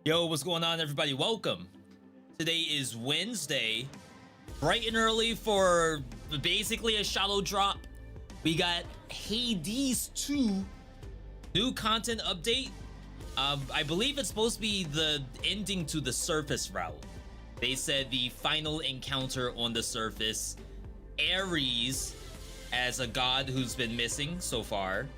Yo, what's going on, everybody? Welcome. Today is Wednesday, bright and early for basically a shallow drop. We got Hades 2 new content update. I believe it's supposed to be the ending to the surface route. They said the final encounter on the surface, Ares as a god who's been missing so far.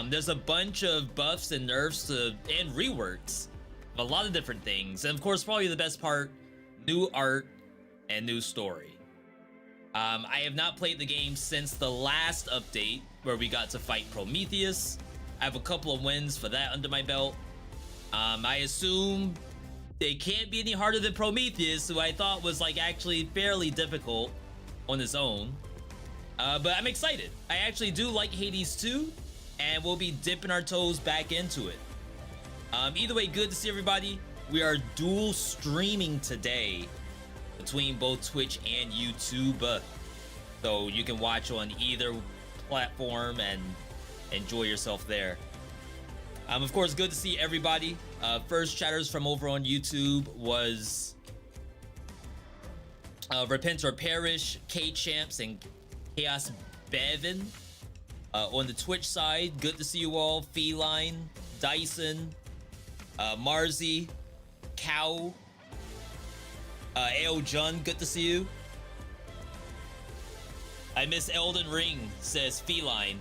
There's a bunch of buffs and nerfs and reworks of a lot of different things, and of course probably the best part, new art and new story. I have not played the game since the last update where we got to fight Prometheus. I have a couple of wins for that under my belt. I assume it can't be any harder than Prometheus, who I thought was like actually fairly difficult on his own. But I'm excited. I actually do like Hades 2, and we'll be dipping our toes back into it. Either way, good to see everybody. We are dual streaming today between both Twitch and YouTube, so you can watch on either platform and enjoy yourself there. Of course, good to see everybody. First chatters from over on YouTube was Repent or Perish, K-Champs, and Chaos Bevin. On the Twitch side, good to see you all. Feline, Dyson, Marzi, Cow, Ao Jun, good to see you. I miss Elden Ring, says Feline.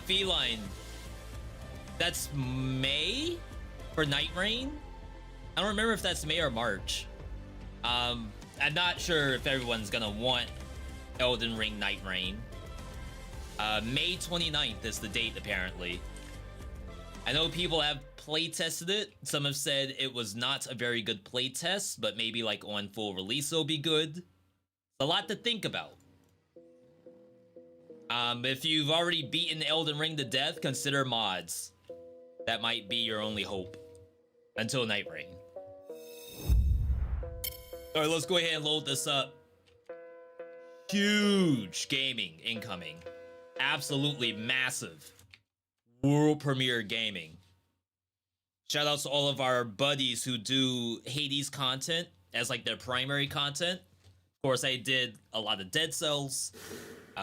Feline, that's May for Night Rain? I don't remember if that's May or March. I'm not sure if everyone's gonna want Elden Ring Night Rain. May 29th is the date, apparently. I know people have play tested it. Some have said it was not a very good play test, but maybe like on full release it'll be good. It's a lot to think about. If you've already beaten Elden Ring to death, consider mods. That might be your only hope until Night Rain. Alright, let's go ahead and load this up. Huge gaming incoming. Absolutely massive. World premiere gaming. Shout outs to all of our buddies who do Hades content as like their primary content. Of course, I did a lot of Dead Cells.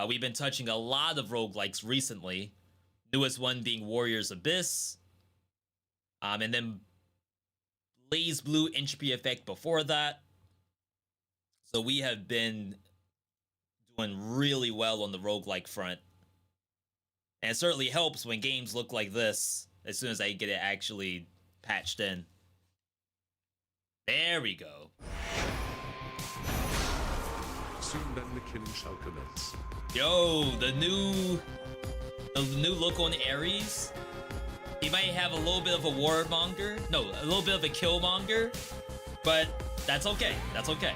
We've been touching a lot of roguelikes recently. Newest one being Warriors Abyss. And then Blaze Blue Entropy Effect before that. So we have been doing really well on the roguelike front. And it certainly helps when games look like this as soon as I get it actually patched in. There we go. Soon then the killing shall commence. Yo, the new look on Ares. He might have a little bit of a warmonger. No, a little bit of a killmonger. But that's okay. That's okay.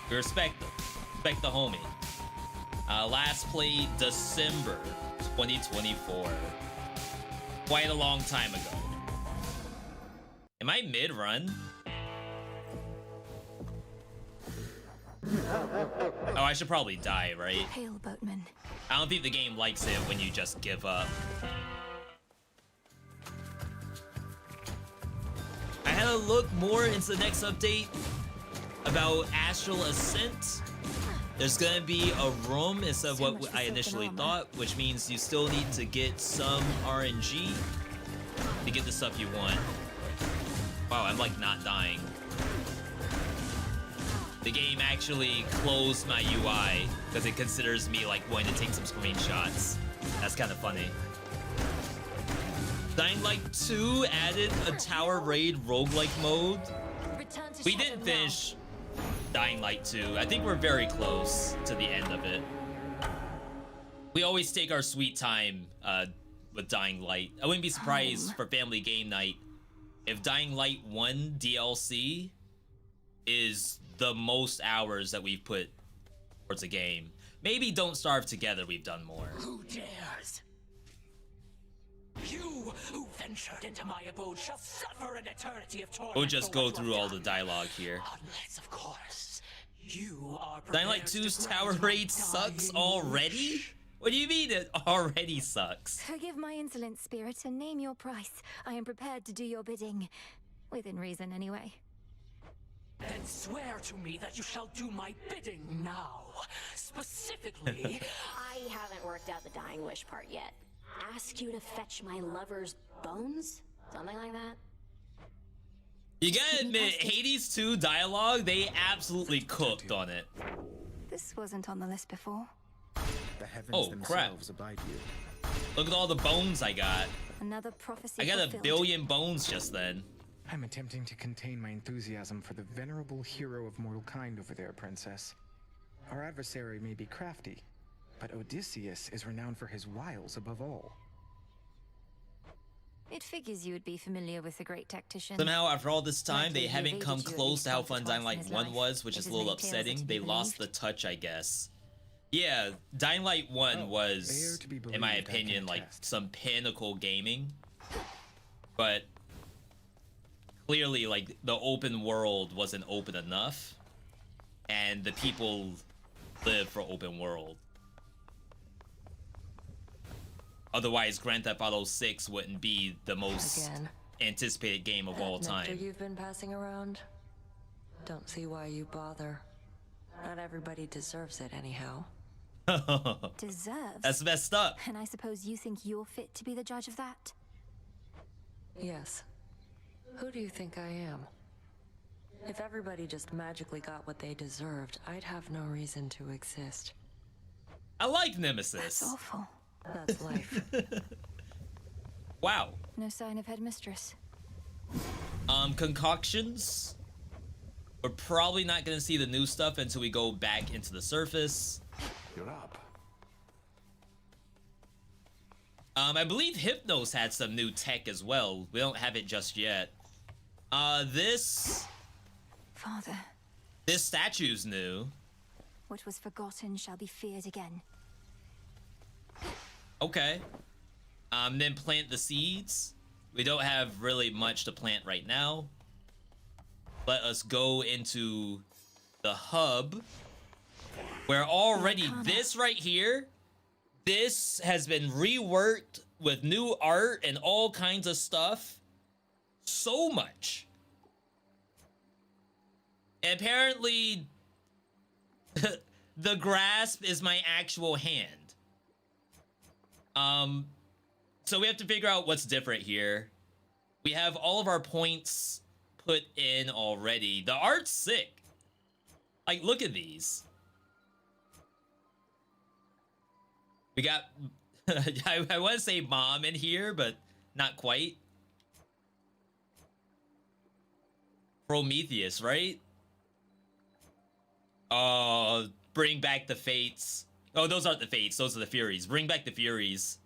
We respect him. Respect the homie. Last played December 2024. Quite a long time ago. Am I mid-run? Oh, I should probably die, right? Hail, boatman. I don't think the game likes it when you just give up. I had to look more into the next update about Astral Ascent. There's gonna be a room instead of what I initially thought, which means you still need to get some RNG to get the stuff you want. Wow, I'm like not dying. The game actually closed my UI because it considers me like wanting to take some screenshots. That's kind of funny. Dying Light 2 added a tower raid roguelike mode. We didn't finish Dying Light 2. I think we're very close to the end of it. We always take our sweet time with Dying Light. I wouldn't be surprised for family game night if Dying Light 1 DLC is the most hours that we've put towards a game. Maybe Don't Starve Together we've done more. Who dares? You who ventured into my abode shall suffer an eternity of torment. We'll just go through all the dialogue here. Unless, of course, you are Dying Light 2's tower raid sucks already? What do you mean it already sucks? Forgive my insolent spirit and name your price. I am prepared to do your bidding. Within reason, anyway. Then swear to me that you shall do my bidding now. Specifically, I haven't worked out the dying wish part yet. Ask you to fetch my lover's bones? Something like that? You gotta admit, Hades 2 dialogue, they absolutely cooked on it. This wasn't on the list before. The heavens Oh, crap. themselves abide you. Look at all the bones I got. Another prophecy I got a fulfilled. billion bones just then. I'm attempting to contain my enthusiasm for the venerable hero of mortal kind over there, Princess. Our adversary may be crafty, but Odysseus is renowned for his wiles above all. It figures you would be familiar with the great tactician. Somehow, after all this time, Likely they he haven't evaded come you at close least to how once or fun twice Dying in Light his 1 life, was, which is a his little many tales are to upsetting. be They lost the believed. touch, I guess. Yeah, Dying Light 1 Oh, they was, are to be in my believed, I can opinion, like attest. some pinnacle gaming. But clearly, like, the open world wasn't open enough. And the people live for open world. Otherwise, Grand Theft Auto 6 wouldn't be the most Again. anticipated game of all That nectar time. you've been passing around? Don't see why you bother. Not everybody deserves it anyhow. Deserves. That's messed up. And I suppose you think you're fit to be the judge of that? Yes. Who do you think I am? If everybody just magically got what they deserved, I'd have no reason to exist. I like Nemesis. That's awful. That's life. Wow. No sign of headmistress. Concoctions. We're probably not gonna see the new stuff until we go back into the surface. You're up. I believe Hypnos had some new tech as well. We don't have it just yet. This Father, statue's new. what was forgotten shall be feared again. Okay. Then plant the seeds. We don't have really much to plant right now. Let us go into the hub, where already this right here, this has been reworked with new art and all kinds of stuff. So much. And apparently, the grasp is my actual hand. So we have to figure out what's different here. We have all of our points put in already. The art's sick. Like, look at these. We got, I want to say mom in here, but not quite. Prometheus, right? Oh, bring back the fates. Oh, those aren't the fates. Those are the Furies. Bring back the Furies.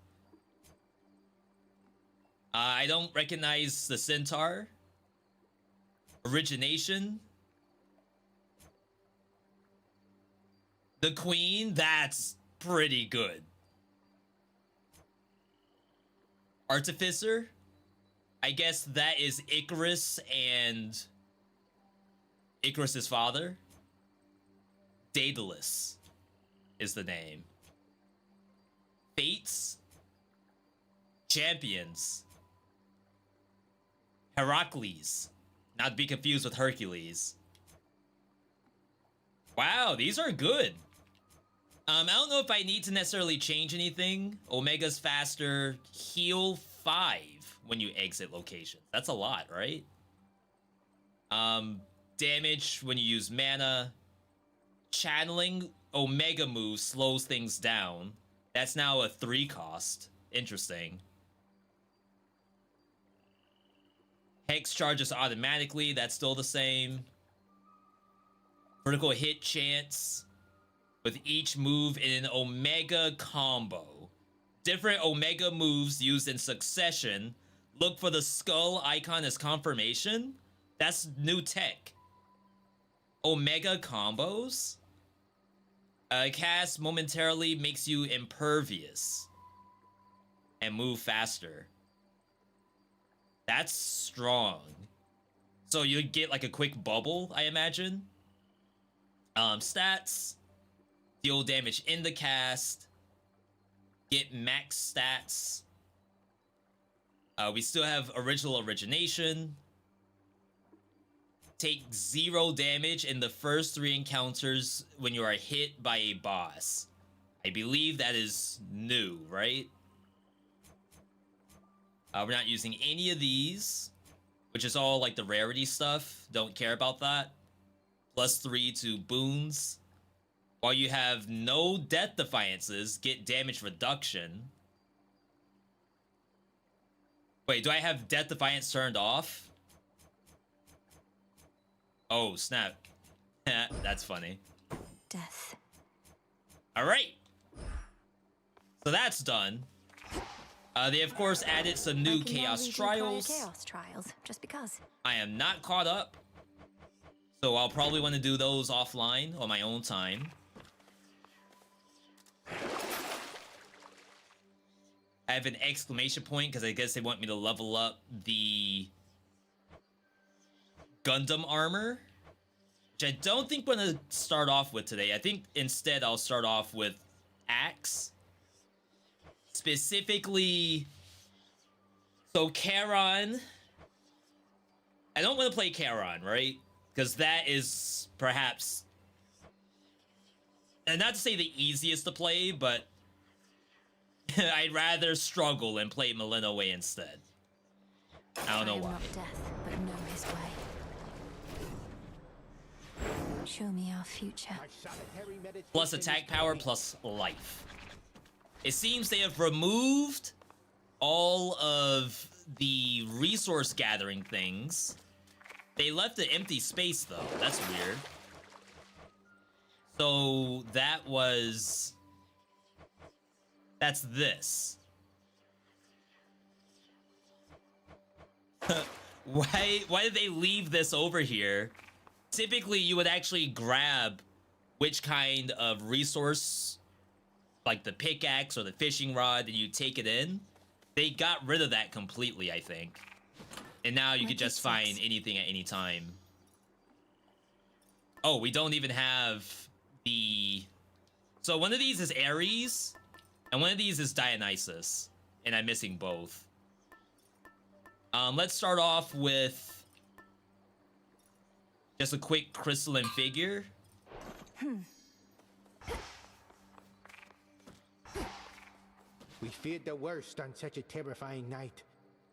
I don't recognize the Centaur. Origination. The Queen. That's pretty good. Artificer. I guess that is Icarus and Icarus's father. Daedalus is the name. Fates. Champions. Heracles. Not to be confused with Hercules. Wow, these are good. I don't know if I need to necessarily change anything. Omega's faster. Heal 5 when you exit location. That's a lot, right? Damage when you use mana. Channeling Omega move slows things down. That's now a 3 cost. Interesting. Hex charges automatically. That's still the same. Critical hit chance with each move in an Omega combo. Different Omega moves used in succession. Look for the skull icon as confirmation. That's new tech. Omega combos. Cast momentarily makes you impervious and move faster. That's strong. So you get like a quick bubble, I imagine. Stats. Deal damage in the cast. Get max stats. We still have origination. take 0 damage in the first 3 encounters when you are hit by a boss. I believe that is new, right? We're not using any of these, which is all like the rarity stuff. Don't care about that. +3 to boons. While you have no death defiances, get damage reduction. Wait, do I have death defiance turned off? Oh, snap. That's funny. Death. All right. So that's done. They, of course, added some new Chaos Trials. Chaos Trials, just because. I am not caught up. So I'll probably want to do those offline on my own time. I have an exclamation point because I guess they want me to level up the Gundam armor, which I don't think I'm going to start off with today. I think instead I'll start off with Axe. Specifically, so Charon. I don't want to play Charon, right? Because that is perhaps, and not to say the easiest to play, but I'd rather struggle and play Millennium instead. I don't know why. Not death, but know his way. Show me our future. Plus attack power, plus life. It seems they have removed all of the resource gathering things. They left an empty space though. That's weird. So that's this. Why did they leave this over here? Typically you would actually grab which kind of resource, like the pickaxe or the fishing rod, and you take it in. They got rid of that completely, I think. And now you could just find anything at any time. Oh, we don't even have the... So one of these is Ares, and one of these is Dionysus. And I'm missing both. Let's start off with just a quick crystalline figure. We feared the worst on such a terrifying night.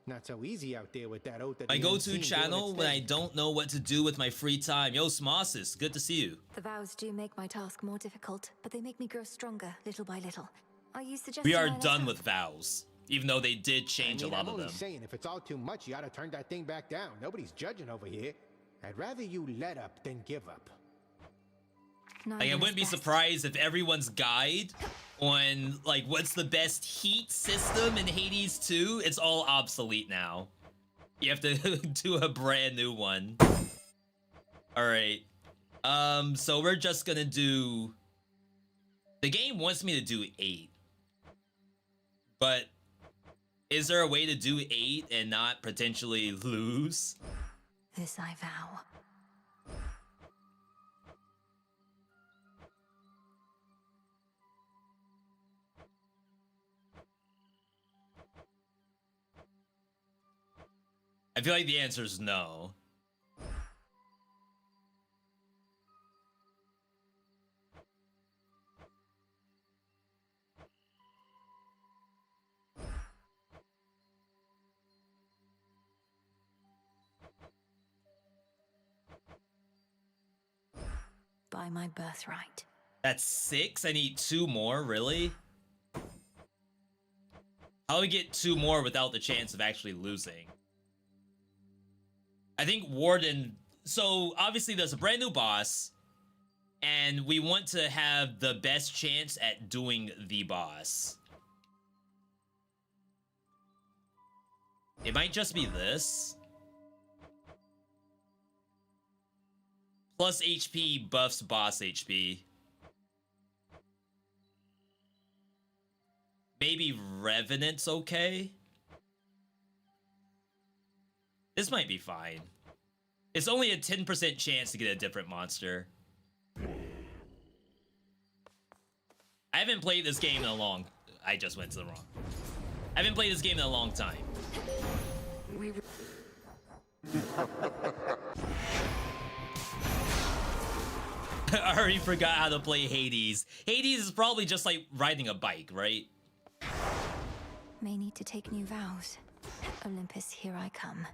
Not so easy out there with that oath that My the go-to unseen channel doing when its I thing. don't know what to do with my free time. Yo, Smosis, good to see you. The vows do make my task more difficult, but they make me grow stronger little by little. Are you suggesting We are I let done up? with vows, even though they did change a lot I'm of only them. saying, if it's all too much, you ought to turn that thing back down. Nobody's judging over here. I'd rather you let up than give up. Like, I Neither wouldn't be is best. surprised if everyone's guide on, like, what's the best heat system in Hades 2, it's all obsolete now. You have to do a brand new one. Alright. So we're just gonna do... The game wants me to do 8. But is there a way to do 8 and not potentially lose? This I vow. I feel like the answer is no. By my birthright. That's 6? I need 2 more, really? How do we get 2 more without the chance of actually losing? I think Warden... So, obviously, there's a brand new boss, and we want to have the best chance at doing the boss. It might just be this. Plus HP buffs boss HP. Maybe Revenant's okay? This might be fine. It's only a 10% chance to get a different monster. I haven't played this game in a long... I just went to the wrong. I haven't played this game in a long time. I already forgot how to play Hades. Hades is probably just like riding a bike, right? May need to take new vows. Olympus, here I come.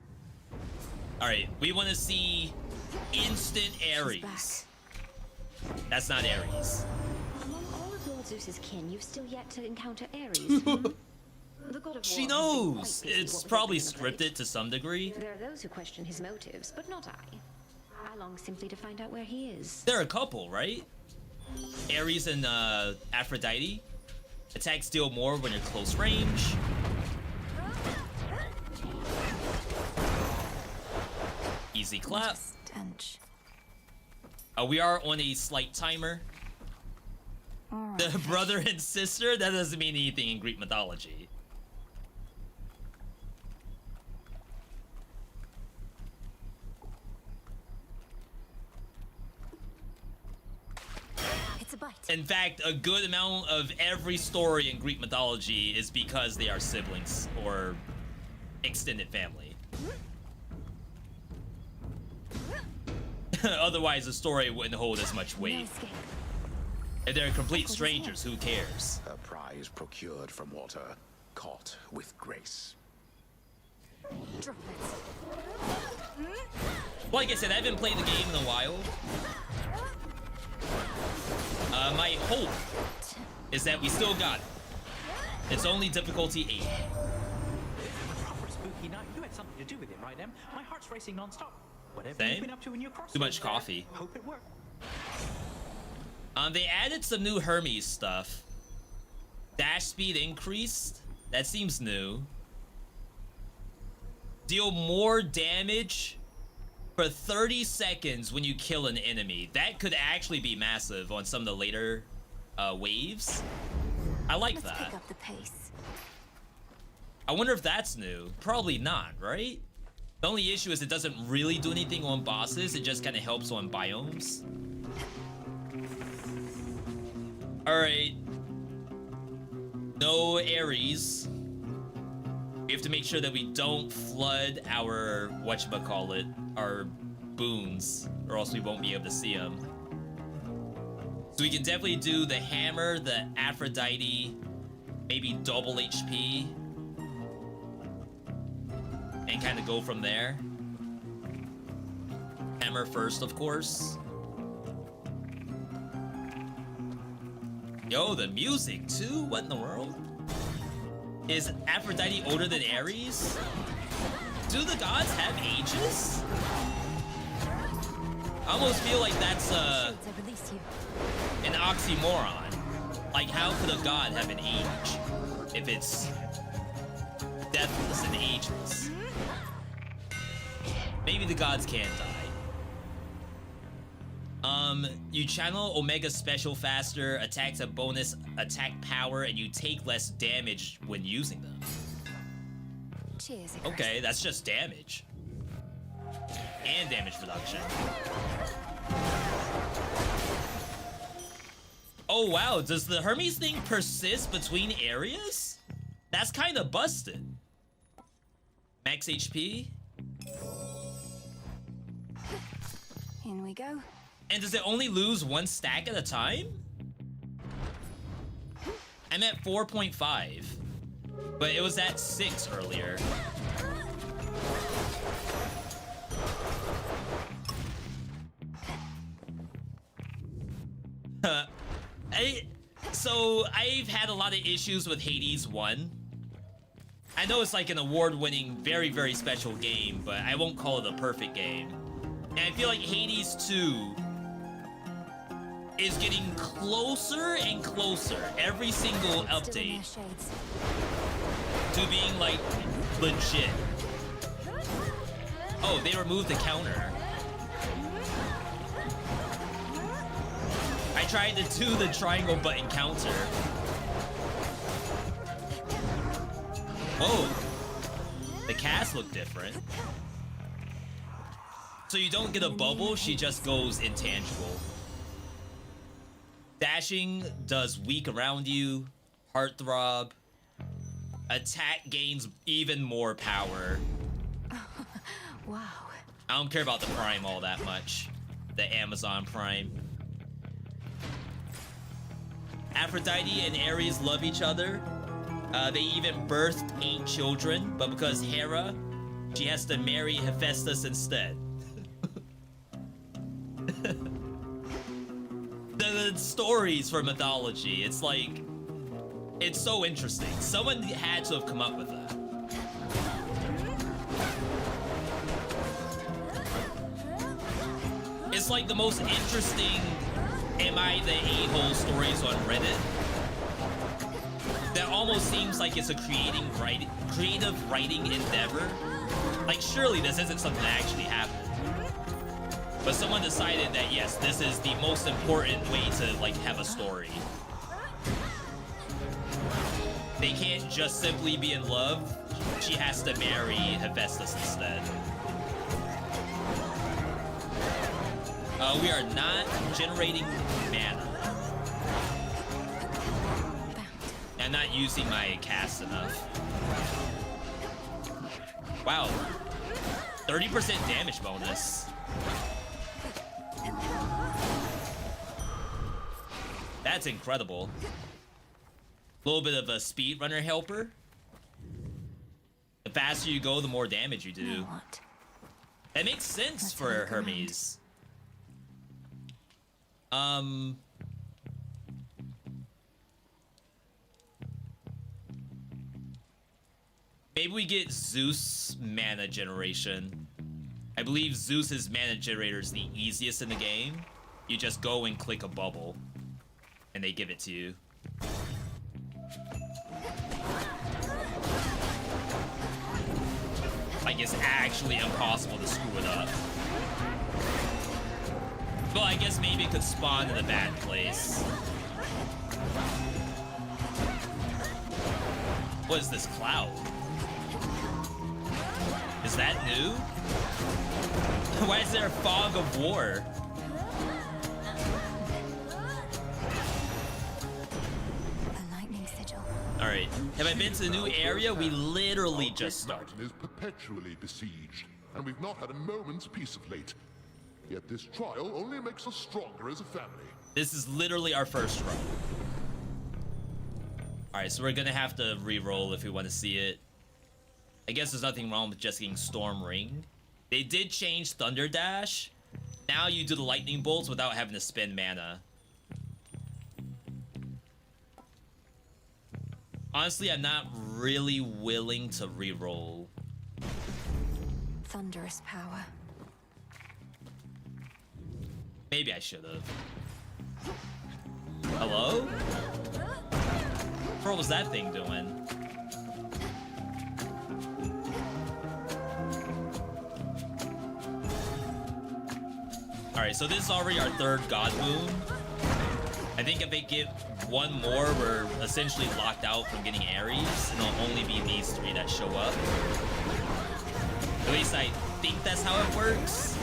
Alright, we want to see instant Ares. That's not Ares. Among all of Lord Zeus's kin, you've still yet to encounter Ares. The god of She war has been knows. quite busy It's what with probably everything of late. scripted to some degree. There are those who question his motives, but not I. I long simply to find out where he is. They're a couple, right? Ares and Aphrodite. Attacks deal more when you're close range. Easy clap. Stench. We are on a slight timer. All The right. brother and sister, that doesn't mean anything in Greek mythology. It's a bite. In fact, a good amount of every story in Greek mythology is because they are siblings or extended family. Otherwise, the story wouldn't hold as much No weight. escape. If they're complete strangers, who cares? A prize procured from water, caught with grace. Drop it. Like I said, I haven't played the game in a while. My hope is that we still got it. It's only difficulty 8. A proper spooky night. You had something to do with it, right, Em? My heart's racing non-stop. Whatever Same. you've been up to in your crossroads Too much there, coffee. Hope it worked. They added some new Hermes stuff. Dash speed increased. That seems new. Deal more damage for 30 seconds when you kill an enemy. That could actually be massive on some of the later waves. I like Let's that. pick up the pace. I wonder if that's new. Probably not, right? The only issue is it doesn't really do anything on bosses. It just kind of helps on biomes. Alright. No Ares. We have to make sure that we don't flood our, whatchamacallit, our boons, or else we won't be able to see them. So we can definitely do the hammer, the Aphrodite, maybe double HP, and kind of go from there. Hammer first, of course. Yo, the music too? What in the world? Is Aphrodite older than Ares? Do the gods have ages? I almost feel like that's Shades, I release you. an oxymoron. Like, how could a god have an age if it's deathless and ageless? Maybe the gods can die. You channel Omega Special faster, attacks a bonus attack power, and you take less damage when using them. Cheers, Icarus. Okay, that's just damage. And damage reduction. Oh wow, does the Hermes thing persist between areas? That's kind of busted. Max HP. In we go. And does it only lose one stack at a time? I'm at 4.5. But it was at 6 earlier. So I've had a lot of issues with Hades 1. I know it's like an award-winning, very, very special game, but I won't call it a perfect game. And I feel like Hades 2 is getting closer and closer every single Still in their update shades. to being like legit. Oh, they removed the counter. I tried to do the triangle button counter. Whoa. The cast looked different. So you don't get a bubble, she just goes intangible. Dashing does weak around you. Heartthrob. Attack gains even more power. Wow. I don't care about the Prime all that much. The Amazon Prime. Aphrodite and Ares love each other. They even birthed 8 children, but because Hera, she has to marry Hephaestus instead. the stories for mythology, it's like, it's so interesting. Someone had to have come up with that. It's like the most interesting am I the a-hole stories on Reddit. That almost seems like it's a creative writing endeavor. Like, surely this isn't something that actually happened. But someone decided that, yes, this is the most important way to, like, have a story. They can't just simply be in love. She has to marry Hephaestus instead. We are not generating mana. I'm not using my cast enough. Wow. 30% damage bonus. That's incredible. A little bit of a speedrunner helper. The faster you go, the more damage you do. That makes sense for Hermes. Maybe we get Zeus mana generation. I believe Zeus's mana generator is the easiest in the game. You just go and click a bubble, and they give it to you. Like, it's actually impossible to screw it up. Well, I guess maybe it could spawn in a bad place. What is this cloud? Is that new? Why is there a fog of war? A lightning sigil. Alright, have I been to the new area? We literally just started. Mountain is perpetually besieged, and we've not had a moment's peace of late. Yet this trial only makes us stronger as a family. This is literally our first run. Alright, so we're gonna have to re-roll if we want to see it. I guess there's nothing wrong with just getting Storm Ring. They did change Thunder Dash. Now you do the lightning bolts without having to spend mana. Honestly, I'm not really willing to re-roll. Thunderous power. Maybe I should have. Hello? What was that thing doing? Alright, so this is already our 3rd God Moon. I think if they get one more, we're essentially locked out from getting Ares, and it'll only be these 3 that show up. At least I think that's how it works.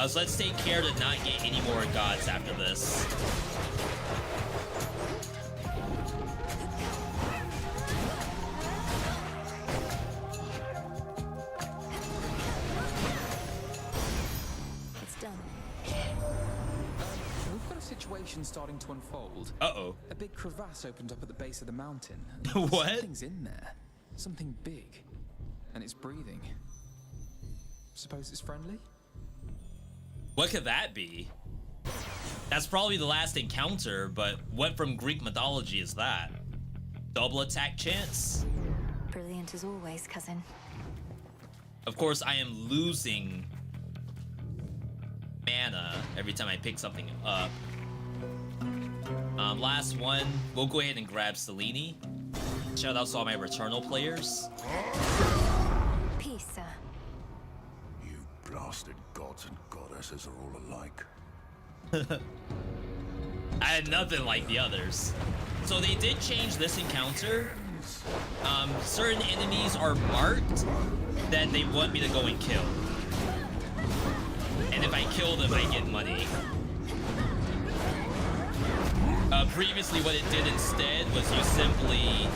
So let's take care to not get any more gods after this. It's done. We've got a situation starting to unfold. Uh-oh. A big crevasse opened up at the base of the mountain. What? Something's in there. Something big. And it's breathing. Suppose it's friendly? What could that be? That's probably the last encounter, but what from Greek mythology is that? Double attack chance? Brilliant as always, cousin. Of course, I am losing mana every time I pick something up. Last one, we'll go ahead and grab SlimyYy. Shout out to all my Returnal players. Peace, sir. You blasted gods and goddesses are all alike. I had nothing like the others. So they did change this encounter. Certain enemies are marked that they want me to go and kill. And if I kill them, I get money. Previously, what it did instead was you simply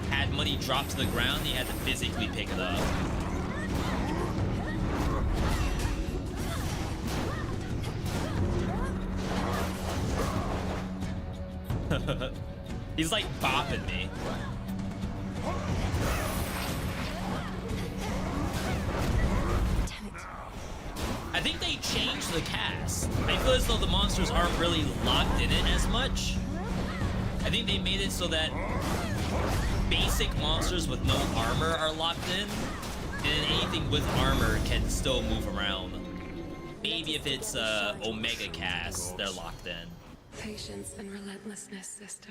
had money drop to the ground and you had to physically pick it up. He's like bopping me. I think they changed the cast. I feel as though the monsters aren't really locked in it as much. I think they made it so that basic monsters with no armor are locked in, and then anything with armor can still move around. Maybe if it's Omega cast, they're locked in. Patience and relentlessness, sister.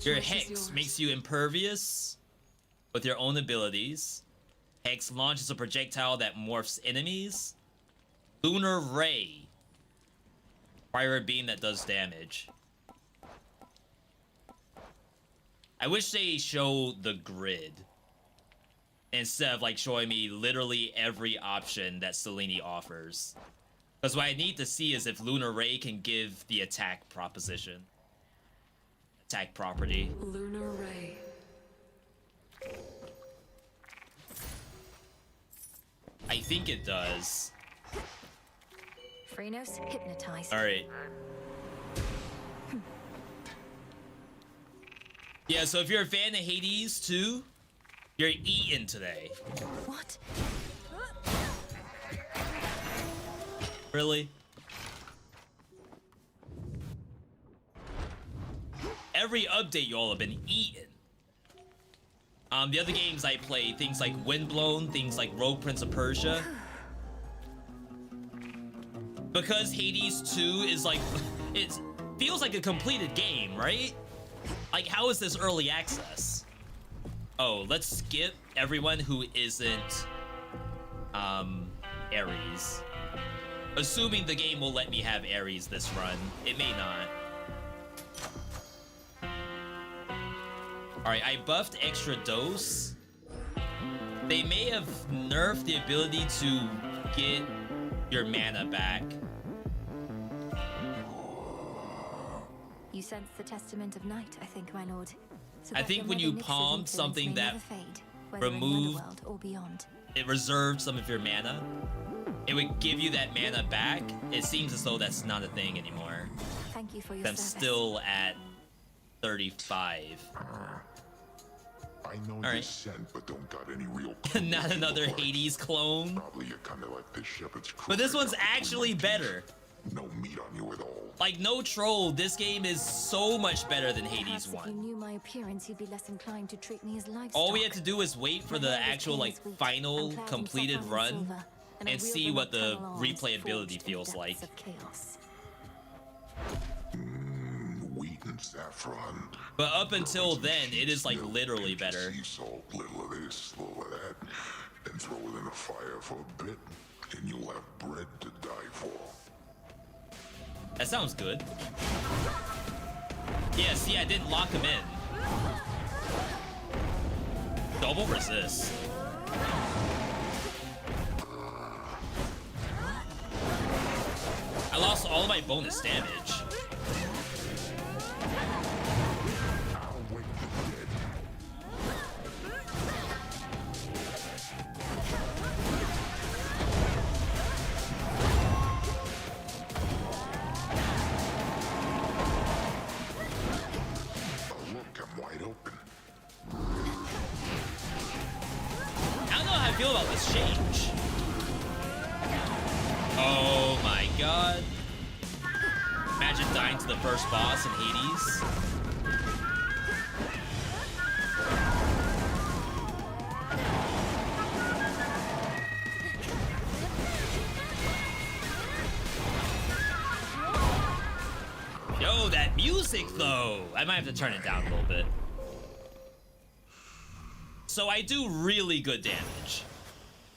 Your Hex makes you impervious with your own abilities. Hex launches a projectile that morphs enemies. Lunar Ray. Fire a beam that does damage. I wish they showed the grid instead of like showing me literally every option that SlimyYy offers. Because what I need to see is if Lunar Ray can give the attack proposition. Attack property. Lunar Ray. I think it does. Phrenos, hypnotize. Alright. Yeah, so if you're a fan of Hades too, you're eating today. What? Really? Every update y'all have been eating. The other games I play, things like Windblown, things like Rogue Prince of Persia. Because Hades 2 is like, it feels like a completed game, right? Like, how is this early access? Oh, let's skip everyone who isn't, Ares. Assuming the game will let me have Ares this run. It may not. Alright, I buffed extra dose. They may have nerfed the ability to get your mana back. You sense the testament of night, I think, my lord. So I that think your when you mother Nyx's palmed influence something may that never fade, whether in the removed, underworld or beyond. it reserved some of your mana. It would give you that mana back. It seems as though that's not a thing anymore. Thank you for your I'm service. still at 35. I know All right. you sent, but don't got any real. Not another Hades clone. Probably you're kind of like this shepherd's crook. But this one's actually better. No meat on you at all. Like, no troll, this game is so much better than Hades Perhaps if you 1. knew my appearance, you'd be less inclined to treat me as livestock. All we have to do is wait for My the hair is actual, like, pale as wheat, final and clad in completed sapphire run silver, I and wield see the what the nocturnal arms replayability forged in feels the like. depths of chaos. Wheat and saffron. But up until then, it is, like, literally better. Sea salt, little of this, little of that, and throw it in the fire for a bit, and you'll have bread to die for. That sounds good. Yeah, see, I didn't lock him in. Double resist. I lost all of my bonus damage. I don't know how I feel about this change. Oh my god. Imagine dying to the first boss in Hades. Yo, that music though! I might have to turn it down a little bit. So I do really good damage.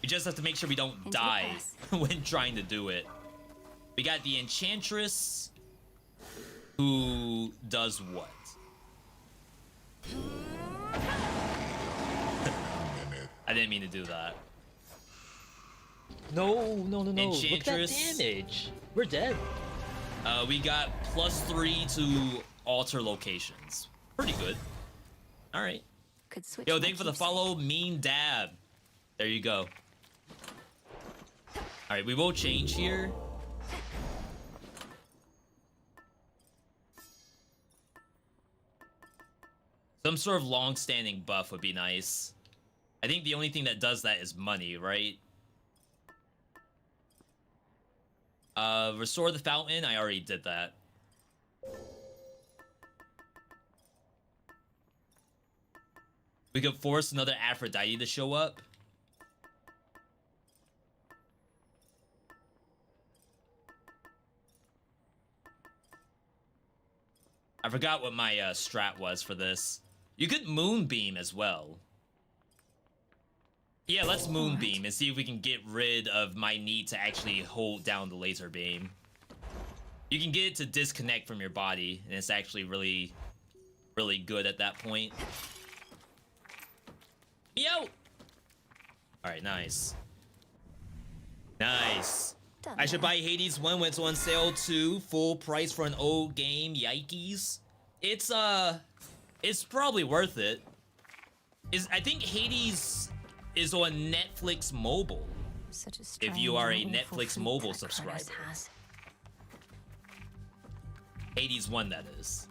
We just have to make sure we don't die when trying to do it. We got the Enchantress, who does what? I didn't mean to do that. No. Look at that Enchantress. damage. We're dead. We got +3 to alter locations. Pretty good. All right. Could switch. Yo, my thank you for the keepsake. follow, Mean Dab. There you go. All right, we will change here. Some sort of long-standing buff would be nice. I think the only thing that does that is money, right? Restore the fountain. I already did that. We could force another Aphrodite to show up. I forgot what my strat was for this. You could moonbeam as well. Yeah, let's moonbeam and see if we can get rid of my need to actually hold down the laser beam. You can get it to disconnect from your body, and it's actually really, really good at that point. Yo! Alright, nice. Nice. I should buy Hades 1 when it's on sale too. Full price for an old game. Yikes. It's probably worth it. I think Hades is on Netflix Mobile. If you are a Netflix Mobile subscriber. Hades 1, that is.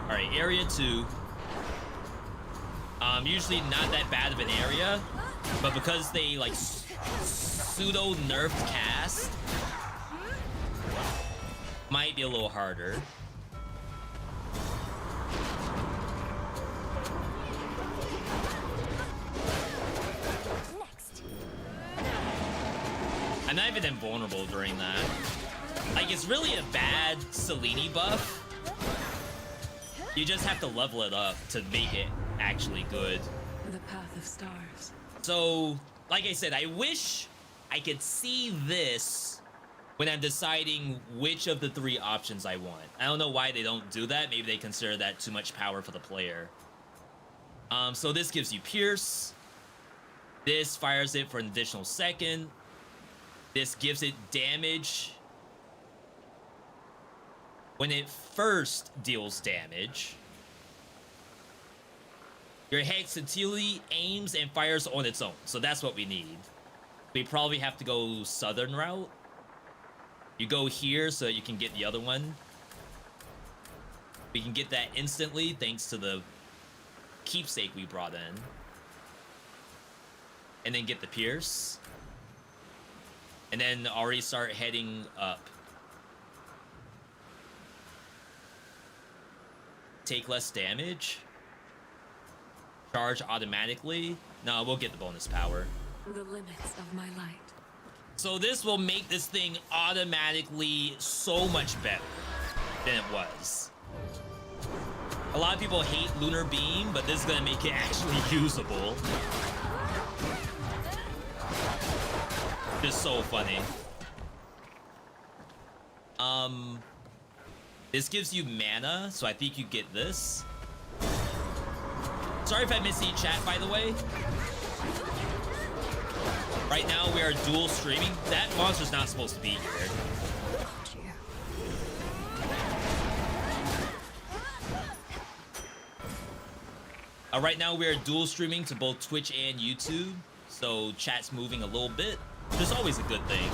Alright, area 2. Usually not that bad of an area, but because they like pseudo nerfed cast, might be a little harder. Next. I'm not even invulnerable during that. Like, it's really a bad SlimyYy buff. You just have to level it up to make it actually good. The path of stars. So, like I said, I wish I could see this when I'm deciding which of the 3 options I want. I don't know why they don't do that. Maybe they consider that too much power for the player. So this gives you Pierce. This fires it for an additional second. This gives it damage when it first deals damage. Your hexatili aims and fires on its own, so that's what we need. We probably have to go southern route. You go here so you can get the other one. We can get that instantly thanks to the keepsake we brought in. And then get the Pierce. And then already start heading up. Take less damage. Charge automatically. No, we'll get the bonus power. The limits of my light. So this will make this thing automatically so much better than it was. A lot of people hate Lunar Beam, but this is gonna make it actually usable. Just so funny. This gives you mana, so I think you get this. Sorry if I missed each chat, by the way. Right now, we are dual streaming. That monster's not supposed to be here. Right now, we are dual streaming to both Twitch and YouTube. So, chat's moving a little bit. Which is always a good thing.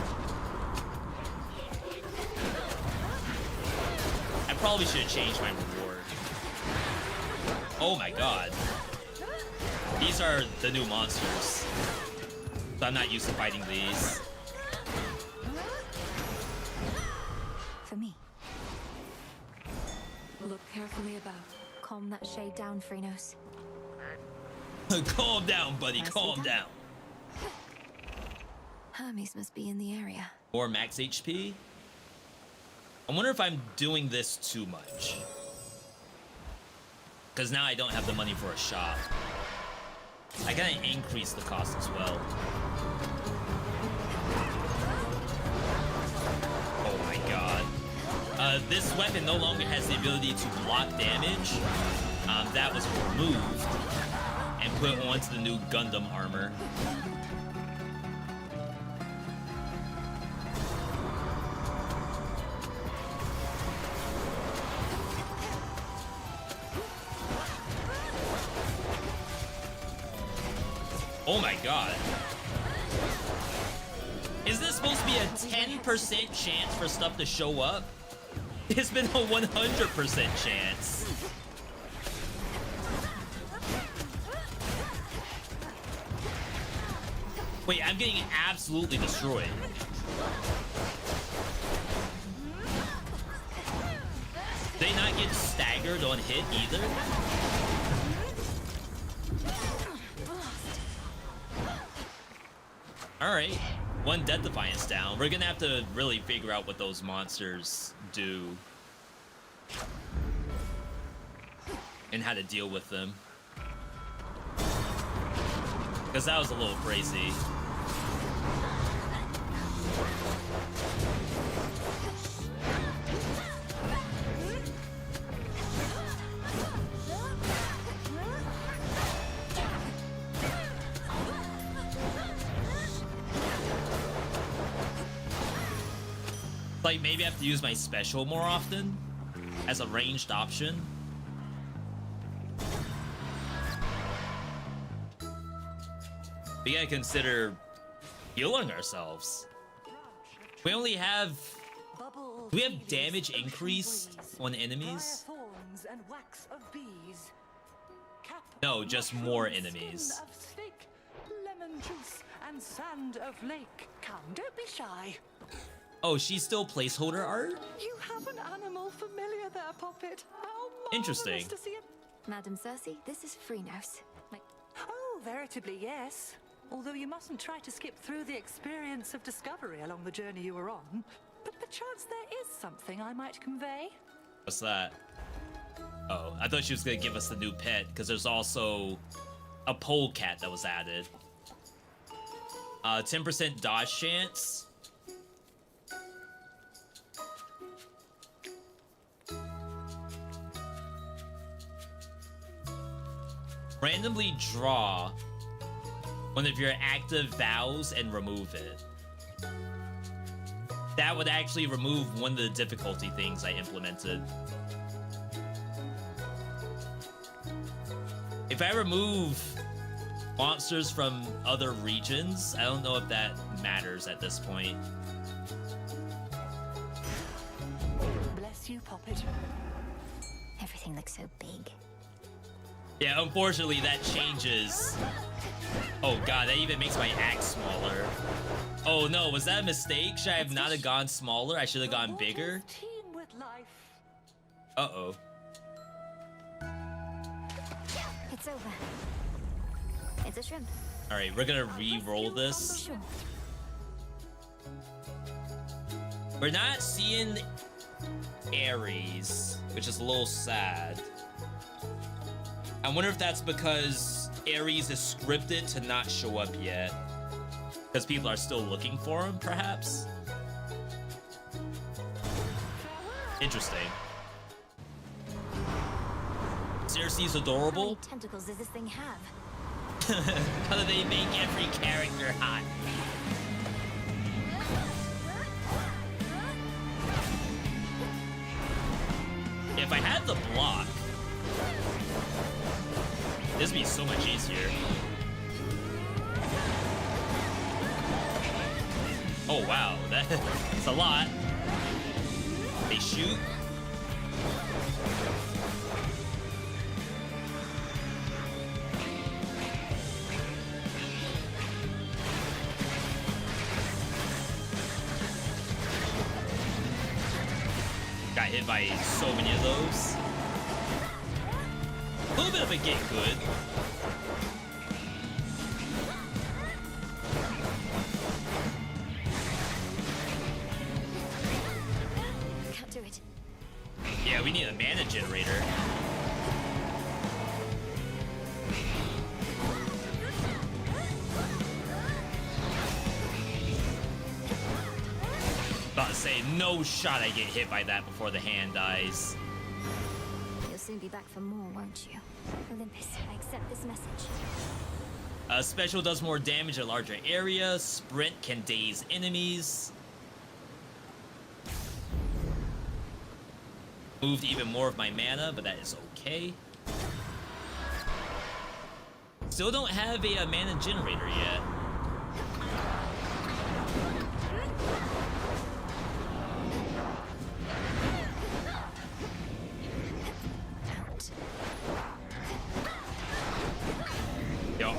I probably should have changed my reward. Oh my god. These are the new monsters. So I'm not used to fighting these. For me. Look carefully about. Calm that shade down, Phrenos. Calm down, buddy. Calm down. Hermes must be in the area. Or max HP. I wonder if I'm doing this too much. Because now I don't have the money for a shop. I gotta increase the cost as well. Oh my god. This weapon no longer has the ability to block damage. That was removed and put onto the new Gundam armor. Oh my god. Is this supposed used to be a 10% chance for stuff to show up. It's been a 100% chance. Wait, I'm getting absolutely destroyed. They not get staggered on hit either? Alright, one Death Defiance down. We're gonna have to really figure out what those monsters do. And how to deal with them. Because that was a little crazy. Like, maybe I have to use my special more often as a ranged option. We gotta consider healing ourselves. We only have... Do we have damage increase on enemies? No, just more enemies. Lemon juice and sand of lake. Come, don't be shy. Oh, she's still placeholder art? You have an animal familiar there, Puppet. How interesting. marvelous to see it. Madam Cersei, this is Freenos. Oh, veritably, yes. Although you mustn't try to skip through the experience of discovery along the journey you were on. But perchance there is something I might convey. What's that? Oh, I thought she was gonna give us the new pet, because there's also a polecat that was added. 10% dodge chance. Randomly draw one of your active vows and remove it. That would actually remove one of the difficulty things I implemented. If I remove monsters from other regions, I don't know if that matters at this point. Bless you, Puppet. Everything looks so big. Yeah, unfortunately that changes. Oh god, that even makes my axe smaller. Oh no, was that a mistake? Should I have not have gone smaller? I should have gone bigger? Uh-oh. It's over. It's a shrimp. Alright, we're gonna re-roll this. Sure. We're not seeing Ares, which is a little sad. I wonder if that's because Ares is scripted to not show up yet. Because people are still looking for him, perhaps? Interesting. Cersei's adorable. How many tentacles does this thing have? How do they make every character hot? If I had the block, this would be so much easier. Oh wow, that's a lot. They shoot. Got hit by so many of those. A little bit of a get good. Can't do it. Yeah, we need a mana generator. About to say, no shot I get hit by that before the hand dies. You'll soon be back for more, won't you? Olympus, I accept this message. Special does more damage in a larger area. Sprint can daze enemies. Moved even more of my mana, but that is okay. Still don't have a mana generator yet.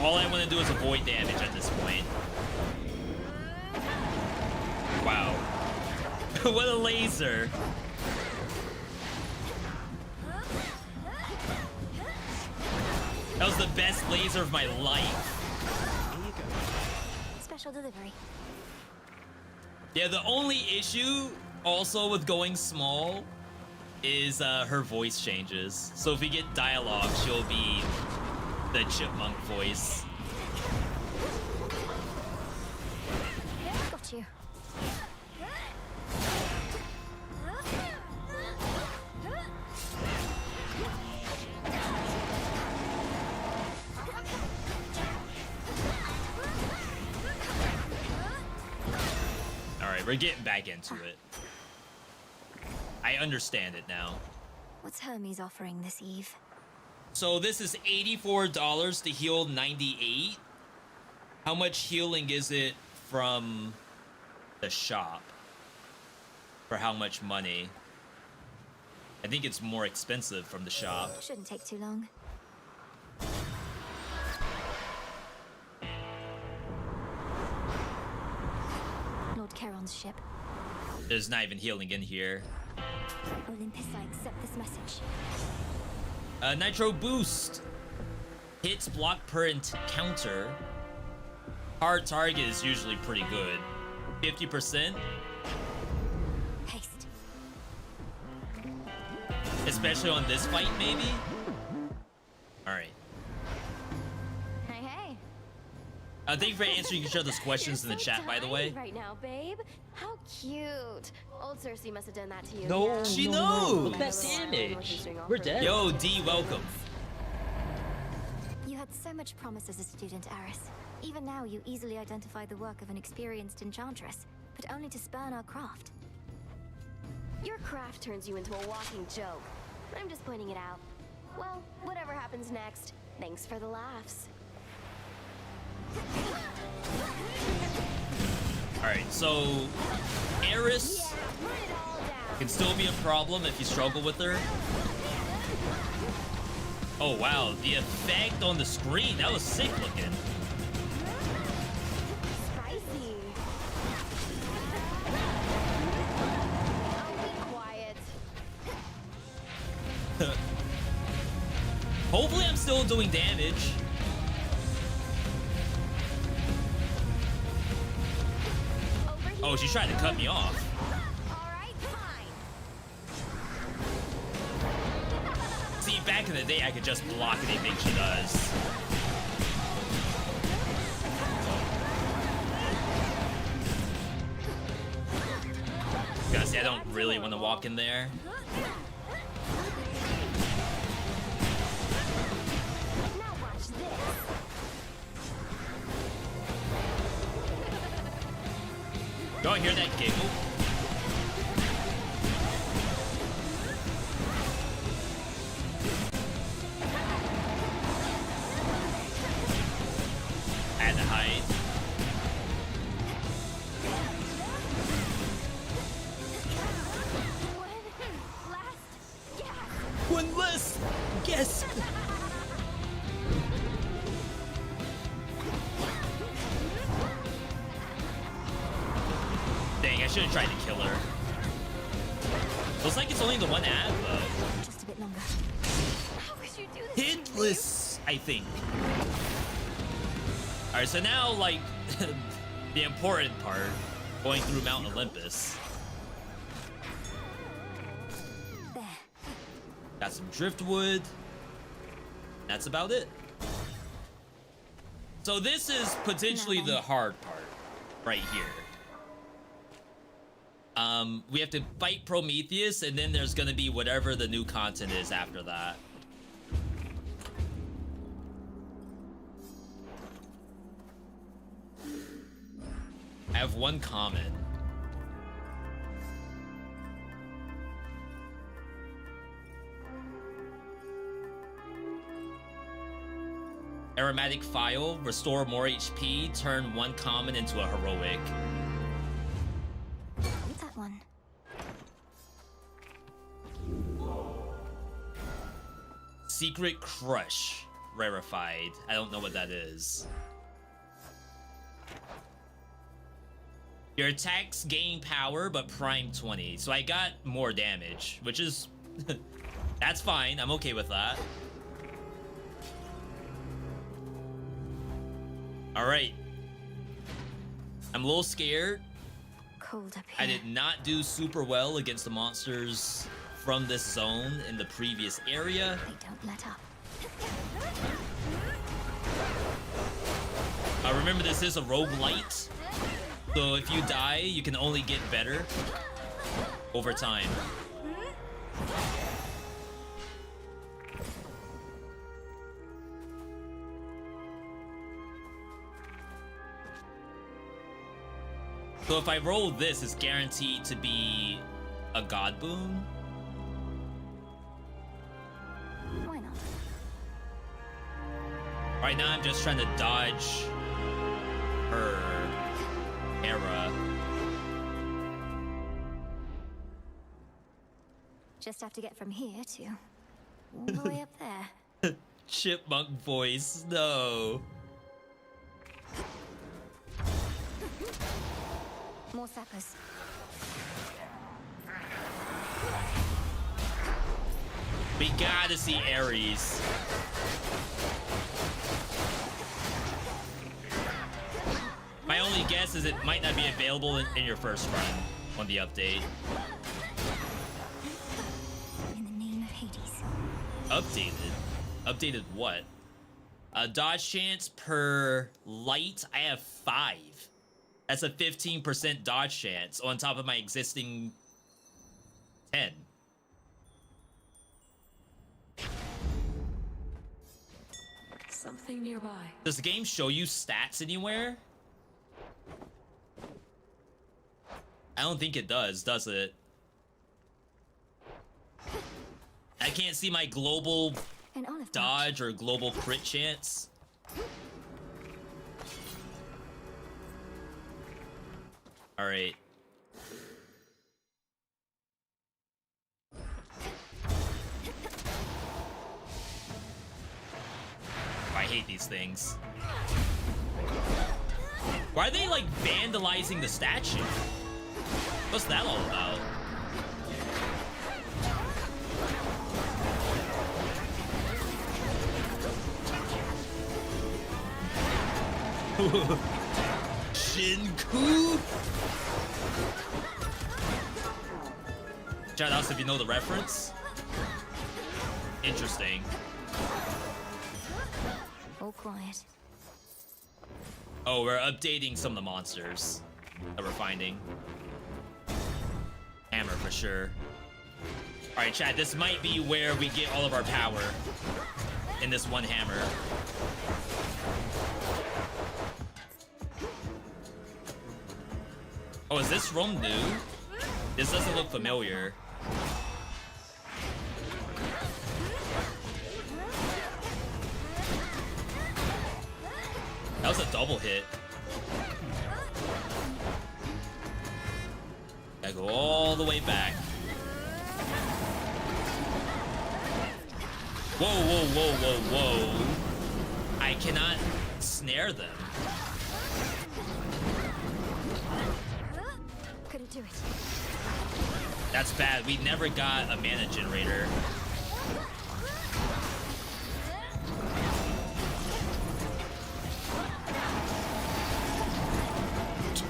All I want to do is avoid damage at this point. Wow. What a laser. That was the best laser of my life. Special delivery. Yeah, the only issue also with going small is her voice changes. So if we get dialogue, she'll be the chipmunk voice. Got you. Alright, we're getting back into it. I understand it now. What's Hermes offering this eve? So this is $84 to heal 98. How much healing is it from the shop? For how much money? I think it's more expensive from the shop. Shouldn't take too long. Lord Charon's ship. There's not even healing in here. Olympus, I accept this message. Nitro boost. Hits block per encounter. Hard target is usually pretty good. 50%. Haste. Especially on this fight, maybe? Alright. Hey, hey. Thank you for answering each other's questions in the chat, by the way. Right now, babe. How cute. Old Cersei must have done that to you. No, yeah? She no, knows. no. Look at that damage. We're dead. Yo, D, welcome. You had so much promise as a student, Aris. Even now, you easily identify the work of an experienced enchantress, but only to spurn our craft. Your craft turns you into a walking joke. I'm just pointing it out. Well, whatever happens next, thanks for the laughs. Alright, so Eris can still be a problem if you struggle with her. Oh wow, the effect on the screen, that was sick looking. Spicy. Oh, be quiet. Hopefully I'm still doing damage. Oh, she's trying to cut me off. Alright, fine. See, back in the day, I could just block anything she does. Gotta say, I don't really want to walk in there. Now watch this. Y'all hear that giggle? I had to hide. One less gasp. Dang, I should have tried to kill her. Looks like it's only the one ad, though. Just a bit longer. How could you do this? Hitless, I think. Alright, so now, like, the important part, going through Mount Olympus. There. Got some driftwood. That's about it. So this is potentially the hard part, right here. We have to fight Prometheus, and then there's gonna be whatever the new content is after that. I have one comment. Aromatic File, restore more HP, turn one common into a heroic. That one. Secret Crush. rarefied. I don't know what that is. Your attacks gain power, but prime 20. So I got more damage, which is... that's fine. I'm okay with that. Alright. I'm a little scared. Cold up here. I did not do super well against the monsters from this zone in the previous area. They don't let up. Remember, this is a roguelite. So if you die, you can only get better over time. So if I roll this, it's guaranteed to be a god boon. Why not? Right now, I'm just trying to dodge her era. Just have to get from here to all the way up there. Chipmunk voice, no. More sappers. We gotta see Ares. My only guess is it might not be available in your first run on the update. In the name of Hades. Updated? Updated what? Dodge chance per light, I have 5. That's a 15% dodge chance on top of my existing 10. Something nearby. Does the game show you stats anywhere? I don't think it does it? I can't see my global dodge or global crit chance. All right. I hate these things. Why are they like vandalizing the statue? What's that all about? Shinku? Shout outs if you know the reference. Interesting. All quiet. Oh, we're updating some of the monsters that we're finding. Hammer for sure. Alright, chat, this might be where we get all of our power in this one hammer. Oh, is this room new? This doesn't look familiar. That was a double hit. Gotta go all the way back. Whoa, whoa, whoa, whoa, whoa. I cannot snare them. Couldn't do it. That's bad. We never got a mana generator.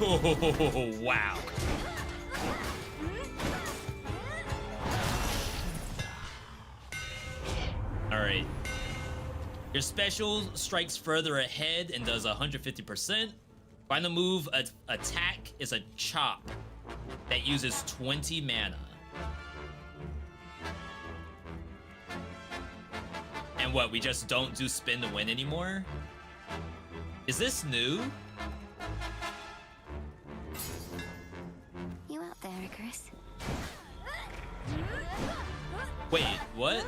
Oh, wow. Alright. Your special strikes further ahead and does 150%. Final move attack is a chop that uses 20 mana. And what, we just don't do spin to win anymore? Is this new? You out there, Icarus? Wait, what?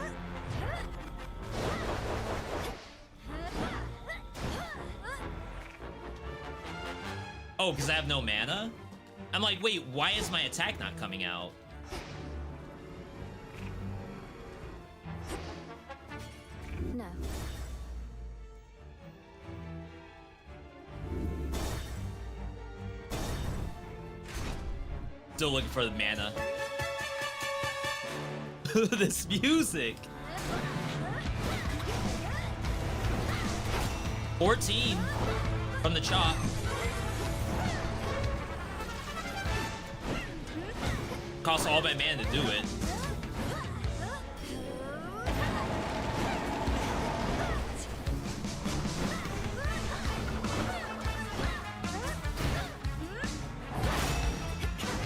Oh, because I have no mana? I'm like, wait, why is my attack not coming out? No. Still looking for the mana. This music. 14 from the chop. Costs all my mana to do it.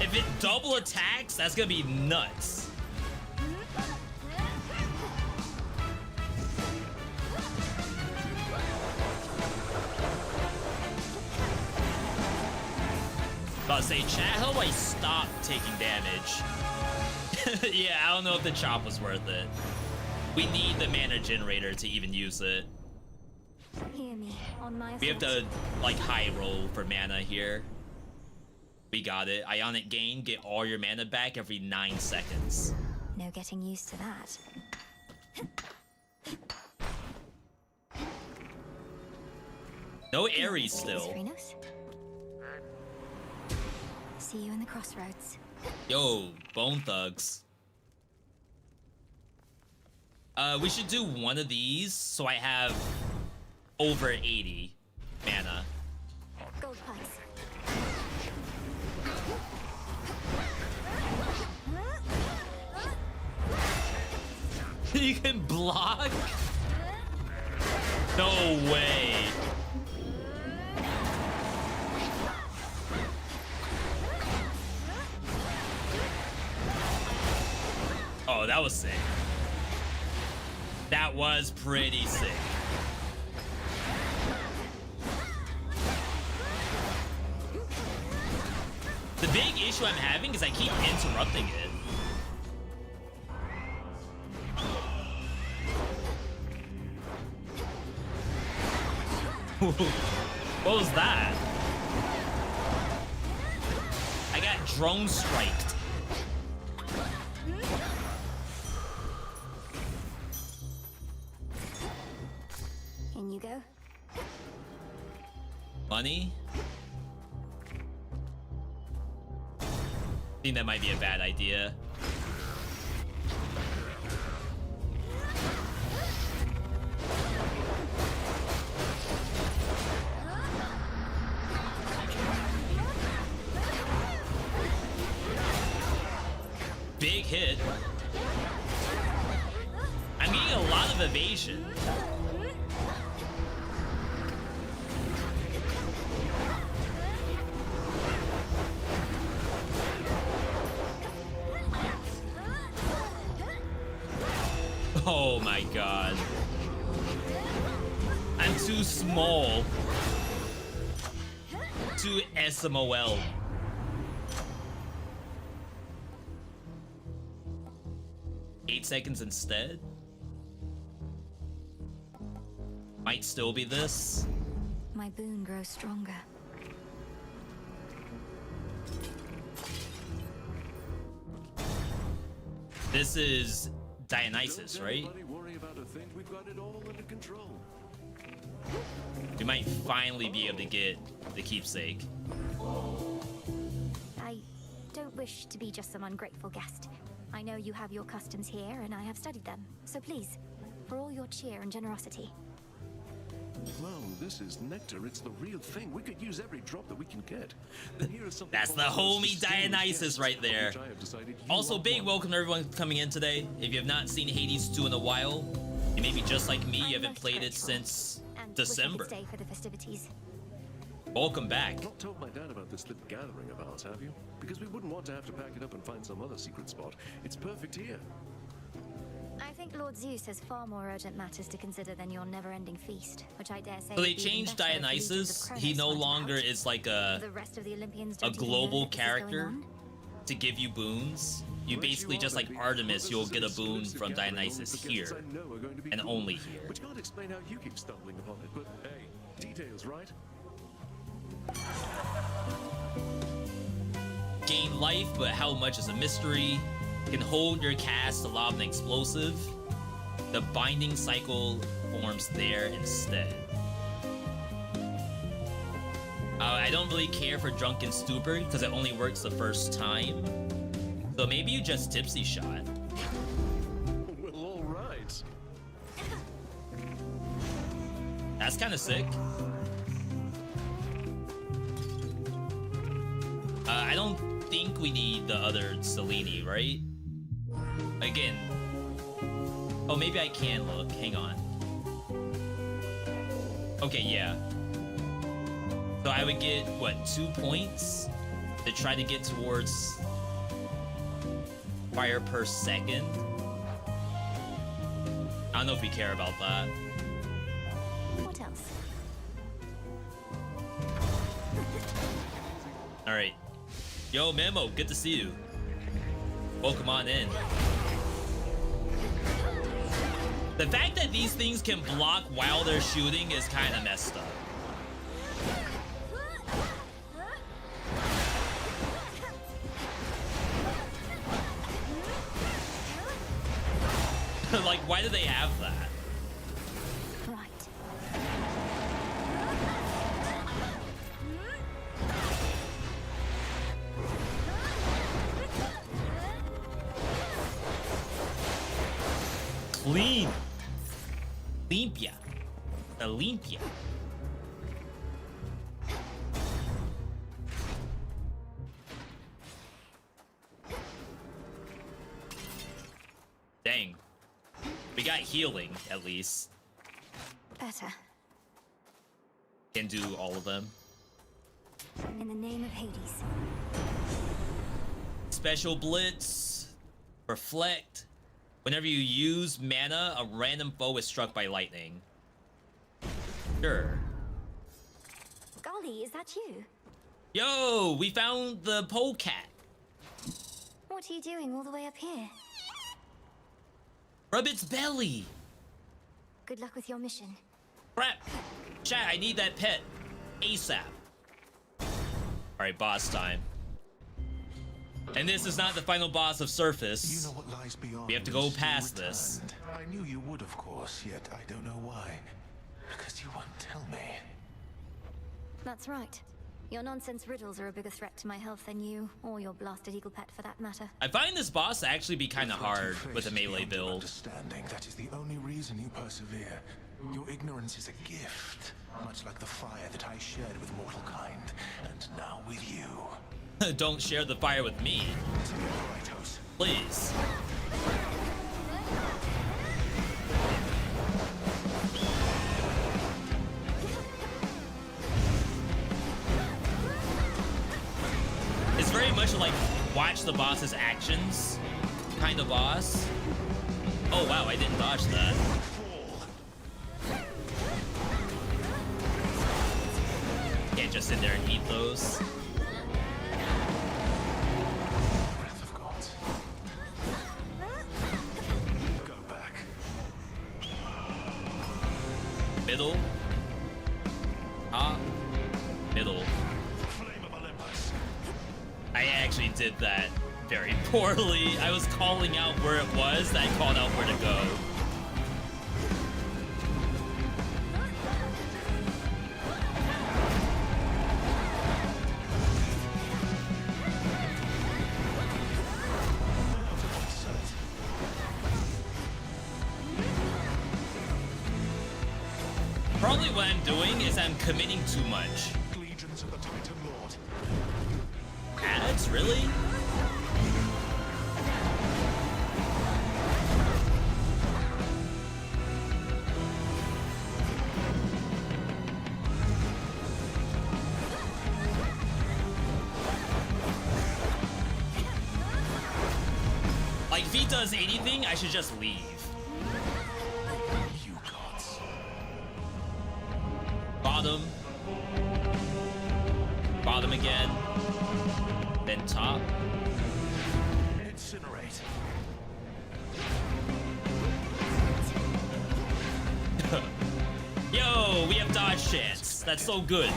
If it double attacks, that's gonna be nuts. About to say, chat, how do I stop taking damage? Yeah, I don't know if the chop was worth it. We need the mana generator to even use it. Hear me on my We have to, like, high roll for mana here. We got it. Ionic Gain, get all your mana back every 9 seconds. No getting used to that. No Ares still. See you in the crossroads. Yo, Bone Thugs. We should do one of these so I have over 80 mana. Gold pipes. You can block? No way. Oh, that was sick. That was pretty sick. The big issue I'm having is I keep interrupting it. What was that? I got drone striked. In you go. Money? I think that might be a bad idea. Big hit. I'm getting a lot of evasion. Oh my god. I'm too small to SMOL. Eight seconds instead? Might still be this. My boon grows stronger. This is Dionysus, right? Worry about a thing. We've got it all under control. We might finally be able to get the keepsake. I don't wish to be just some ungrateful guest. I know you have your customs here, and I have studied them. So please, for all your cheer and generosity. Well, this is nectar. It's the real thing. We could use every drop that we can get. Then here is something. That's the homie Dionysus right there. Also, big welcome to everyone coming in today. If you have not seen Hades 2 in a while, and maybe just like me, you haven't played it since December. Stay for the festivities. Welcome back. Not told my dad about this little gathering of ours, have you? Because we wouldn't want to have to pack it up and find some other secret spot. It's perfect here. I think Lord Zeus has far more urgent matters to consider than your never-ending feast, which I dare say. So they changed Dionysus. He no longer is like a global character to give you boons. You basically just like Artemis, you'll get a boon from Dionysus here and only here. Which can't explain how you keep stumbling upon it, but hey, details, right? Gain life, but how much is a mystery. Can hold your cast to lob an explosive. The binding cycle forms there instead. I don't really care for Drunken Stupor because it only works the first time. So maybe you just Tipsy Shot. Well, all right. That's kind of sick. I don't think we need the other SlimyYy, right? Again. Oh, maybe I can look. Hang on. Okay, yeah. So I would get, what, 2 points to try to get towards fire per second? I don't know if we care about that. What else? Alright. Yo, Memo, good to see you. Welcome on in. The fact that these things can block while they're shooting is kind of messed up. Like, why do they have that? Right. Clean. Limpia. The limpia. Dang. We got healing, at least. Better. Can do all of them. In the name of Hades. Special Blitz. Reflect. Whenever you use mana, a random foe is struck by lightning. Sure. Golly, is that you? Yo, we found the polecat. What are you doing all the way up here? Rub its belly. Good luck with your mission. Crap. Chat, I need that pet. ASAP. Alright, boss time. And this is not the final boss of Surface. You know what lies beyond. We have to go past this. I knew you would, of course, yet I don't know why. Because you won't tell me. That's right. Your nonsense riddles are a bigger threat to my health than you, or your blasted eagle pet for that matter. I find this boss to actually be kind of hard with a melee build. Understanding that is the only reason you persevere. Your ignorance is a gift, much like the fire that I shared with mortal kind, and now with you. Don't share the fire with me. Please. It's very much like watch the boss's actions kind of boss. Oh wow, I didn't dodge that. Can't just sit there and eat those. Middle. Top. Middle. I actually did that very poorly. I was calling out where it was, then I called out where to go. Probably what I'm doing is I'm committing too much. Legions of the Titan Lord. Ads? Really? Like, if he does anything, I should just leave. Bottom. Bottom again. Then top. Incinerate. Yo, we have dodge chance. That's so good.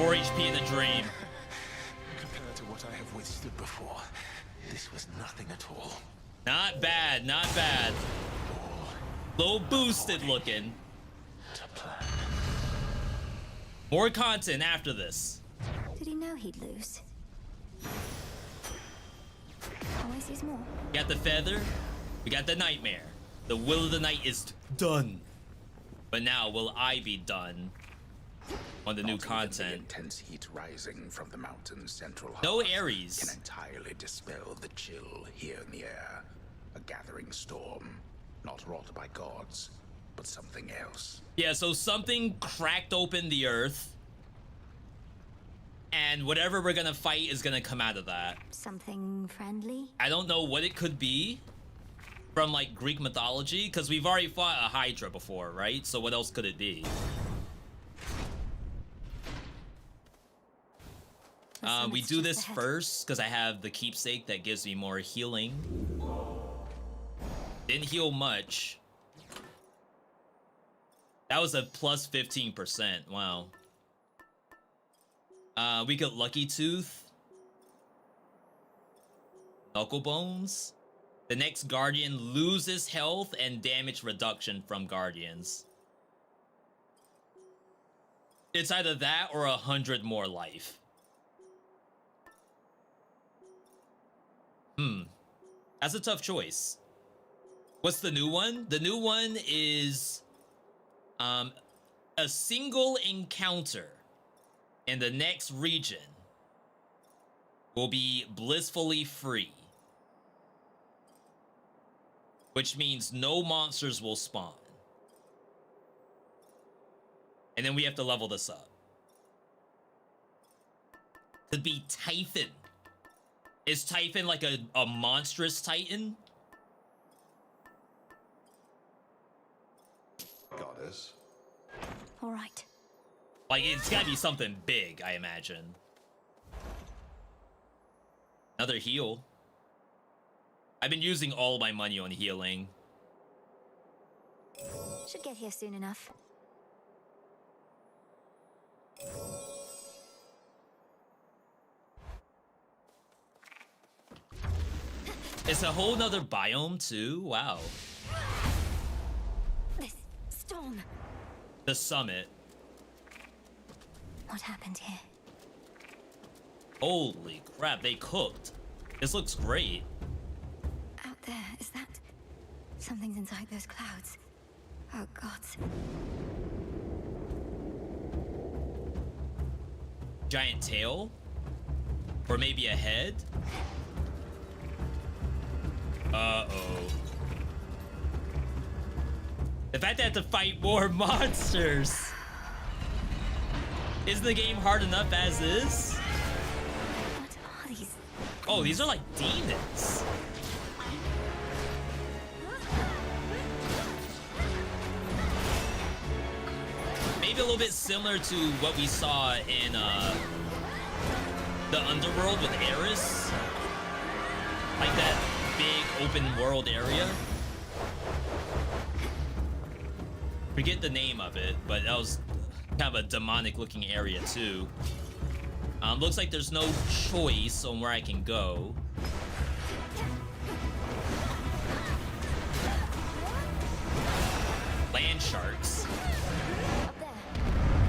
4 HP in a dream. Compared to what I have withstood before, this was nothing at all. Not bad, not bad. Low boosted looking. More content after this. Did he know he'd lose? Always sees more. We got the feather. We got the nightmare. The will of the night is done. But now, will I be done on the new content? The intense heat rising from the mountain's central heart No Ares can entirely dispel the chill here in the air. A gathering storm, not wrought by gods, but something else. Yeah, so something cracked open the earth, and whatever we're gonna fight is gonna come out of that. Something friendly? I don't know what it could be from like Greek mythology, because we've already fought a Hydra before, right? So what else could it be? We do this first because I have the keepsake that gives me more healing. Didn't heal much. That was a plus 15%. Wow. We got Lucky Tooth. Knuckle Bones. The next Guardian loses health and damage reduction from Guardians. It's either that or 100 more life. That's a tough choice. What's the new one? The new one is a single encounter in the next region will be blissfully free, which means no monsters will spawn. And then we have to level this up. Could be Typhon. Is Typhon like a monstrous titan? Goddess. All right. Like, it's gotta be something big, I imagine. Another heal. I've been using all my money on healing. Should get here soon enough. It's a whole nother biome too. Wow. This storm. The summit. What happened here? Holy crap, they cooked. This looks great. Out there, is that... Something's inside those clouds. Oh, gods. Giant tail? Or maybe a head? Uh-oh. The fact that I have to fight more monsters. Isn't the game hard enough as is? What are these? Oh, these are like demons. Maybe a little bit similar to what we saw in the Underworld with Eris. Like that big open world area. Forget the name of it, but that was kind of a demonic looking area too. Looks like there's no choice on where I can go. Land sharks.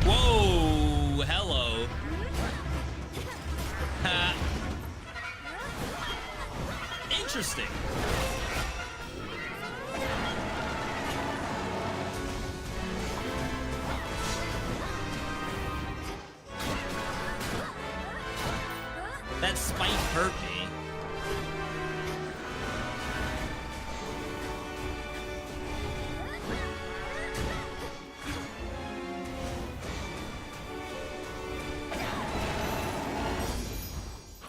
Whoa, hello. Interesting. That spike hurt me.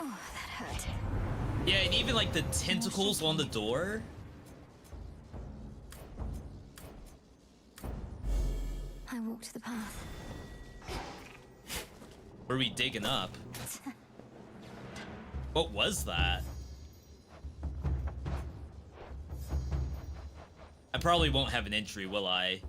Oh, that hurt. Yeah, and even like the tentacles on the door. I walked the path. Were we digging up? What was that? I probably won't have an entry, will I?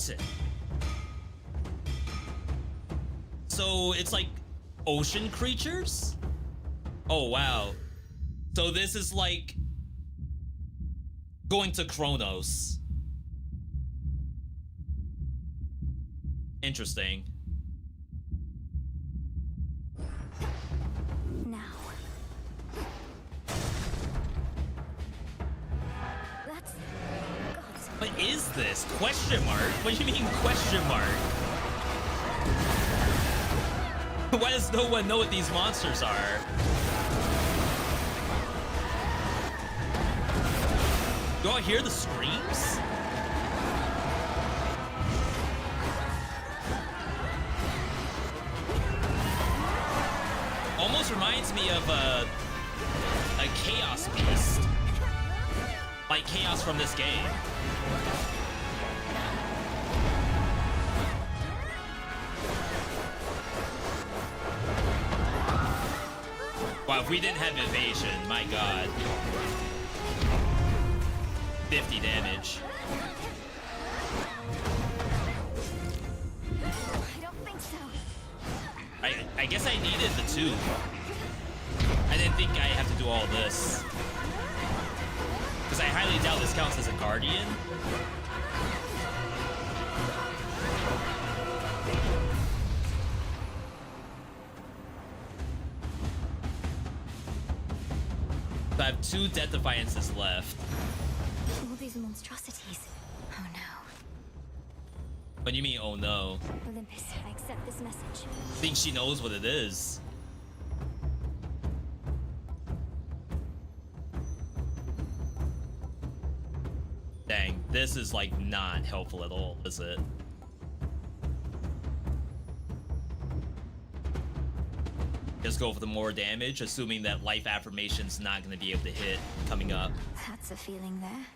What? So it's like ocean creatures? Oh, wow. So this is like going to Kronos. Interesting. Now. That's... What is this? Question mark? What do you mean question mark? Why does no one know what these monsters are? Do I hear the screams? Almost reminds me of a Chaos Beast. Like Chaos from this game. Wow, if we didn't have evasion, my god. 50 damage. I don't think so. I guess I needed the 2. I didn't think I have to do all this. Because I highly doubt this counts as a guardian. So I have 2 Death Defiances left. All these monstrosities. Oh no. What do you mean, oh no? Olympus, I accept this message. I think she knows what it is. Dang, this is like not helpful at all, is it? Just go for the more damage, assuming that life affirmation's not gonna be able to hit coming up. That's a feeling there.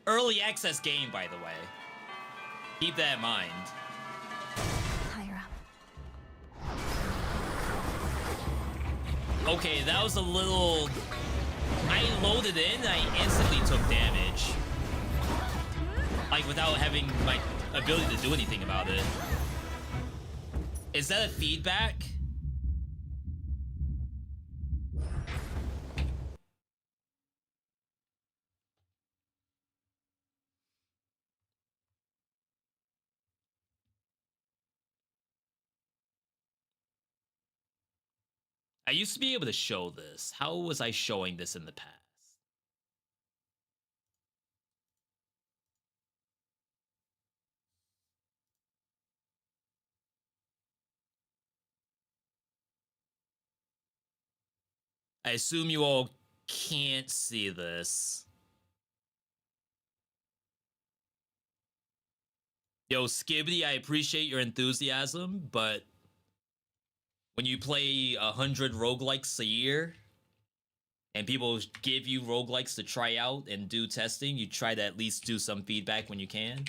Early access game, by the way. Keep that in mind. Higher up. Okay, that was a little... I loaded in and I instantly took damage. Like, without having my ability to do anything about it. Is that a feedback? I used to be able to show this. How was I showing this in the past? I assume you all can't see this. Yo, Skibbity, I appreciate your enthusiasm, but when you play 100 roguelikes a year and people give you roguelikes to try out and do testing, you try to at least do some feedback when you can.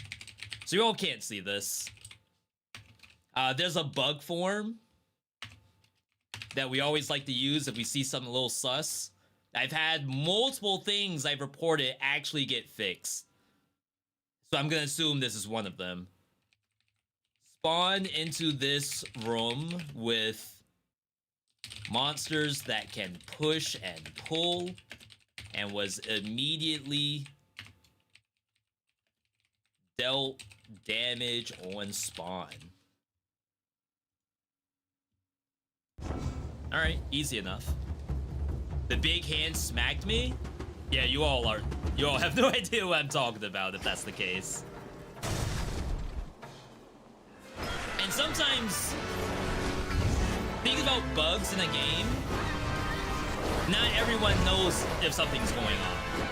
So you all can't see this. There's a bug form that we always like to use if we see something a little sus. I've had multiple things I've reported actually get fixed. So I'm gonna assume this is one of them. Spawn into this room with monsters that can push and pull, and was immediately dealt damage on spawn. Alright, easy enough. The big hand smacked me? Yeah, you all have no idea what I'm talking about if that's the case. And sometimes, think about bugs in a game. Not everyone knows if something's going on.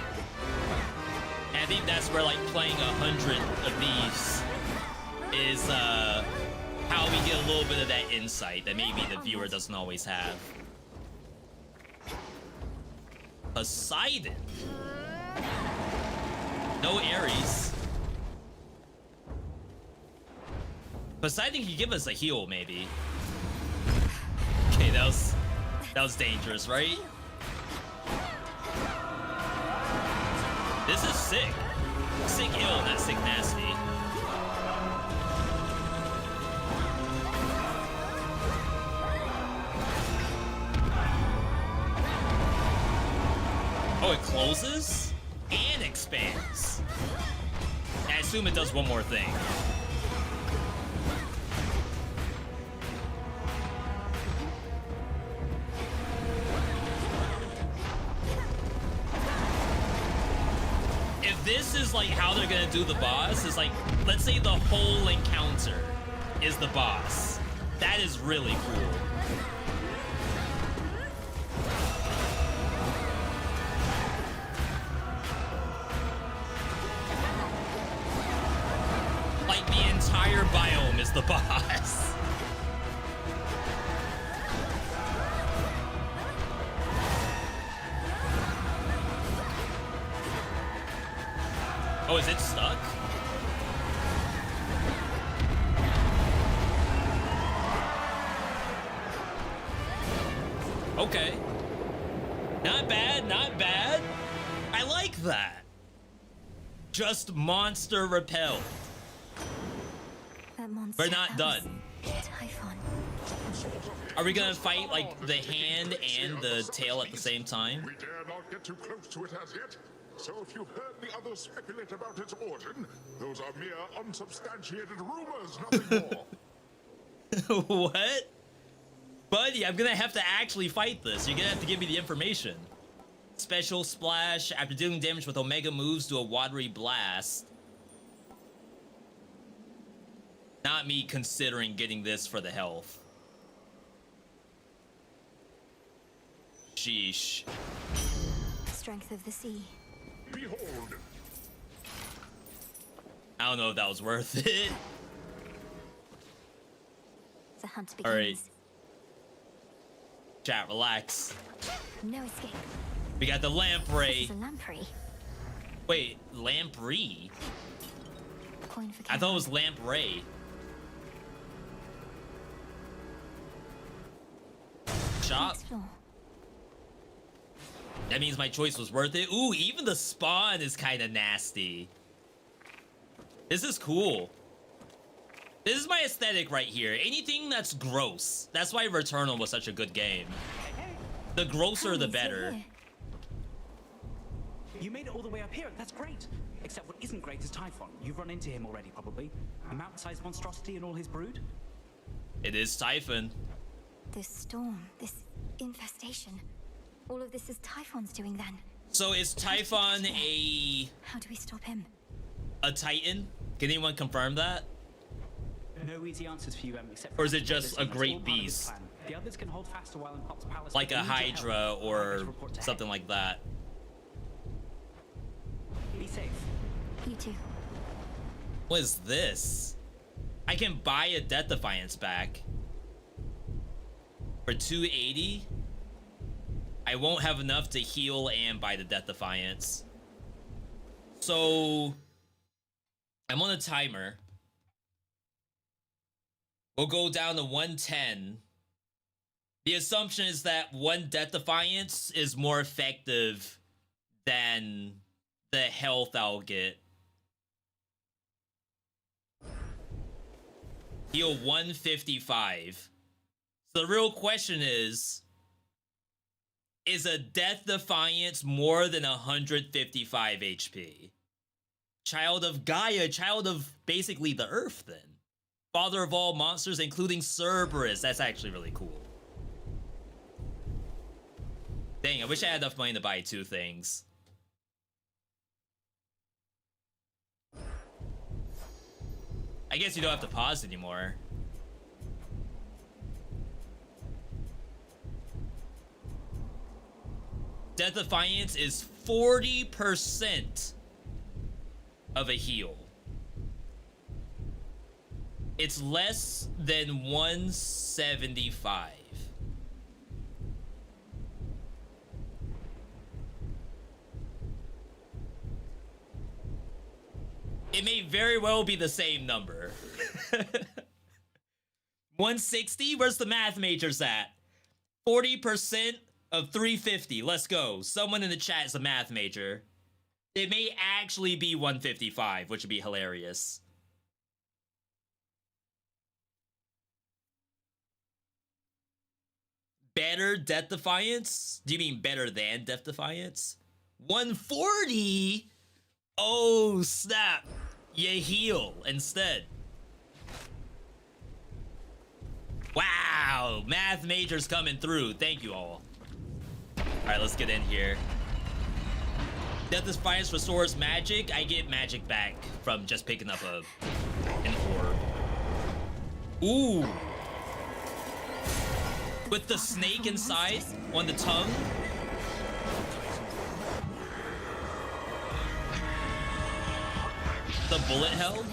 And I think that's where like playing 100 of these is how we get a little bit of that insight that maybe the viewer doesn't always have. Poseidon. No Ares. Poseidon can give us a heal, maybe. Okay, that was dangerous, right? This is sick. Sick ill, not sick nasty. Oh, it closes and expands. I assume it does one more thing. If this is like how they're gonna do the boss, is like, let's say the whole encounter is the boss. That is really cool. Like the entire biome is the boss. Oh, is it stuck? Okay. Not bad, not bad. I like that. Just monster repelled. That monster. We're not done. Typhon. Are we gonna fight like the hand and the tail at the same time? We dare not get too close to it as yet. So if you've heard the others speculate about its origin, those are mere unsubstantiated rumors, nothing more. What? Buddy, I'm gonna have to actually fight this. You're gonna have to give me the information. Special splash. After dealing damage with Omega moves, do a watery blast. Not me considering getting this for the health. Sheesh. Strength of the sea. Behold. I don't know if that was worth it. The hunt begins. All right. Chat, relax. No escape. We got the lamprey. It's a lamprey. Wait, lamprey? Coin for I thought it was lamprey. Shop. That means my choice was worth it. Ooh, even the spawn is kind of nasty. This is cool. This is my aesthetic right here. Anything that's gross. That's why Returnal was such a good game. The grosser, the better. You made it all the way up here. That's great. Except what isn't great is Typhon. You've run into him already, probably. A mountain-sized monstrosity and all his brood. It is Typhon. This storm, this infestation. All of this is Typhon's doing then. So is Typhon a... How do we stop him? A Titan? Can anyone confirm that? No easy answers for you, except or is it just a great beast? The others can hold fast a while in Pop's palace. Like a Hydra or something like that. Be safe. You too. What is this? I can buy a Death Defiance back. For 280? I won't have enough to heal and buy the Death Defiance. So... I'm on a timer. We'll go down to 110. The assumption is that one Death Defiance is more effective than the health I'll get. Heal 155. So the real question is a Death Defiance more than 155 HP? Child of Gaia, child of basically the Earth then. Father of all monsters, including Cerberus. That's actually really cool. Dang, I wish I had enough money to buy two things. I guess you don't have to pause anymore. Death Defiance is 40% of a heal. It's less than 175. It may very well be the same number. 160? Where's the math majors at? 40% of 350. Let's go. Someone in the chat is a math major. It may actually be 155, which would be hilarious. Better Death Defiance? Do you mean better than Death Defiance? 140? Oh, snap. You heal instead. Wow, math majors coming through. Thank you all. All right, let's get in here. Death Defiance restores magic. I get magic back from just picking up an orb. Ooh. With the snake inside on the tongue. The bullet hell.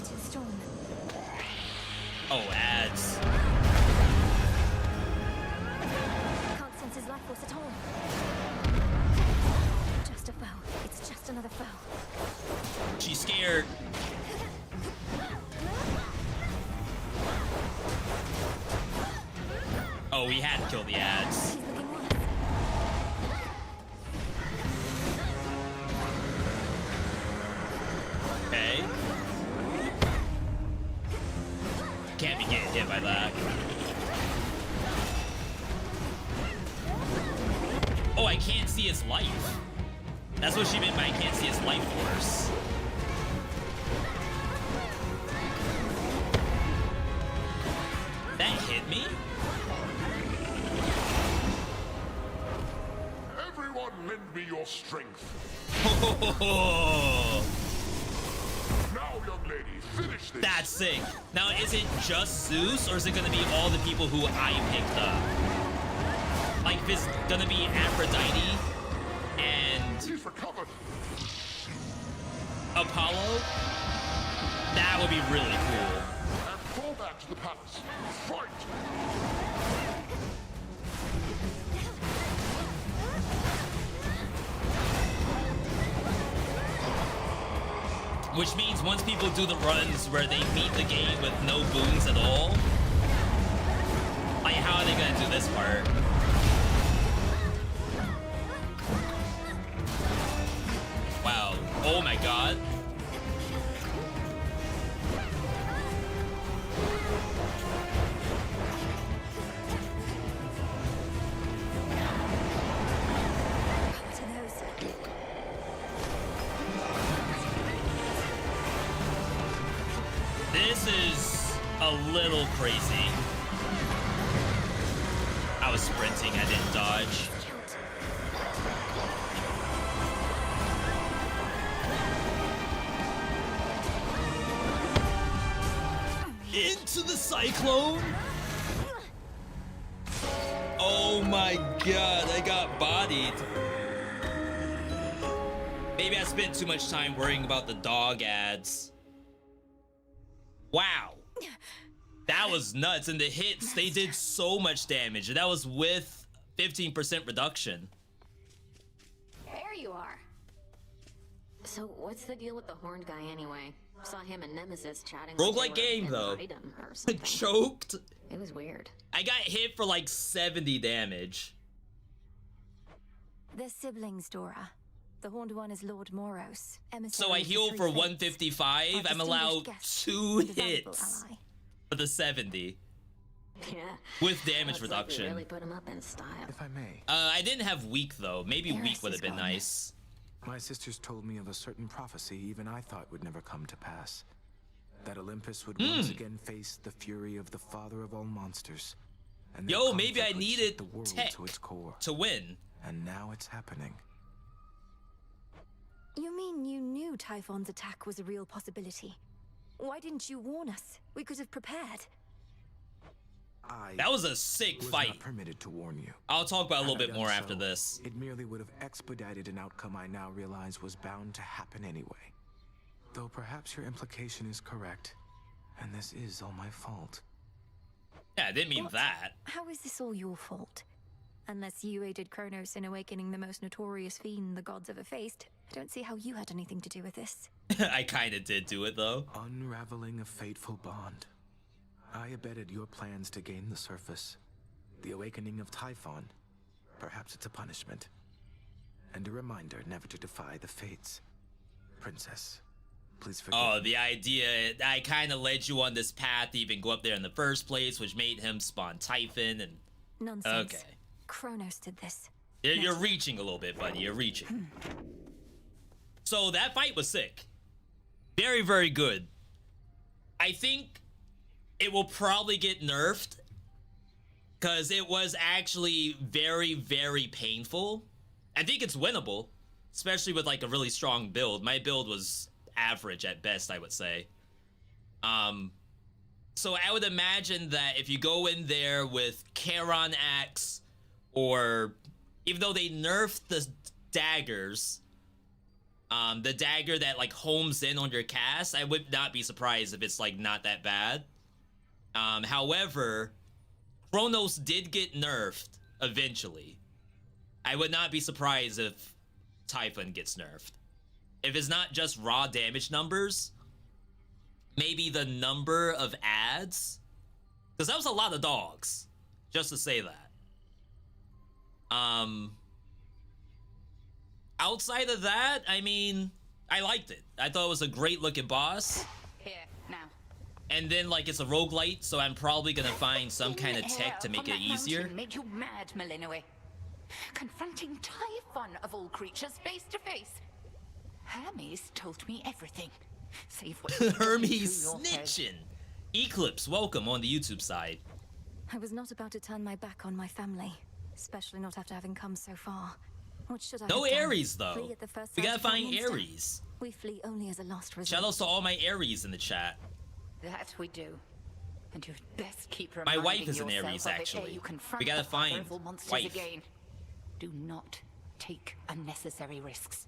Oh, ads. Can't sense his life force at all. Just a foe. It's just another foe. She's scared. Oh, we had to kill the ads. Okay. Can't be getting hit by that. Oh, I can't see his life. That's what she meant by I can't see his life force. That hit me? Everyone lend me your strength. Now, young lady, finish this. That's sick. Now, is it just Zeus, or is it gonna be all the people who I picked up? Like, if it's gonna be Aphrodite and He's recovered. Apollo? That would be really cool. And fall back to the palace. Fight! Which means once people do the runs where they beat the game with no boons at all, like, how are they gonna do this part? Wow. Oh my god. This is a little crazy. I was sprinting, I didn't dodge. Into the cyclone? Oh my god, I got bodied. Maybe I spent too much time worrying about the dog ads. Wow. That was nuts. And the hits, they did so much damage. That was with 15% reduction. There you are. So what's the deal with the horned guy anyway? Saw him and Nemesis chatting. Roguelike game though. Choked. It was weird. I got hit for like 70 damage. They're siblings, Dora. The horned one is Lord Moros. So I heal for 155. I'm allowed 2 hits for the 70. Yeah. With damage Looks reduction. Like we really put him up in style. If I may. I didn't have weak though. Maybe weak would have been nice. My sisters told me of a certain prophecy even I thought would never come to pass. That Olympus would once again face the fury of the father of all monsters. And Yo, maybe I would needed shake the world tech to its core. to win. And now it's happening. You mean you knew Typhon's attack was a real possibility? Why didn't you warn us? We could have prepared. That was a sick fight. Not permitted to warn you. I'll talk about a little Had I bit done more after so, this. It merely would have expedited an outcome I now realize was bound to happen anyway. Though perhaps your implication is correct, and this is all my fault. Yeah, I didn't mean that. How is this all your fault? Unless you aided Kronos in awakening the most notorious fiend the gods ever faced, I don't see how you had anything to do with this. I kinda did do it though. Unraveling a fateful bond. I abetted your plans to gain the surface. The awakening of Typhon. Perhaps it's a punishment. And a reminder never to defy the fates. Princess. Please forgive Oh, me. the idea, I kind of led you on this path to even go up there in the first place, which made him spawn Typhon and... Nonsense. Okay. Kronos did this. You're reaching a little bit, buddy. You're reaching. So that fight was sick. Very, very good. I think it will probably get nerfed because it was actually very, very painful. I think it's winnable, especially with like a really strong build. My build was average at best, I would say. So I would imagine that if you go in there with Charon Axe, or even though they nerfed the daggers, the dagger that like homes in on your cast, I would not be surprised if it's like not that bad. However, Kronos did get nerfed eventually. I would not be surprised if Typhon gets nerfed. If it's not just raw damage numbers, maybe the number of ads, because that was a lot of dogs, just to say that. Outside of that, I mean, I liked it. I thought it was a great looking boss. Here, now. And then, like, it's a roguelite, so I'm probably gonna find some kind of tech to make it easier. Made you mad, Malinois. Confronting Typhon of all creatures face to face. Hermes told me everything. Save what Hermes snitching. Eclipse, welcome on the YouTube side. I was not about to turn my back on my family, especially not after having come so far. What should I No have done? Ares, though. Flee at the first We sign gotta of problem find instead? Ares. We flee only as a last resort. Shoutouts to all my Ares in the chat. That we do. And you'd best keep My reminding wife is an yourself Ares, of it ere actually. you confront We gotta the father find of all monsters wife. again. Do not take unnecessary risks,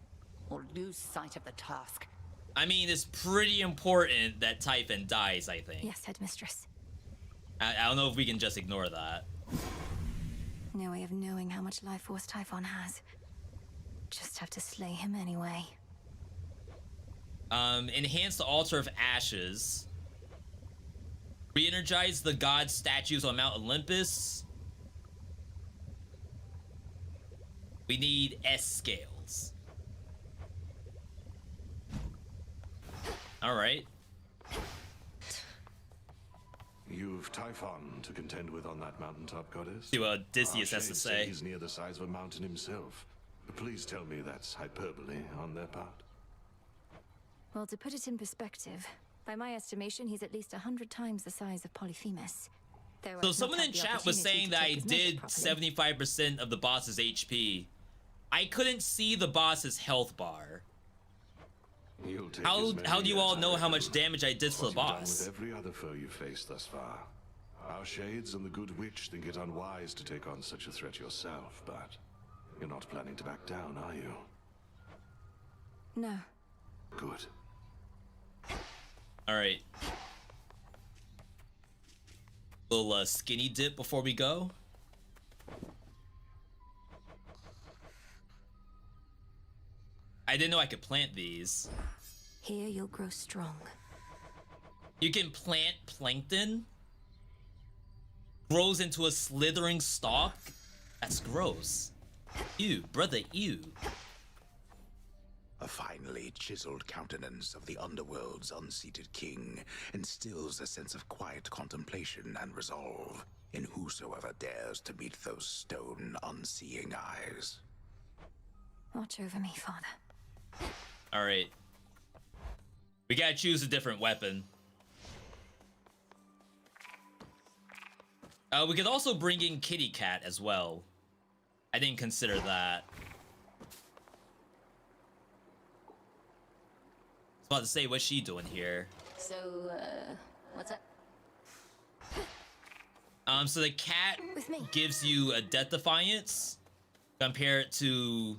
or lose sight of the task. I mean, it's pretty important that Typhon dies, I think. Yes, headmistress. I don't know if we can just ignore that. No way of knowing how much life force Typhon has. Just have to slay him anyway. Enhance the Altar of Ashes. Re-energize the god statues on Mount Olympus. We need S scales. Alright. You've Typhon to contend with on that mountaintop, goddess? See what Odysseus has to Shades say. He's near the size of a mountain himself. Please tell me that's hyperbole on their part. Well, to put it in perspective, by my estimation, he's at least 100 times the size of Polyphemus. Though I've So not someone had in the chat was opportunity saying to that take I his measure did properly. 75% of the boss's HP. I couldn't see the boss's health bar. You'll take How as many do you all as know I how reckon. much damage I did to the What you've done boss? with every other foe you've faced thus far. Our shades and the good witch think it unwise to take on such a threat yourself, but you're not planning to back down, are you? No. Good. Alright. Little skinny dip before we go. I didn't know I could plant these. Here you'll grow strong. You can plant plankton? Grows into a slithering stalk? That's gross. Ew, brother, ew. A finely chiseled countenance of the underworld's unseated king instills a sense of quiet contemplation and resolve in whosoever dares to meet those stone, unseeing eyes. Watch over me, Father. Alright. We gotta choose a different weapon. We could also bring in Kitty Cat as well. I didn't consider that. I was about to say, what's she doing here? So, what's up? So the cat gives you a death defiance. Compare it to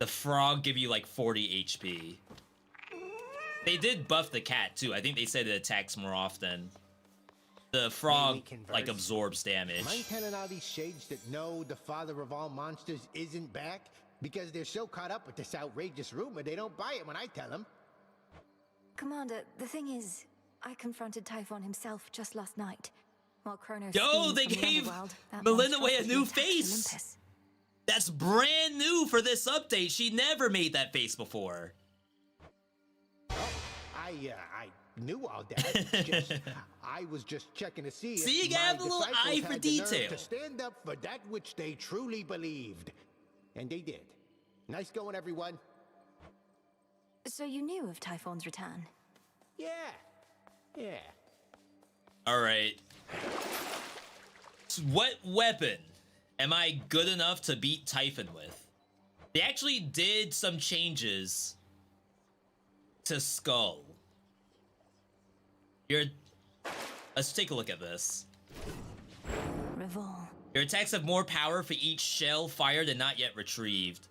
the frog give you like 40 HP. They did buff the cat too. I think they said it attacks more often. The frog like absorbs damage. Mind telling all these shades that no, the father of all monsters isn't back? Because they're so caught up with this outrageous rumor, they don't buy it when I tell them. Commander, the thing is, I confronted Typhon himself just last night. While Kronos Yo, schemed they from the gave underworld, that Malinois a monstrosity new attacked face. Olympus. That's brand new for this update. She never made that face before. I knew all that. I was just checking to see See, you if my have a little disciples eye for had the nerve detail. to stand up for that which they truly believed. And they did. Nice going, everyone. So you knew of Typhon's return? Yeah. All right. So what weapon am I good enough to beat Typhon with? They actually did some changes to Skull. Let's take a look at this. Revol. Your attacks have more power for each shell fired and not yet retrieved.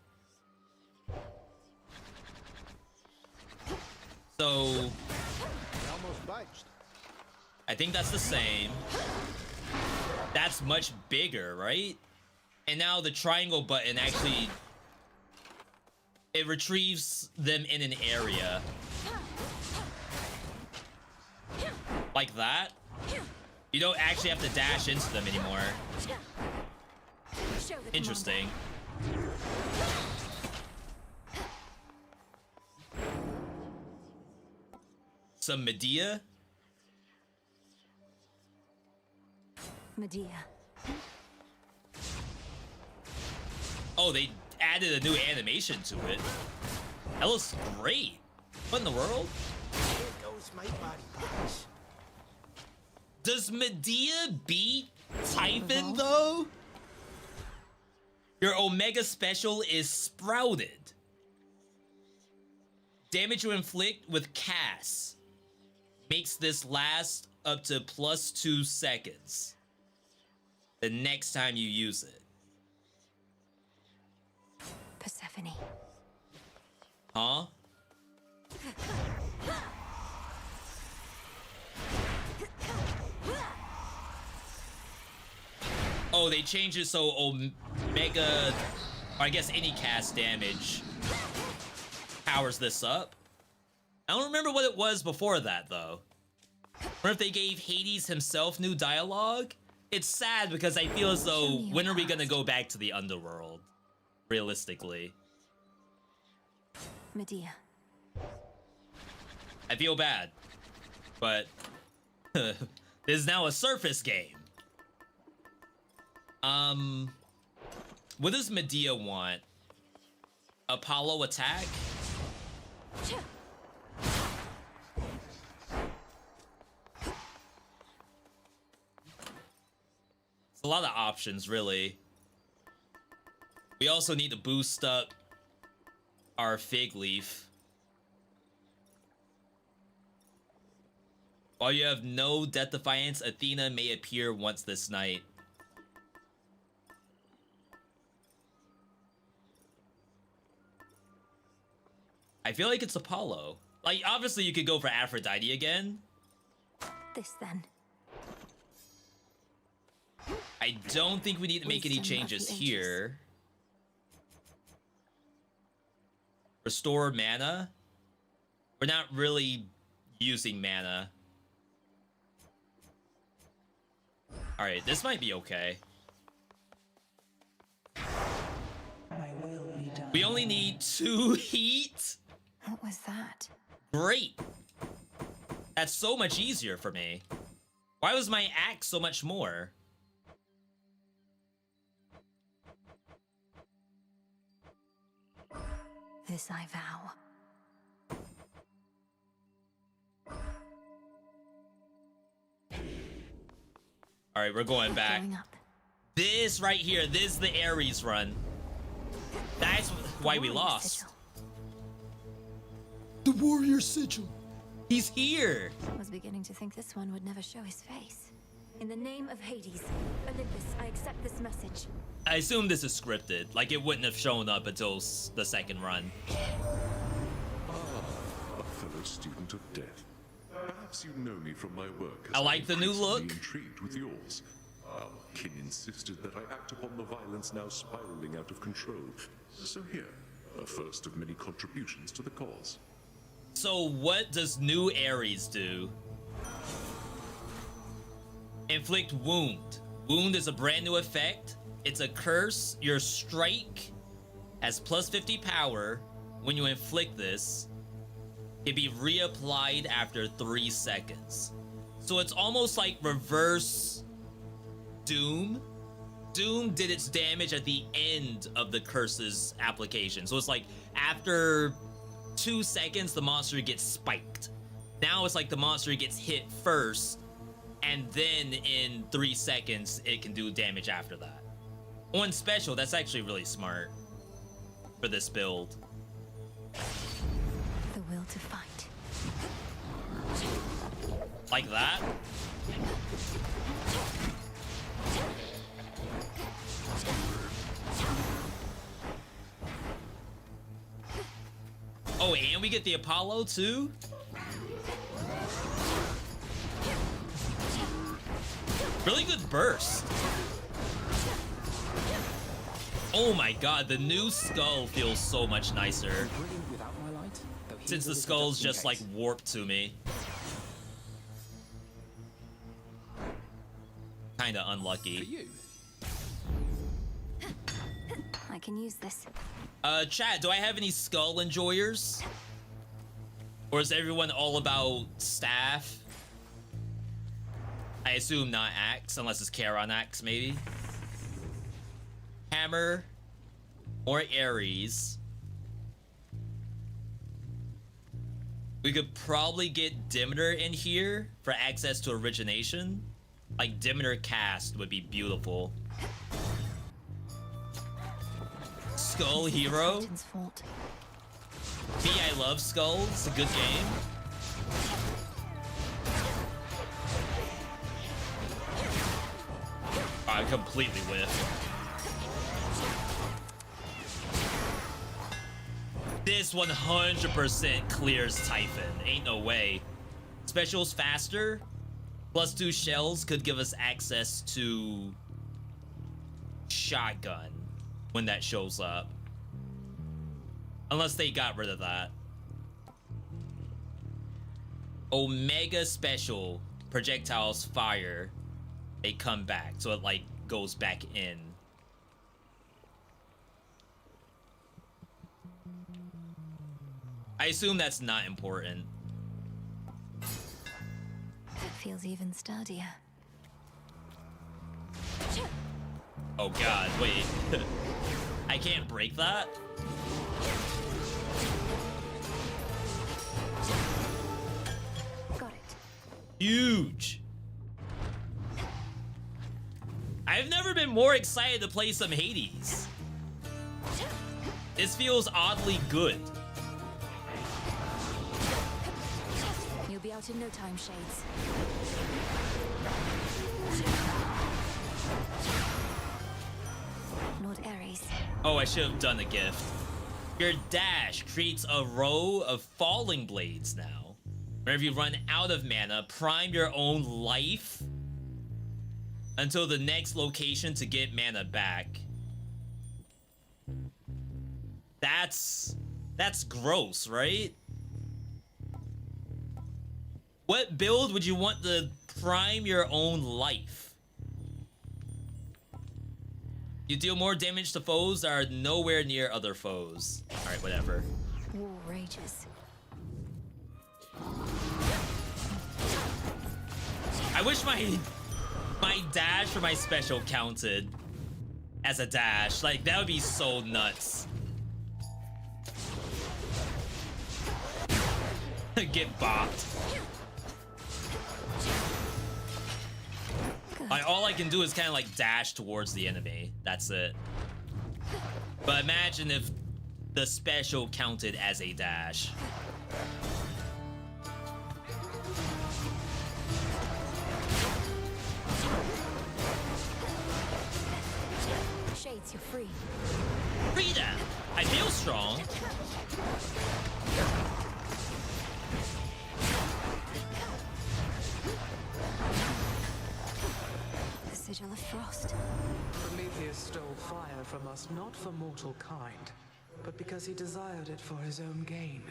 So They almost budged. I think that's the same. That's much bigger, right? And now the triangle button actually, it retrieves them in an area. Like that. You don't actually have to dash into them anymore. Interesting. Some Medea. Medea. Oh, they added a new animation to it. That looks great. What in the world? There goes my body parts. Does Medea beat Typhon though? Your Omega special is Sprouted. Damage you inflict with Cass makes this last up to +2 seconds the next time you use it. Persephone. Huh? Oh, they changed it so Omega, or I guess any cast damage, powers this up. I don't remember what it was before that, though. Or if they gave Hades himself new dialogue? It's sad because I feel as though, when are we gonna go back to the underworld? Realistically. Medea. I feel bad. But, this is now a surface game. What does Medea want? Apollo attack? It's a lot of options, really. We also need to boost up our Fig Leaf. While you have no Death Defiance, Athena may appear once this night. I feel like it's Apollo. Like, obviously you could go for Aphrodite again. This then. I don't think we need to make any changes here. Restore mana? We're not really using mana. Alright, this might be okay. We only need 2 heat? What was that? Great. That's so much easier for me. Why was my axe so much more? This I vow. All right, we're going back. This right here, this is the Ares run. That's why we lost. The warrior sigil. He's here. I was beginning to think this one would never show his face. In the name of Hades, Olympus, I accept this message. I assume this is scripted. Like, it wouldn't have shown up until the second run. A fellow student of death. Perhaps you know me from my work. I like the new look. Intrigued with yours. Our king insisted that I act upon the violence now spiraling out of control. So here, a first of many contributions to the cause. So what does new Ares do? Inflict wound. Wound is a brand new effect. It's a curse. Your strike has plus 50 power when you inflict this. It'd be reapplied after 3 seconds. So it's almost like reverse Doom. Doom did its damage at the end of the curse's application. So it's like after 2 seconds, the monster gets spiked. Now it's like the monster gets hit first, and then in 3 seconds, it can do damage after that. On special, that's actually really smart for this build. The will to fight. Like that? Oh, and we get the Apollo too? Really good burst. Oh my god, the new skull feels so much nicer. Since the skull's just like warped to me. Kinda unlucky. I can use this. Chat, do I have any skull enjoyers? Or is everyone all about staff? I assume not axe, unless it's Charon axe, maybe. Hammer or Ares. We could probably get Demeter in here for access to origination. Like Demeter cast would be beautiful. Skull Hero. Me, I love Skull. It's a good game. I completely whiffed. This 100% clears Typhon. Ain't no way. Special's faster. +2 shells could give us access to shotgun when that shows up. Unless they got rid of that. Omega special. Projectiles fire. They come back. So it like goes back in. I assume that's not important. It feels even sturdier. Oh god, wait. I can't break that? Got it. Huge. I've never been more excited to play some Hades. This feels oddly good. You'll be out in no time, Shades. Lord Ares. Oh, I should have done a gift. Your dash creates a row of falling blades now. Whenever you run out of mana, prime your own life until the next location to get mana back. That's gross, right? What build would you want to prime your own life? You deal more damage to foes that are nowhere near other foes. Alright, whatever. War rages. I wish my dash for my special counted as a dash. Like, that would be so nuts. Get bopped. All I can do is kind of like dash towards the enemy. That's it. But imagine if the special counted as a dash. Shades, you're free. Freedom! I feel strong. The sigil of frost. Prometheus stole fire from us not for mortal kind, but because he desired it for his own gain.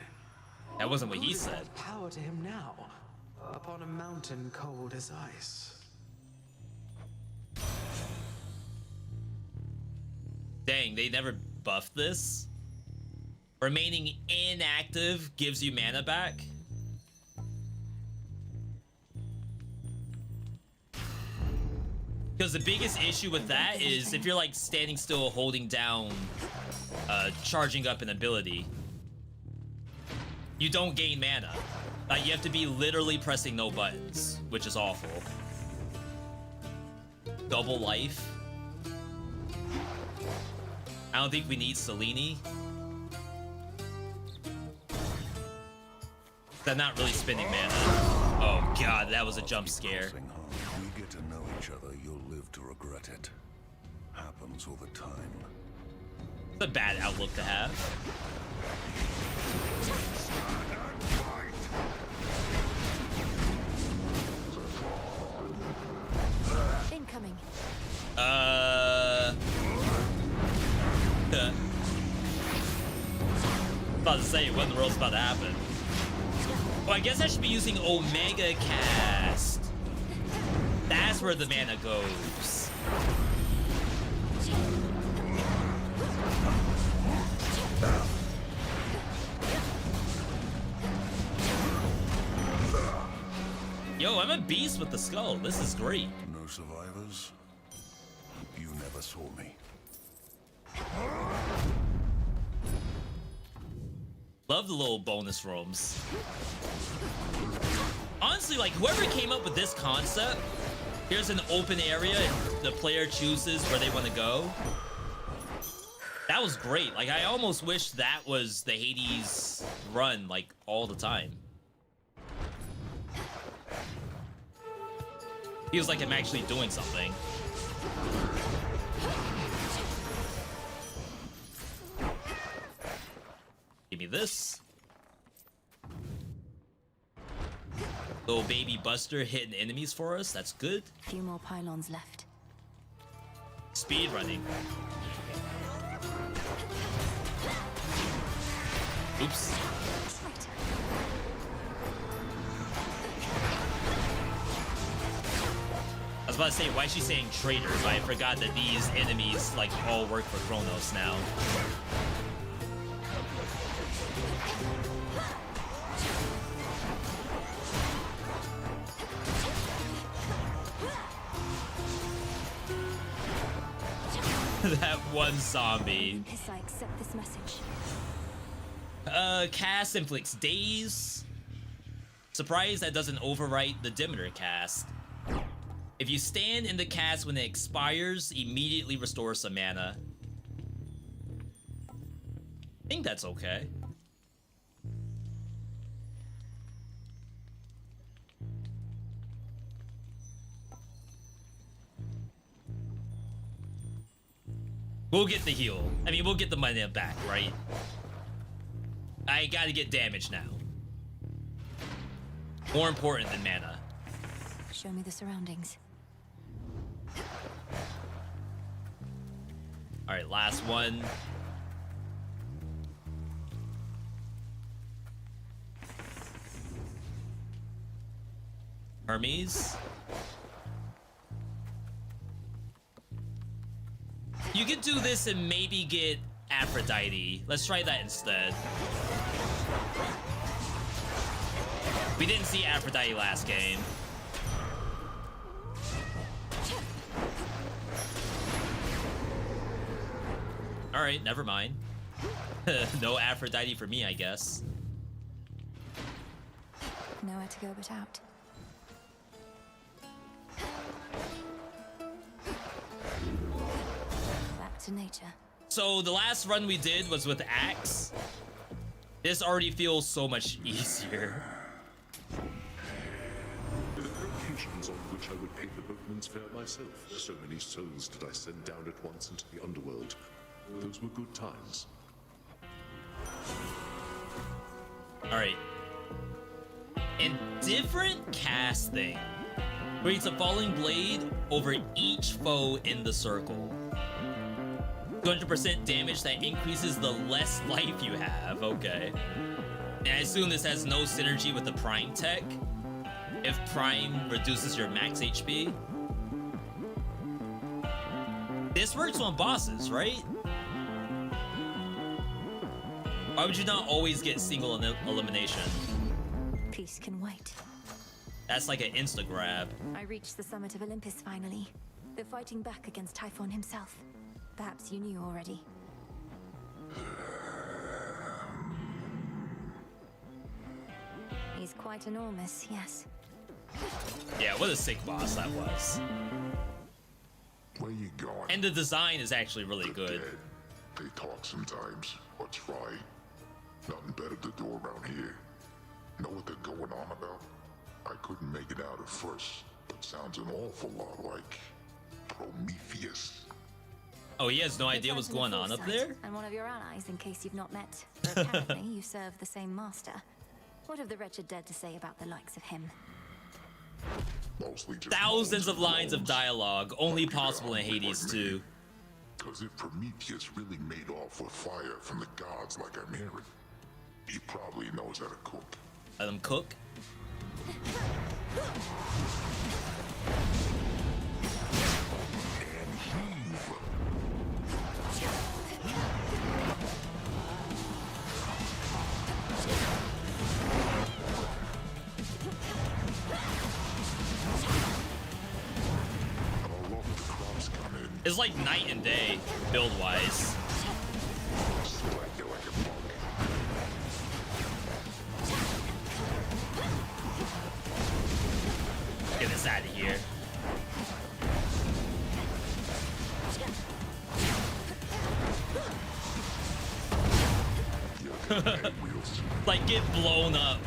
That wasn't what he Who gives said. that power to him now, upon a mountain cold as ice. dang, they never buffed this. Remaining inactive gives you mana back. Because the biggest issue with that is if you're like standing still holding down charging up an ability, you don't gain mana. Like you have to be literally pressing no buttons, which is awful. Double life. I don't think we need SlimyYy. I'm not really spending mana. Oh god, that was a jump scare. We get to know each other, you'll live to regret it. Happens all the time. It's a bad outlook to have. Incoming. About to say, what in the world's about to happen? Oh, I guess I should be using Omega Cast. That's where the mana goes. Yo, I'm a beast with the skull. This is great. No survivors? You never saw me. Love the little bonus rooms. Honestly, like, whoever came up with this concept, here's an open area and the player chooses where they want to go. That was great. Like, I almost wish that was the Hades run, like, all the time. Feels like I'm actually doing something. Give me this. Little baby Buster hitting enemies for us. That's good. Few more pylons left. Speed running. Oops. I was about to say, why is she saying traitor? But I forgot that these enemies like all work for Kronos now. That one zombie. Yes, I accept this message. Cast inflicts daze. Surprised that doesn't overwrite the Demeter cast. If you stand in the cast when it expires, immediately restore some mana. I think that's okay. We'll get the heal. I mean, we'll get the money back, right? I gotta get damage now. More important than mana. Show me the surroundings. Alright, last one. Hermes. You could do this and maybe get Aphrodite. Let's try that instead. We didn't see Aphrodite last game. Alright, never mind. No Aphrodite for me, I guess. Nowhere to go but out. Back to nature. So the last run we did was with Axe. This already feels so much easier. There are occasions on which I would pay the boatman's fare myself. So many souls did I send down at once into the underworld. Those were good times. Alright. Indifferent casting. Creates a falling blade over each foe in the circle. 200% damage that increases the less life you have. Okay. And I assume this has no synergy with the Prime tech. If Prime reduces your max HP. This works on bosses, right? Why would you not always get single elimination? Peace can wait. That's like an insta grab. I reached the summit of Olympus finally. They're fighting back against Typhon himself. Perhaps you knew already. He's quite enormous, yes. Yeah, what a sick boss that was. Where you going? And the design is actually really good. Dead. They talk sometimes. What's right? Nothing better to do around here. Know what they're going on about? I couldn't make it out at first, but sounds an awful lot like Prometheus. Oh, he has no idea what's going on up there? And one of your allies, in case you've not met. Apparently, you serve the same master. What have the wretched dead to say about the likes of him? Mostly just Thousands of lines of dialogue, only possible in Hades 2. Because if Prometheus really made off with fire from the gods like I'm hearing, he probably knows how to cook. Let him cook? It's like night and day, build-wise. Get this out of here. Like, get blown up.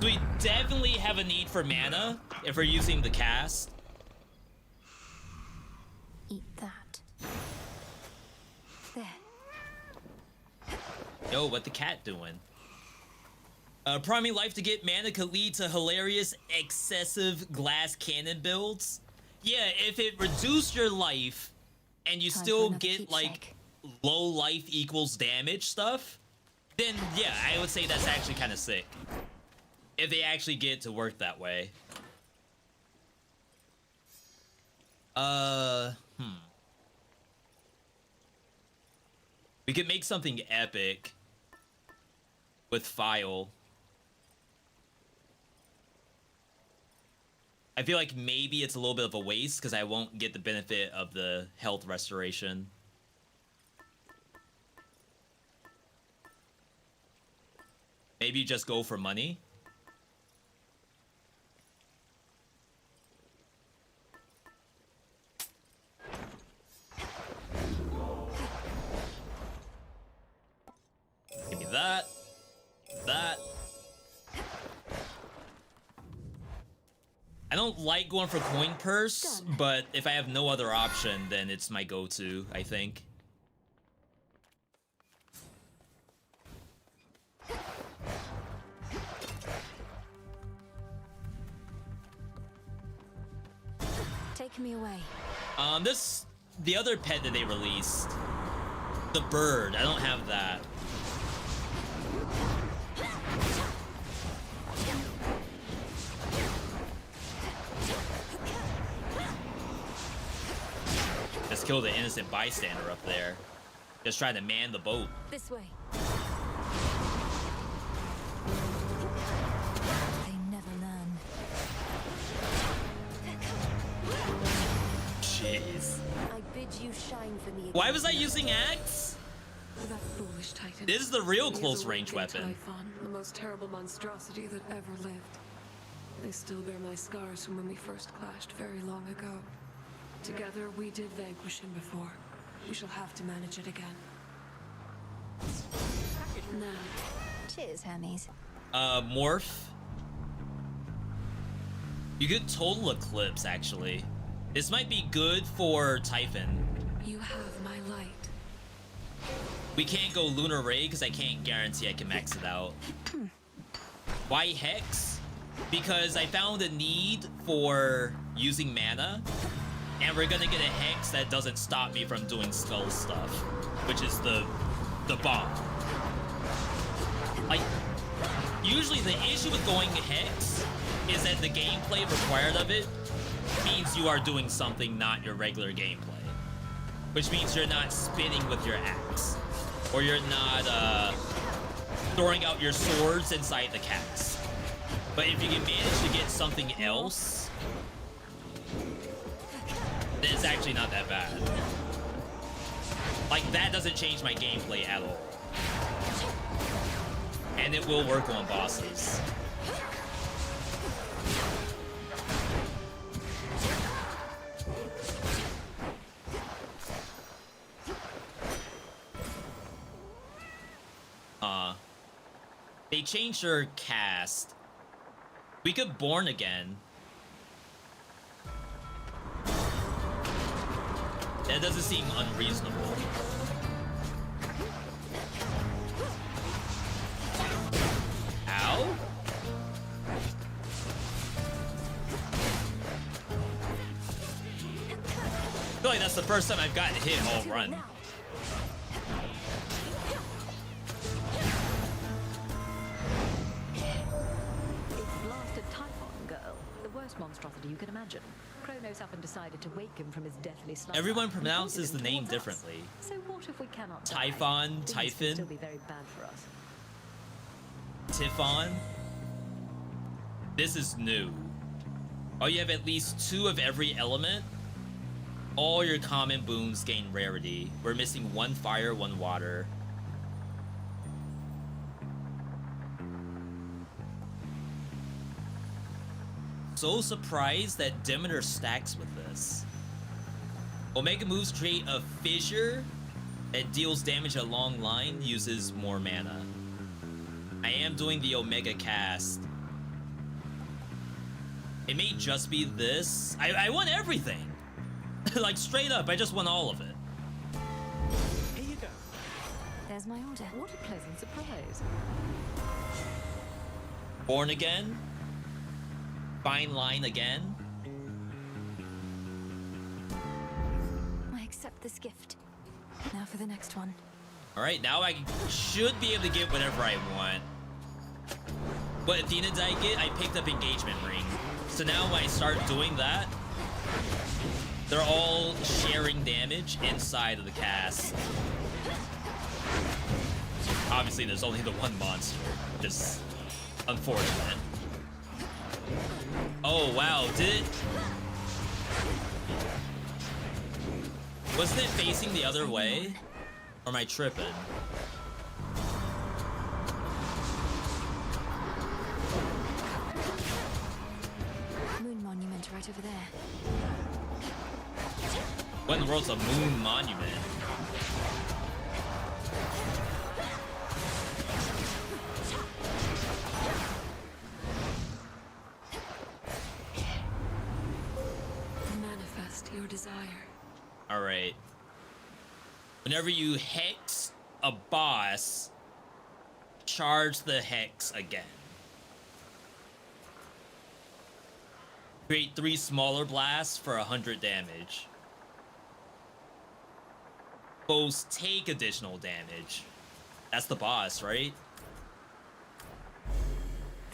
We definitely have a need for mana if we're using the cast. Eat that. There. Yo, what the cat doing? Priming life to get mana could lead to hilarious excessive glass cannon builds. Yeah, if it reduced your life and you still get like low life equals damage stuff, then yeah, I would say that's actually kind of sick. If they actually get it to work that way. We could make something epic with File. I feel like maybe it's a little bit of a waste because I won't get the benefit of the health restoration. Maybe just go for money. Give me that. That. I don't like going for coin purse, but if I have no other option, then it's my go-to, I think. Take me away. The other pet that they released, the bird, I don't have that. Just killed an innocent bystander up there. Just trying to man the boat. This way. They never learn. Jeez. I bid you shine for me. Why was I using axe? That foolish titan. This is the real He is close a range walking weapon. Typhon, the most terrible monstrosity that ever lived. They still bear my scars from when we first clashed very long ago. Together, we did vanquish him before. We shall have to manage it again. Now. Cheers, Hermes. Morph. You get total eclipse, actually. This might be good for Typhon. You have my light. We can't go Lunar Ray because I can't guarantee I can max it out. Why Hex? Because I found a need for using mana, and we're gonna get a Hex that doesn't stop me from doing skull stuff, which is the bomb. Usually the issue with going Hex is that the gameplay required of it means you are doing something not your regular gameplay. Which means you're not spinning with your axe. Or you're not throwing out your swords inside the cast. But if you can manage to get something else, then it's actually not that bad. Like, that doesn't change my gameplay at all. And it will work on bosses. They changed her cast. We could Born Again. That doesn't seem unreasonable. Ow? I feel like that's the first time I've gotten hit all run. Monstrosity you can imagine. Kronos up and decided to wake him from his deathly slumber. Everyone pronounces the name differently. So what if we cannot Typhon, Typhon. Still be very bad for us. Typhon. This is new. Oh, you have at least 2 of every element. All your common boons gain rarity. We're missing 1 fire, 1 water. So surprised that Demeter stacks with this. Omega moves create a fissure that deals damage a long line, uses more mana. I am doing the Omega cast. It may just be this. I want everything. Like straight up, I just want all of it. Here you go. There's my order. What a pleasant surprise. Born Again. Fine line again. I accept this gift. Now for the next one. All right, now I should be able to get whatever I want. What Athena did I get? I picked up Engagement Ring. So now when I start doing that, they're all sharing damage inside of the cast. Obviously, there's only the one monster, which is unfortunate. Oh, wow, wasn't it facing the other way? Or am I tripping? Moon monument right over there. What in the world's a moon monument? Your desire. All right. Whenever you hex a boss, charge the hex again. Create 3 smaller blasts for 100 damage. Foes take additional damage. That's the boss, right?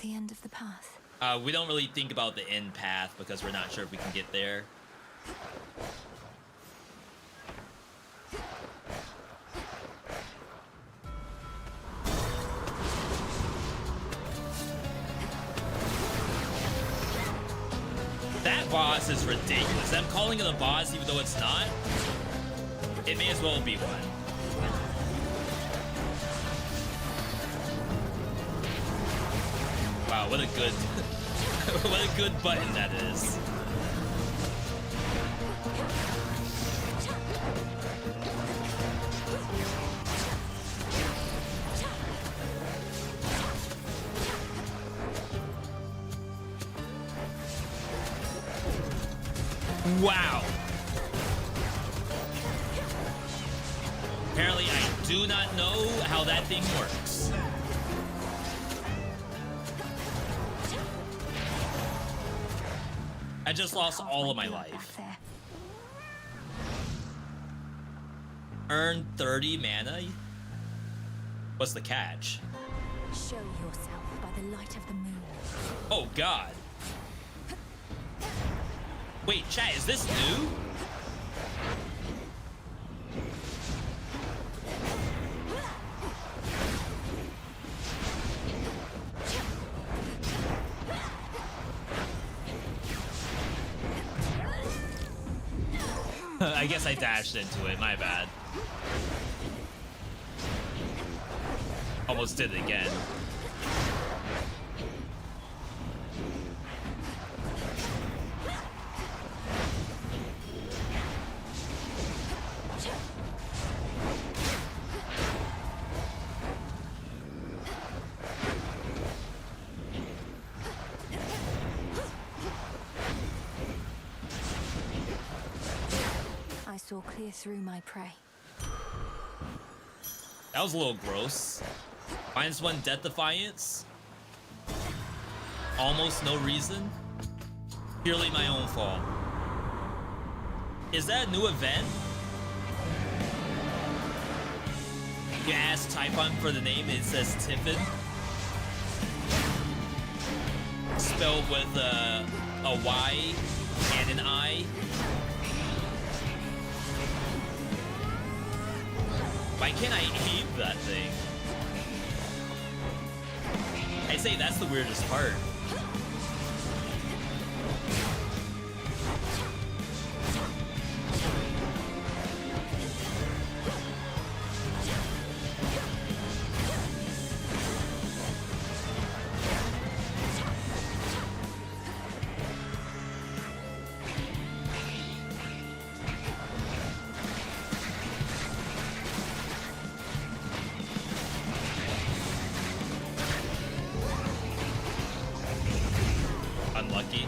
The end of the path. We don't really think about the end path because we're not sure if we can get there. That boss is ridiculous. I'm calling it a boss even though it's not. It may as well be one. Wow, what a good what a good button that is. Wow. Apparently I do not know how that thing works. I just lost all of my life. Earn 30 mana? What's the catch? Show yourself by the light of the moon. Oh God. Wait, chat, is this new? I guess I dashed into it, my bad. Almost did it again. I saw clear through my prey. That was a little gross. Minus 1 Death Defiance. Almost no reason. Purely my own fault. Is that a new event? You ask Typhon for the name, it says Tiffin. Spelled with a Y and an I. Why can't I aim that thing? I'd say that's the weirdest part. Unlucky.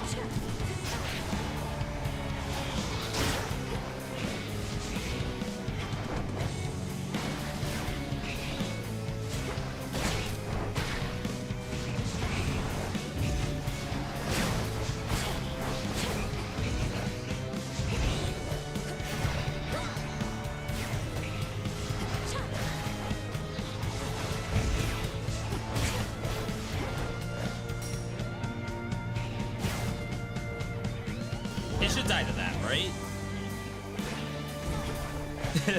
It should die to that, right?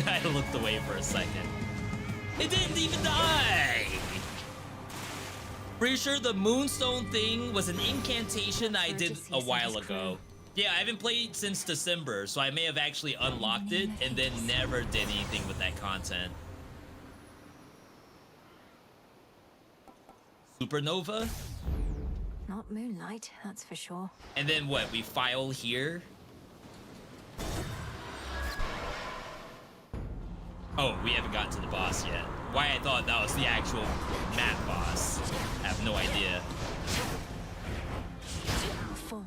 I looked away for a second. It didn't even die! Pretty sure the Moonstone thing was an incantation I did a while ago. Yeah, I haven't played since December, so I may have actually unlocked it and then never did anything with that content. Supernova? Not moonlight, that's for sure. And then what, we file here? Oh, we haven't gotten to the boss yet. Why I thought that was the actual map boss. I have no idea. Four.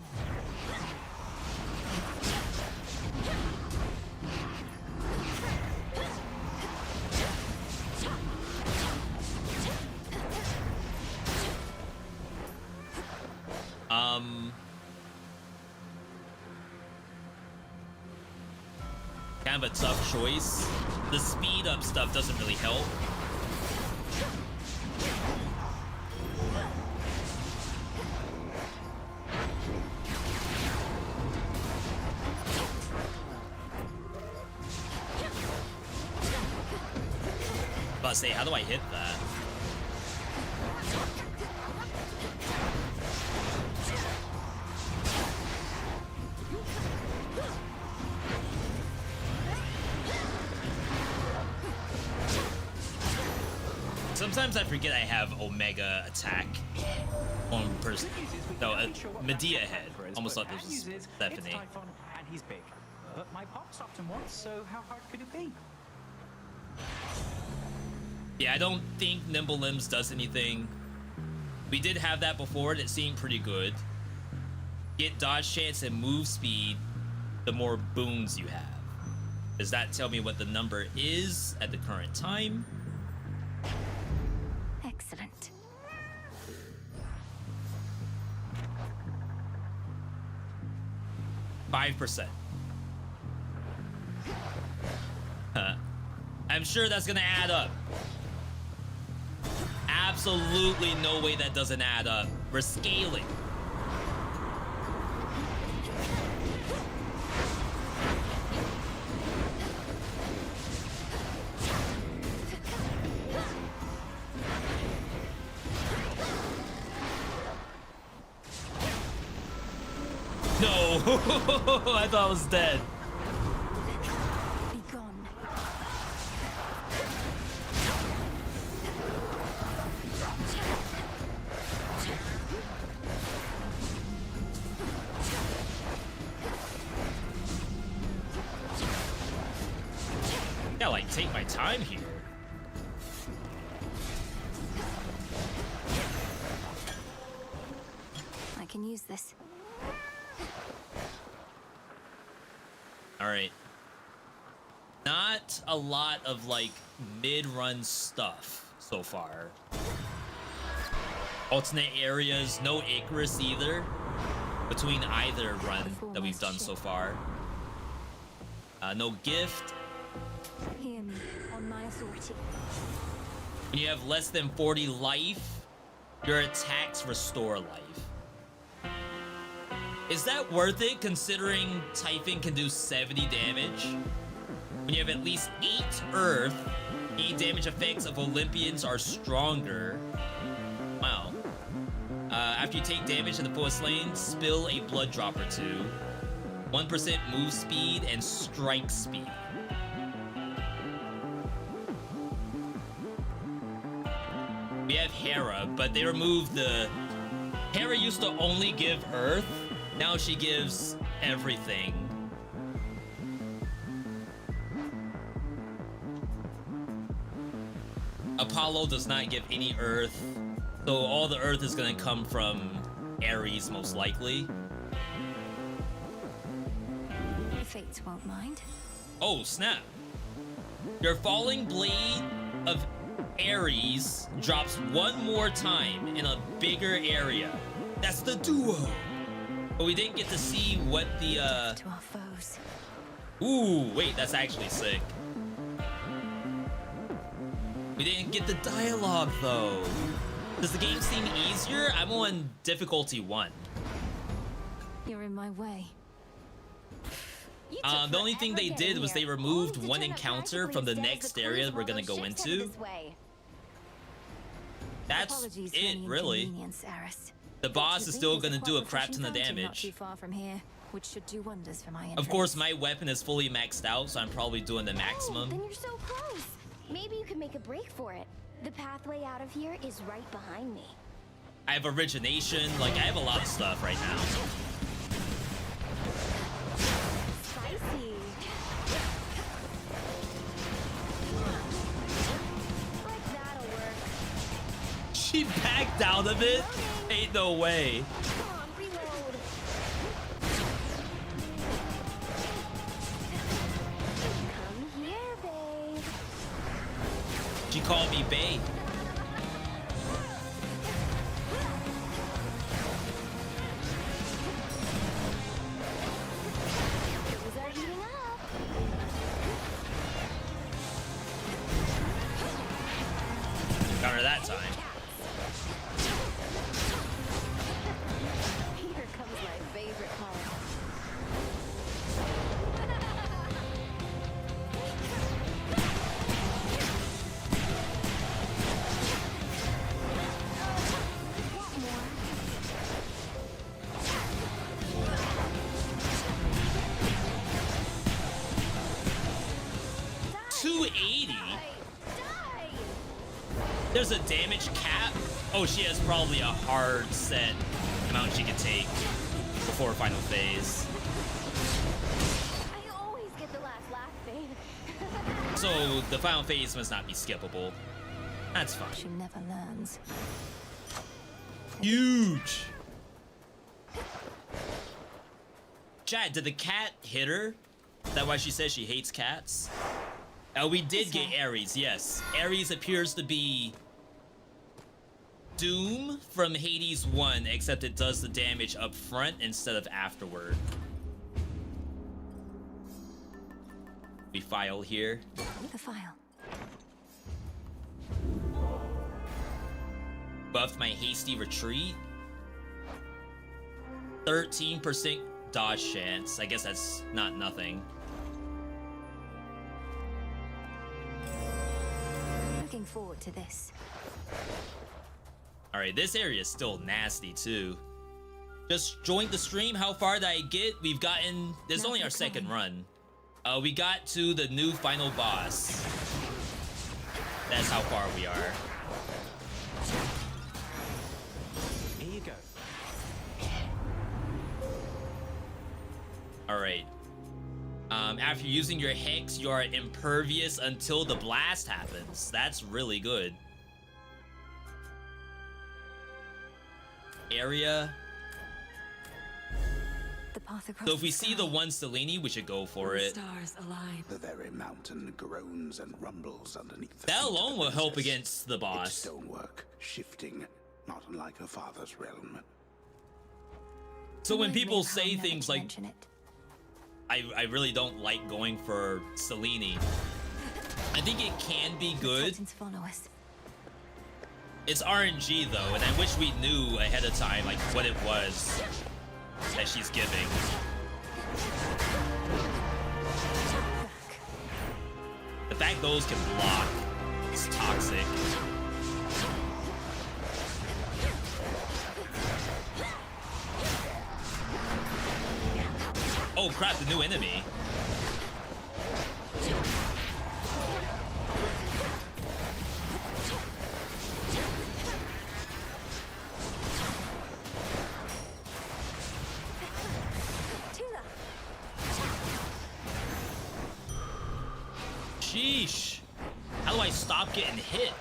Kind of a tough choice. The speed up stuff doesn't really help. About to say, how do I hit that? Sometimes I forget I have Omega attack on person. No, Medea head. Almost thought this was Stephanie. It's Typhon, and he's big. But my pop stopped him once, so how hard could it be? Yeah, I don't think Nimble Limbs does anything. We did have that before, and it seemed pretty good. Get dodge chance and move speed, the more boons you have. Does that tell me what the number is at the current time? Excellent. %. I'm sure that's gonna add up. absolutely no way that doesn't add up. We're scaling. No, I thought I was dead. Be gone. Yeah, like take my time here. I can use this. All right. Not a lot of like mid-run stuff so far. Alternate areas, no Icarus either between either run that we've done so far. No gift. Hear me on my authority. When you have less than 40 life, your attacks restore life. Is that worth it considering Typhon can do 70 damage? When you have at least 8 earth, any damage effects of Olympians are stronger. Wow. After you take damage in the forest lane, spill a blood drop or 2. 1% move speed and strike speed. We have Hera, but they removed the... Hera used to only give earth. Now she gives everything. Apollo does not give any earth. So all the earth is gonna come from Ares most likely. The Fates won't mind. Oh, snap. Your falling blade of Ares drops one more time in a bigger area. That's the duo. But we didn't get to see what the To our foes. Ooh, wait, that's actually sick. We didn't get the dialogue though. Does the game seem easier? I'm on difficulty 1. You're in my way. The only thing they did was they removed one encounter from the next area we're gonna go into. That's it, really. The boss is still gonna do a crap ton of Not damage. too far from here, which should do wonders for my Of course, my weapon is fully maxed out, so I'm probably doing the maximum. Then you're so close. Maybe you can make a break for it. The pathway out of here is right behind me. I have origination, like I have a lot of stuff right now. Spicy. Like that'll work. She backed out of it? Ain't no way. Come on, reload. Come here, babe. She called me babe. Things are heating up. Got her that time. Here comes my favorite part. Want more? 280? There's a damage cap? Oh, she has probably a hard set amount she can take before final phase. I always get the last laugh, babe. So the final phase must not be skippable. That's fine. She never learns. Huge. Chad, did the cat hit her? Is that why she says she hates cats? We did get Ares, yes. Ares appears to be Doom from Hades 1, except it does the damage up front instead of afterward. We file here. The file. buffed my hasty retreat. 13% dodge chance. I guess that's not nothing. Looking forward to this. Alright, this area is still nasty too. Just joined the stream. How far did I get? We've gotten... This is only our second run. We got to the new final boss. That's how far we are. Here you go. Alright. After using your hex, you are impervious until the blast happens. That's really good. Area. The path across So if we see the one Selene, we should go for it. Stars align. The very mountain groans and rumbles underneath the That feet of alone the will help princess. against the boss. Its stonework, shifting, not unlike her father's realm. So when people say things like, I really don't like going for Selene, I think it can be good. It's RNG though, and I wish we knew ahead of time like what it was that she's giving. The fact those can block is toxic. Oh crap, the new enemy. Sheesh. How do I stop getting hit?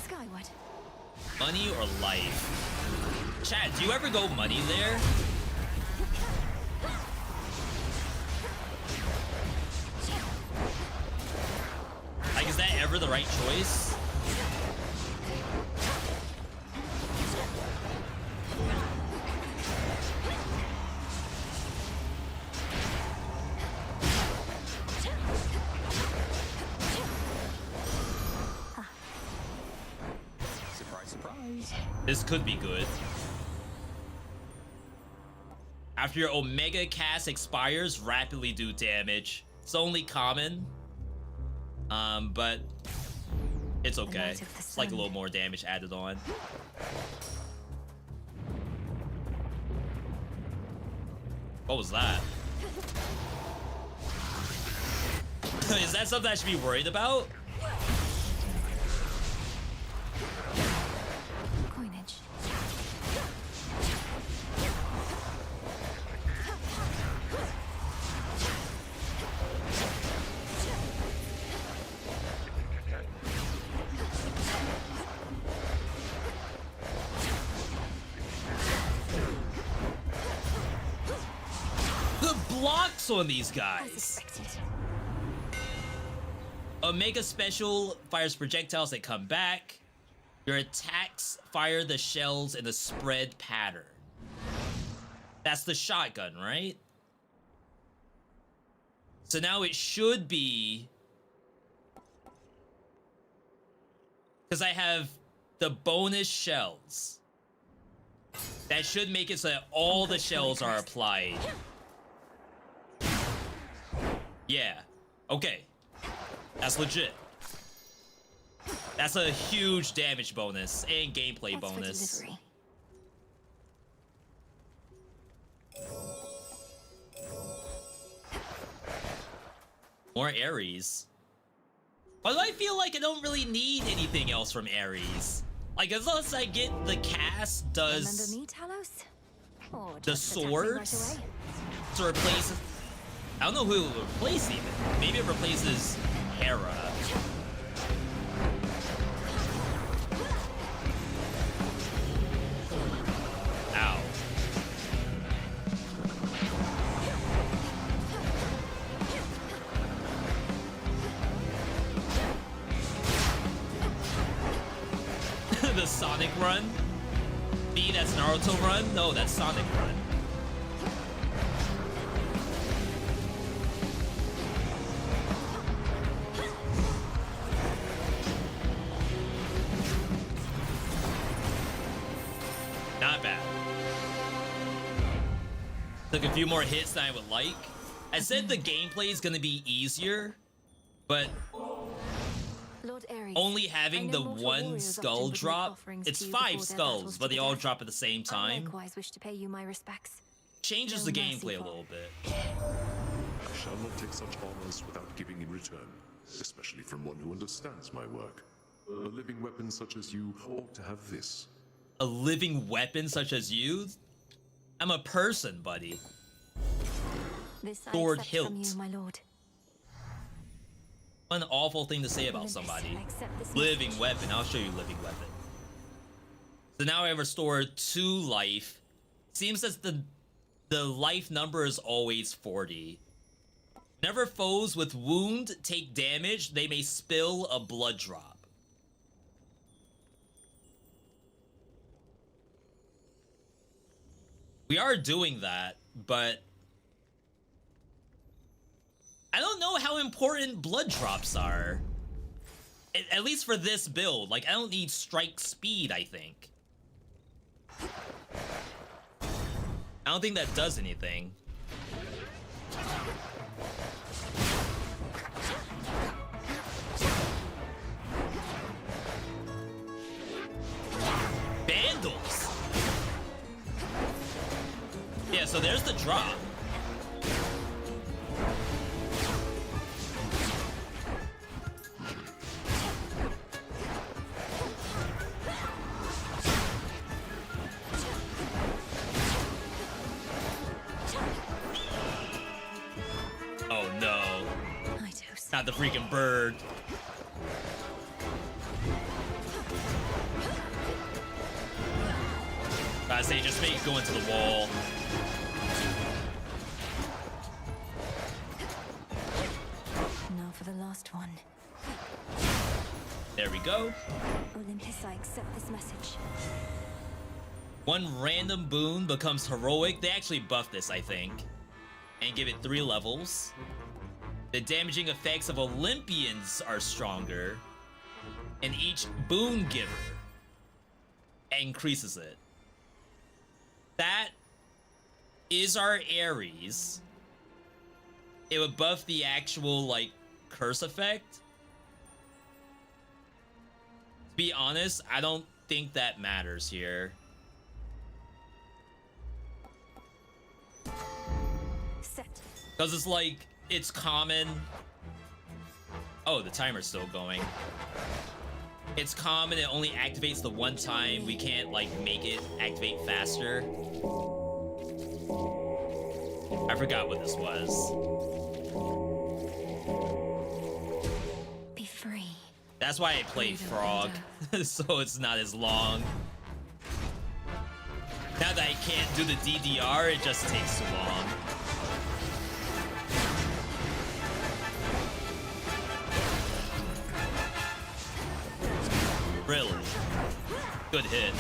Skyward. Money or life? Chat, do you ever go money there? Like, is that ever the right choice? Surprise, surprise. This could be good. After your Omega cast expires, rapidly do damage. It's only common. But it's okay. It's like a little more damage added on. What was that? Is that something I should be worried about? Coinage. The blocks on these guys. Omega special fires projectiles that come back. Your attacks fire the shells in a spread pattern. That's the shotgun, right? So now it should be... Because I have the bonus shells. That should make it so that all the shells are applied. Yeah. Okay. That's legit. That's a huge damage bonus and gameplay bonus. More Ares. But I feel like I don't really need anything else from Ares. Like, unless I get the cast does Remember me, Talos? Or the just attack me swords right away? to replace... I don't know who it will replace even. Maybe it replaces Hera. Ow. The Sonic run? B, that's Naruto run? No, that's Sonic run. Took a few more hits than I would like. I said the gameplay is gonna be easier, but Lord Ares, only having I the know mortal one warriors skull often would make drop, offerings it's to you 5 before their skulls, battles but to they the all death. drop at the same I time. likewise wish to pay you my respects. Changes No the mercy gameplay a for- little bit. I shall not take such honors without giving in return, especially from one who understands my work. A living weapon such as you ought to have this. A living weapon such as you? I'm a person, buddy. This I Sword accept hilt. from you, my lord. What an awful thing to say about Olympus, somebody. I accept this Living message. weapon. I'll show you living weapon. So now I have restored 2 life. Seems that the life number is always 40. Whenever foes with wound take damage, they may spill a blood drop. We are doing that, but I don't know how important blood drops are. At least for this build. Like, I don't need strike speed, I think. I don't think that does anything. Vandals! Yeah, so there's the drop. Oh no. Not the freaking bird. I say just make it go into the wall. Now for the last one. There we go. Olympus, I accept this message. One random boon becomes heroic. They actually buffed this, I think, and give it 3 levels. The damaging effects of Olympians are stronger, and each boon giver increases it. That is our Ares. It would buff the actual, like, curse effect. To be honest, I don't think that matters here. Set. Because it's like, it's common. Oh, the timer's still going. It's common, it only activates the one time. We can't, like, make it activate faster. I forgot what this was. Be free. That's why I played Frog, so it's not as long. Now that I can't do the DDR, it just takes too long. Really? Good hit.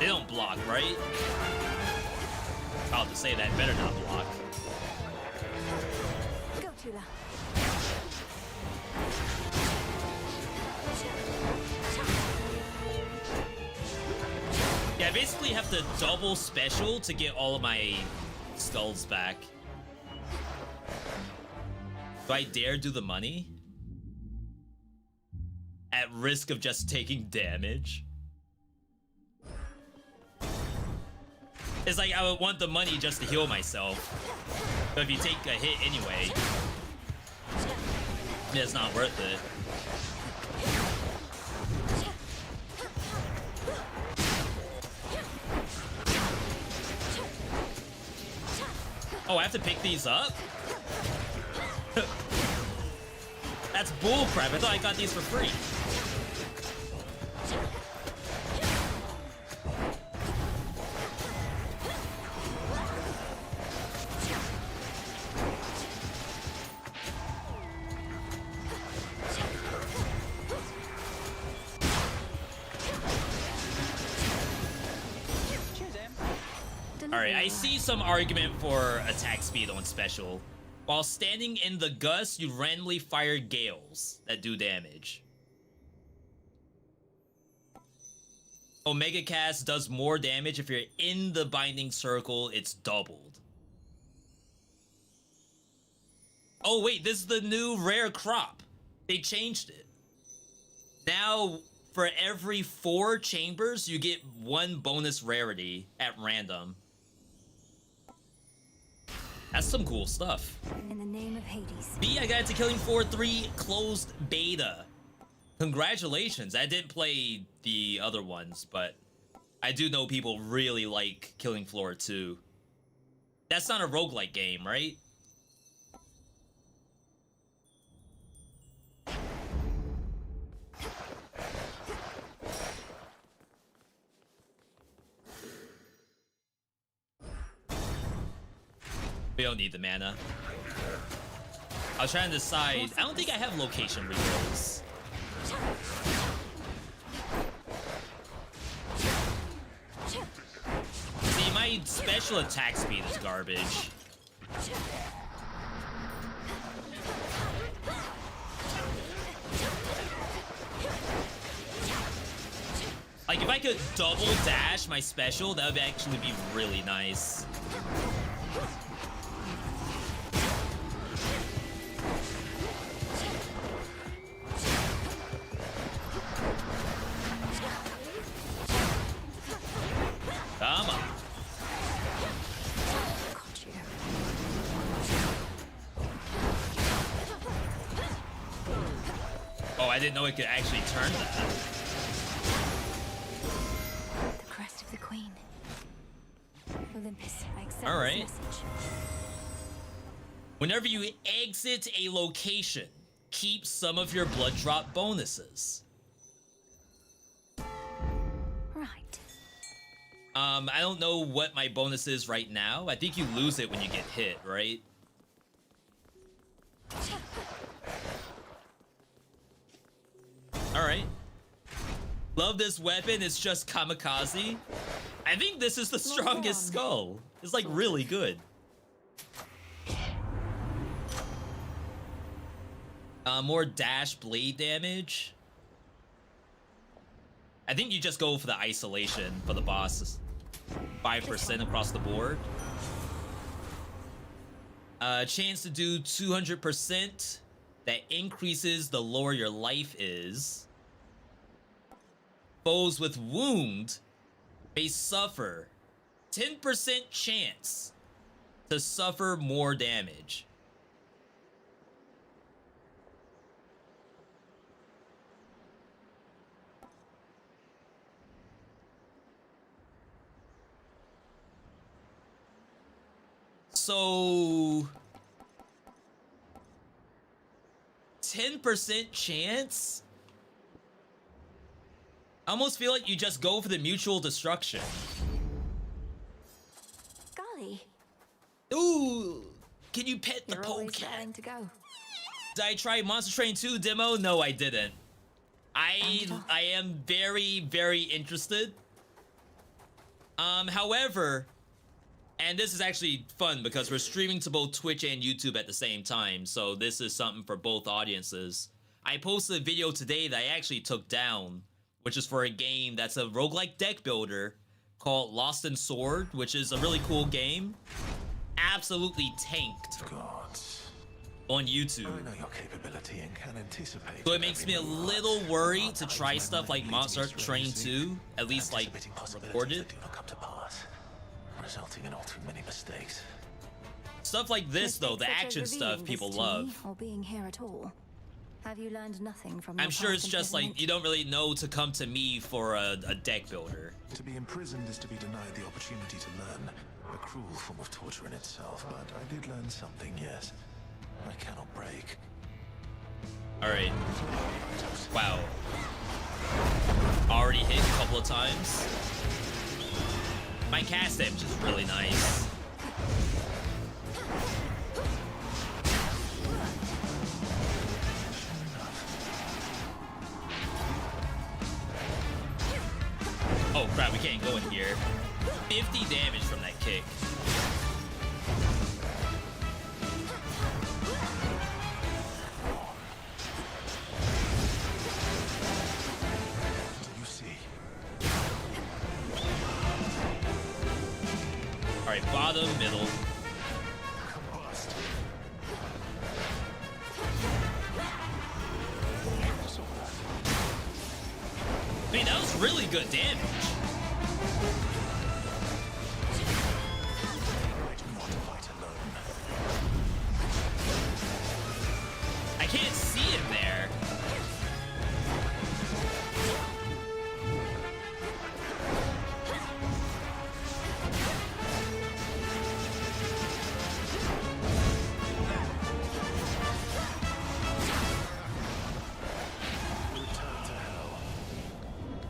They don't block, right? I'll have to say that better not block. Go, Tula. Yeah, I basically have to double special to get all of my skulls back. Do I dare do the money? At risk of just taking damage? It's like I would want the money just to heal myself. But if you take a hit anyway, it's not worth it. Oh, I have to pick these up? That's bullcrap. I thought I got these for free. Alright, I see some argument for attack speed on special. While standing in the gust, you randomly fire gales that do damage. Omega Cast does more damage. If you're in the binding circle, it's doubled. Oh wait, this is the new rare crop. They changed it. Now, for every 4 chambers, you get 1 bonus rarity at random. That's some cool stuff. In the name of Hades. B, I got it to Killing Floor 3 closed beta. Congratulations. I didn't play the other ones, but I do know people really like Killing Floor 2. That's not a roguelike game, right? We don't need the mana. I was trying to decide. I don't think I have location rerolls. See, my special attack speed is garbage. Like, if I could double dash my special, that would actually be really nice. Come on. Oh, I didn't know it could actually turn that. The crest of the Queen. Olympus, I accept All this right. message. Whenever you exit a location, keep some of your blood drop bonuses. Right. I don't know what my bonus is right now. I think you lose it when you get hit, right? All right. Love this weapon. It's just kamikaze. I think this is the strongest skull. It's like really good. More dash blade damage. I think you just go for the isolation for the boss. 5% across the board. Chance to do 200%. That increases the lower your life is. Foes with wound may suffer 10% chance to suffer more damage. So 10% chance? I almost feel like you just go for the mutual destruction. Golly. Ooh, can you pet the You're always polecat? raring to go. Did I try Monster Train 2 demo? No, I didn't. I am very, very interested. However, and this is actually fun because we're streaming to both Twitch and YouTube at the same time, so this is something for both audiences. I posted a video today that I actually took down, which is for a game that's a roguelike deck builder called Lost in Sword, which is a really cool game. Absolutely tanked on YouTube. I know your capability and can anticipate. So it makes me a little worried to try stuff like Monster Train 2, at least like recorded. Resulting in all too many mistakes. Stuff like this, though, the action stuff people love. Or being here at all. Have you learned nothing from I'm your sure past it's just like imprisonment? you don't really know to come to me for a deck builder. To be imprisoned is to be denied the opportunity to learn. A cruel form of torture in itself, but I did learn something, yes. I cannot break. Alright. Wow. Already hit a couple of times. My cast damage is really nice. Oh crap, we can't go in here. 50 damage from that kick. Alright, bottom, middle. I mean, that was really good damage. I can't see him there.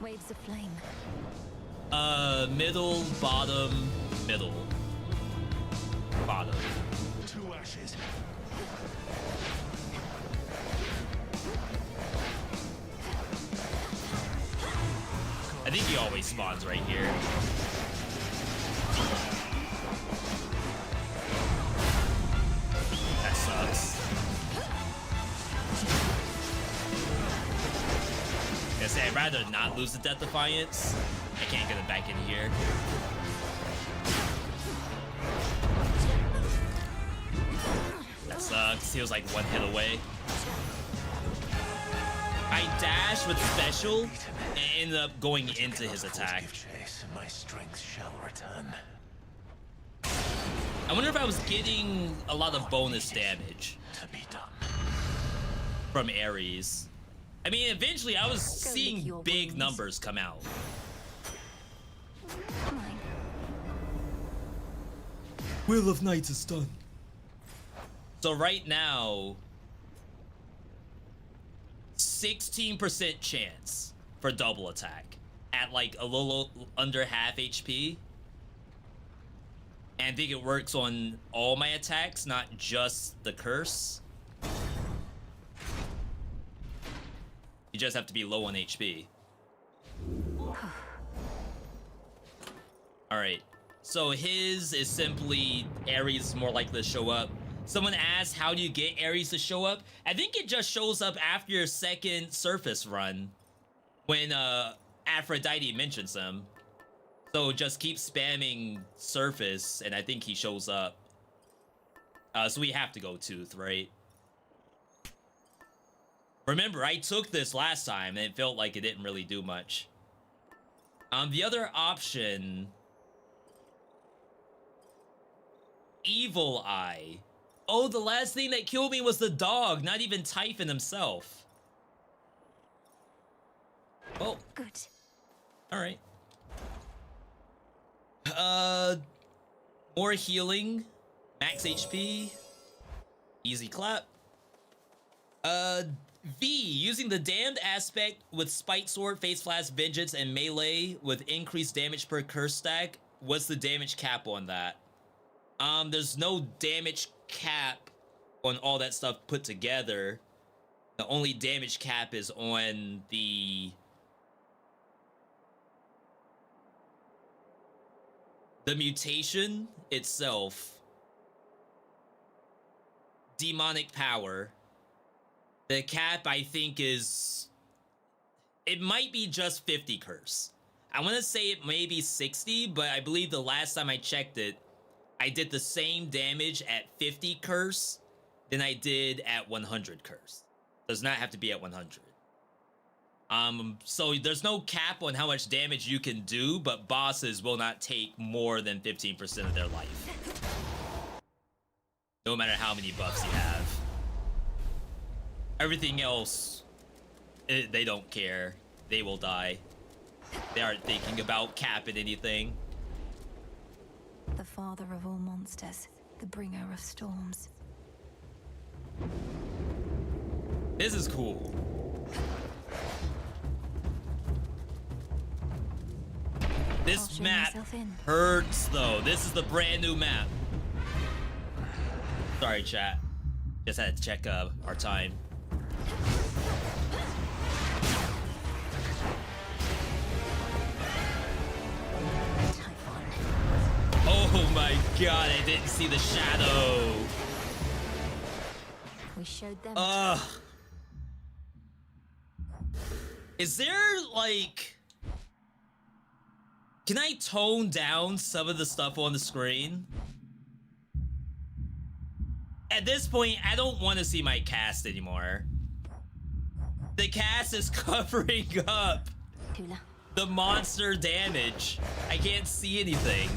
Waves of flame. Middle, bottom, middle. Bottom. 2 ashes. I think he always spawns right here. That sucks. I say I'd rather not lose the Death Defiance. I can't get it back in here. That sucks. He was like 1 hit away. I dashed with special and ended up going into his attack. My strength shall return. I wonder if I was getting a lot of bonus damage from Ares. I mean, eventually I was seeing big numbers come out. Will of Knights is done. So right now, 16% chance for double attack at like a little under half HP. And I think it works on all my attacks, not just the curse. You just have to be low on HP. Alright, so his is simply Ares is more likely to show up. Someone asked, how do you get Ares to show up? I think it just shows up after your second surface run when Aphrodite mentions him. So just keep spamming surface and I think he shows up. So we have to go Tooth, right? Remember, I took this last time and it felt like it didn't really do much. The other option, Evil Eye. Oh, the last thing that killed me was the dog, not even Typhon himself. Oh. Good. All right. More healing, max HP, easy clap. V, using the damned aspect with Spite Sword, Face Flash, Vengeance, and Melee with increased damage per curse stack. What's the damage cap on that? There's no damage cap on all that stuff put together. The only damage cap is on the mutation itself. Demonic power. The cap, I think, is... It might be just 50 curse. I want to say it may be 60, but I believe the last time I checked it, I did the same damage at 50 curse than I did at 100 curse. Does not have to be at 100. So there's no cap on how much damage you can do, but bosses will not take more than 15% of their life. No matter how many buffs you have. Everything else, they don't care. They will die. They aren't thinking about capping anything. The father of all monsters, the bringer of storms. This is cool. This map hurts though. This is the brand new map. Sorry, chat. Just had to check our time. Oh my god, I didn't see the shadow. We showed them. Is there like Can I tone down some of the stuff on the screen? At this point, I don't want to see my cast anymore. The cast is covering up the monster damage. I can't see anything.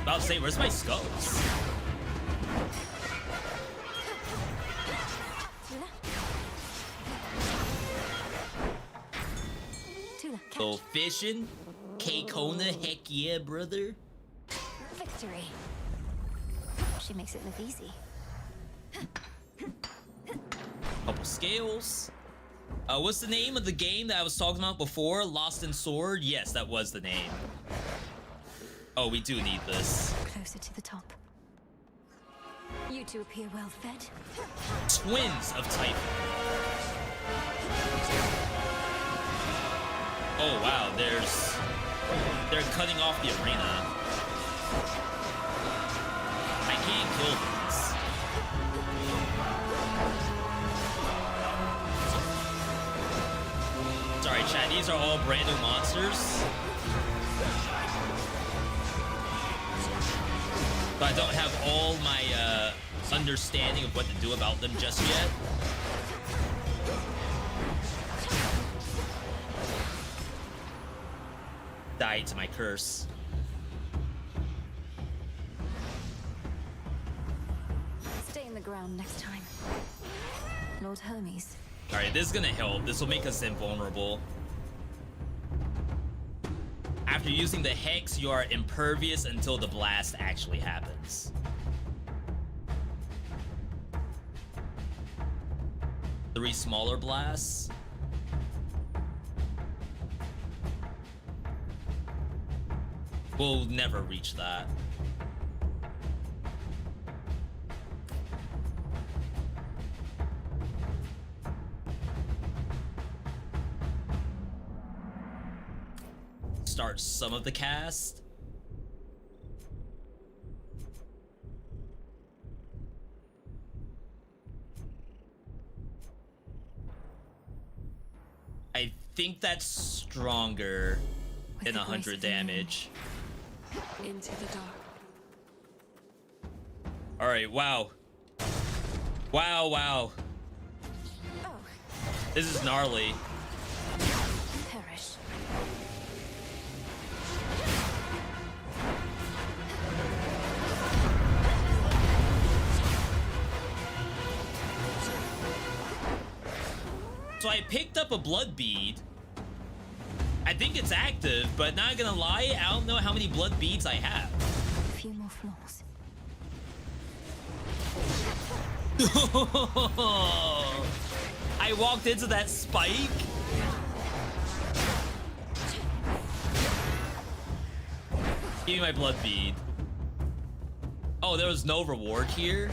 I'll say, where's my skulls? Go fishing? K-Kona, heck yeah, brother. Victory. She makes it look easy. Couple scales. What's the name of the game that I was talking about before? Lost in Sword? Yes, that was the name. Oh, we do need this. Closer to the top. You two appear well fed. Twins of Typhon. Oh wow, they're cutting off the arena. I can't kill these. Sorry, chat, these are all brand new monsters. But I don't have all my understanding of what to do about them just yet. Died to my curse. Stay in the ground next time. Lord Hermes. Alright, this is gonna help. This will make us invulnerable. After using the Hex, you are impervious until the blast actually happens. Three smaller blasts. We'll never reach that. Start some of the cast. I think that's stronger than 100 damage. Into the dark. All right, wow. Wow, wow. This is gnarly. Perish. So I picked up a blood bead. I think it's active, but not gonna lie, I don't know how many blood beads I have. A few more floors. I walked into that spike. Give me my blood bead. Oh, there was no reward here.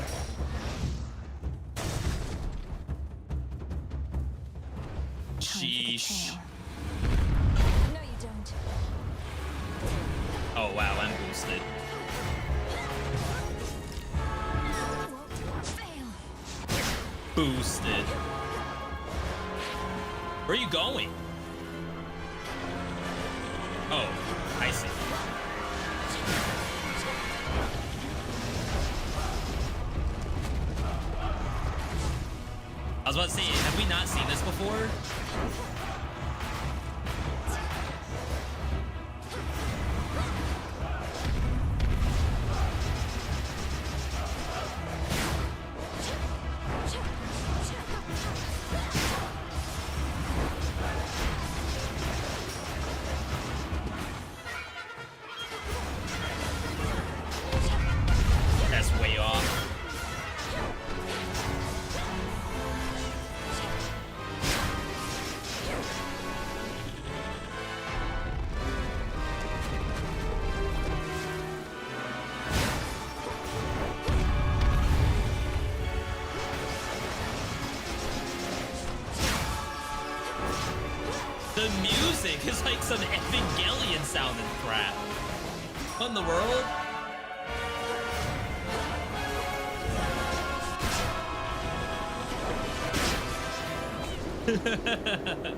Sheesh. No, you don't. Oh wow, I'm boosted. Boosted. Where are you going? Oh, I see. I was about to say, have we not seen this before? That's way off. The music is like some Evangelion sounding crap. What in the world? I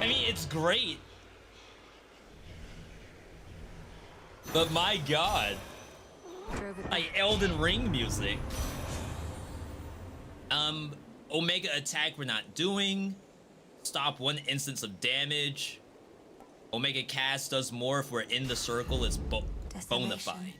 mean, it's great. But my god. Like Elden Ring music. Omega attack we're not doing. Stop 1 instance of damage. Omega cast does more if we're in the circle. It's bona fide.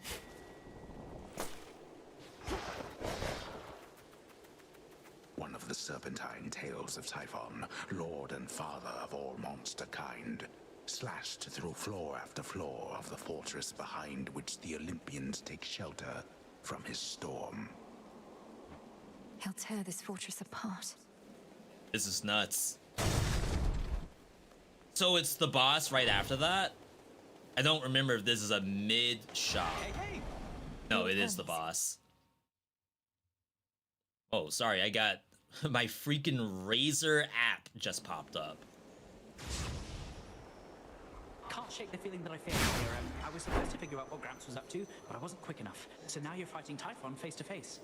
One of the serpentine tales of Typhon, lord and father of all monster kind, slashed through floor after floor of the fortress behind which the Olympians take shelter from his storm. He'll tear this fortress apart. This is nuts. So it's the boss right after that? I don't remember if this is a mid-shot. No, it is the boss. Oh, sorry, I got my freaking Razer app just popped up. Can't shake the feeling that I feel here. I was supposed to figure out what Gramps was up to, but I wasn't quick enough. So now you're fighting Typhon face to face.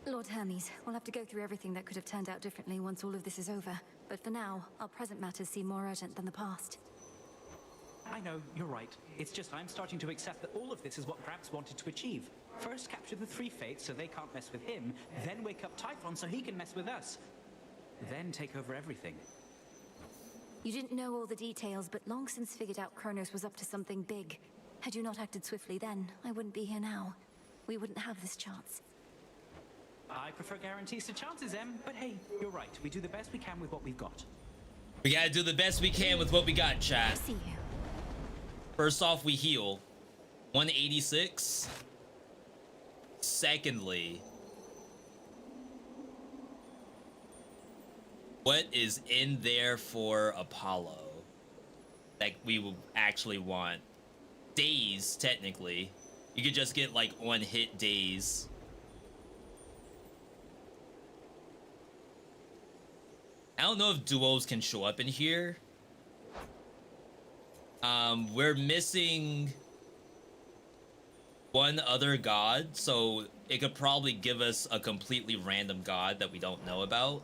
Lord Hermes, we'll have to go through everything that could have turned out differently once all of this is over. But for now, our present matters seem more urgent than the past. I know, you're right. It's just I'm starting to accept that all of this is what Gramps wanted to achieve. First capture the 3 fates so they can't mess with him, then wake up Typhon so he can mess with us. Then take over everything. You didn't know all the details, but long since figured out Kronos was up to something big. Had you not acted swiftly then, I wouldn't be here now. We wouldn't have this chance. I prefer guarantees to chances, Em, but hey, you're right. We do the best we can with what we've got. We gotta do the best we can with what we got, chat. I see you. First off, we heal. 186. Secondly, what is in there for Apollo that we will actually want? Days, technically. You could just get like 1-hit days. I don't know if duos can show up in here. We're missing one other god, so it could probably give us a completely random god that we don't know about.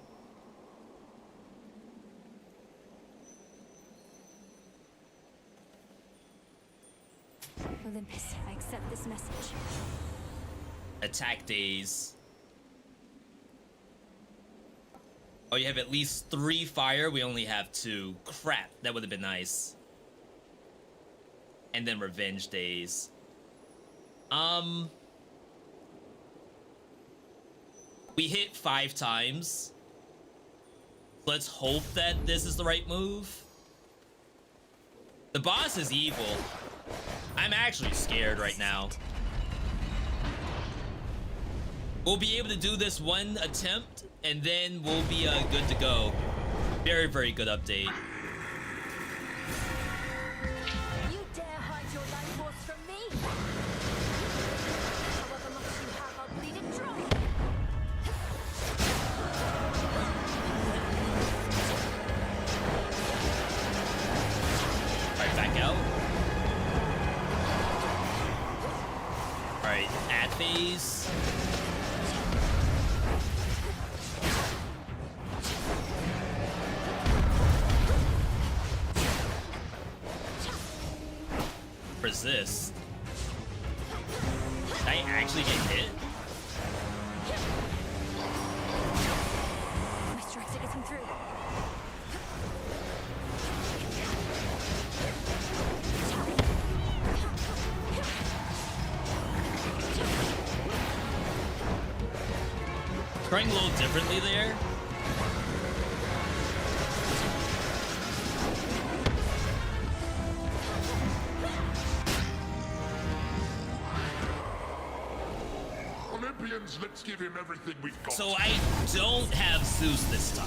Olympus, I accept this message. Attack days. Oh, you have at least 3 fire. We only have 2. Crap, that would have been nice. And then revenge days. We hit 5 times. Let's hope that this is the right move. The boss is evil. I'm actually scared right now. We'll be able to do this 1 attempt, and then we'll be good to go. Very, very good update. You dare hide your life force from me? However much you have, I'll bleed it dry. Alright, back out. Alright, at phase. Resist. Did I actually get hit? My strikes are getting through. Trying a little differently there. Olympians, let's give him everything we've got. So I don't have Zeus this time.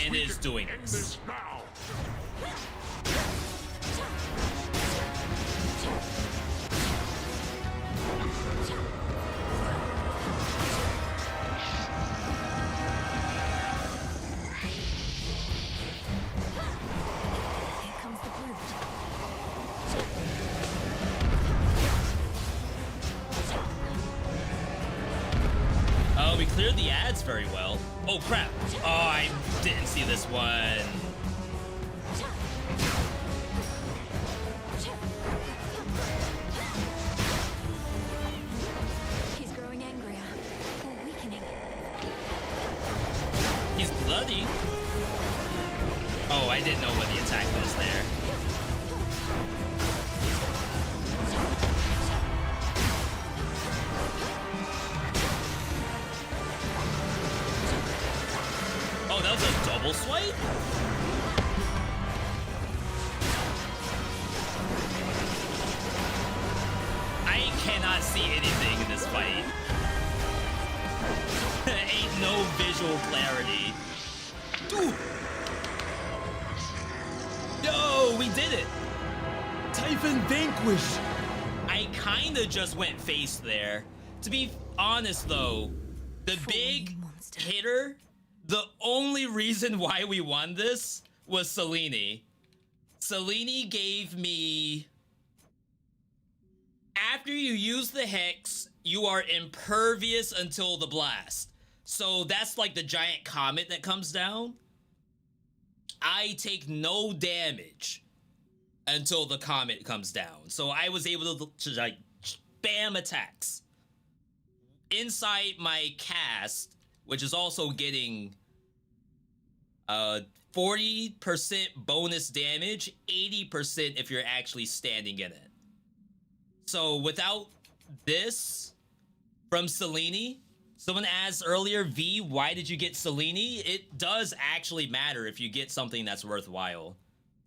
And is doing this. Now. Here comes the brute. Oh, we cleared the ads very well. Oh crap. Oh, I didn't see this one. He's growing angrier, or weakening. He's bloody. Oh, I didn't know what the attack was there. Oh, that was a double swipe? I cannot see anything in this fight. Ain't no visual clarity. Ooh. Yo, we did it! Typhon vanquished! I kinda just went face there. To be honest though, the big hitter, the only reason why we won this was SlimyYy. SlimyYy gave me... After you use the Hex, you are impervious until the blast. So that's like the giant comet that comes down. I take no damage until the comet comes down. So I was able to like spam attacks. Inside my cast, which is also getting 40% bonus damage, 80% if you're actually standing in it. So without this from SlimyYy, someone asked earlier, V, why did you get SlimyYy? It does actually matter if you get something that's worthwhile.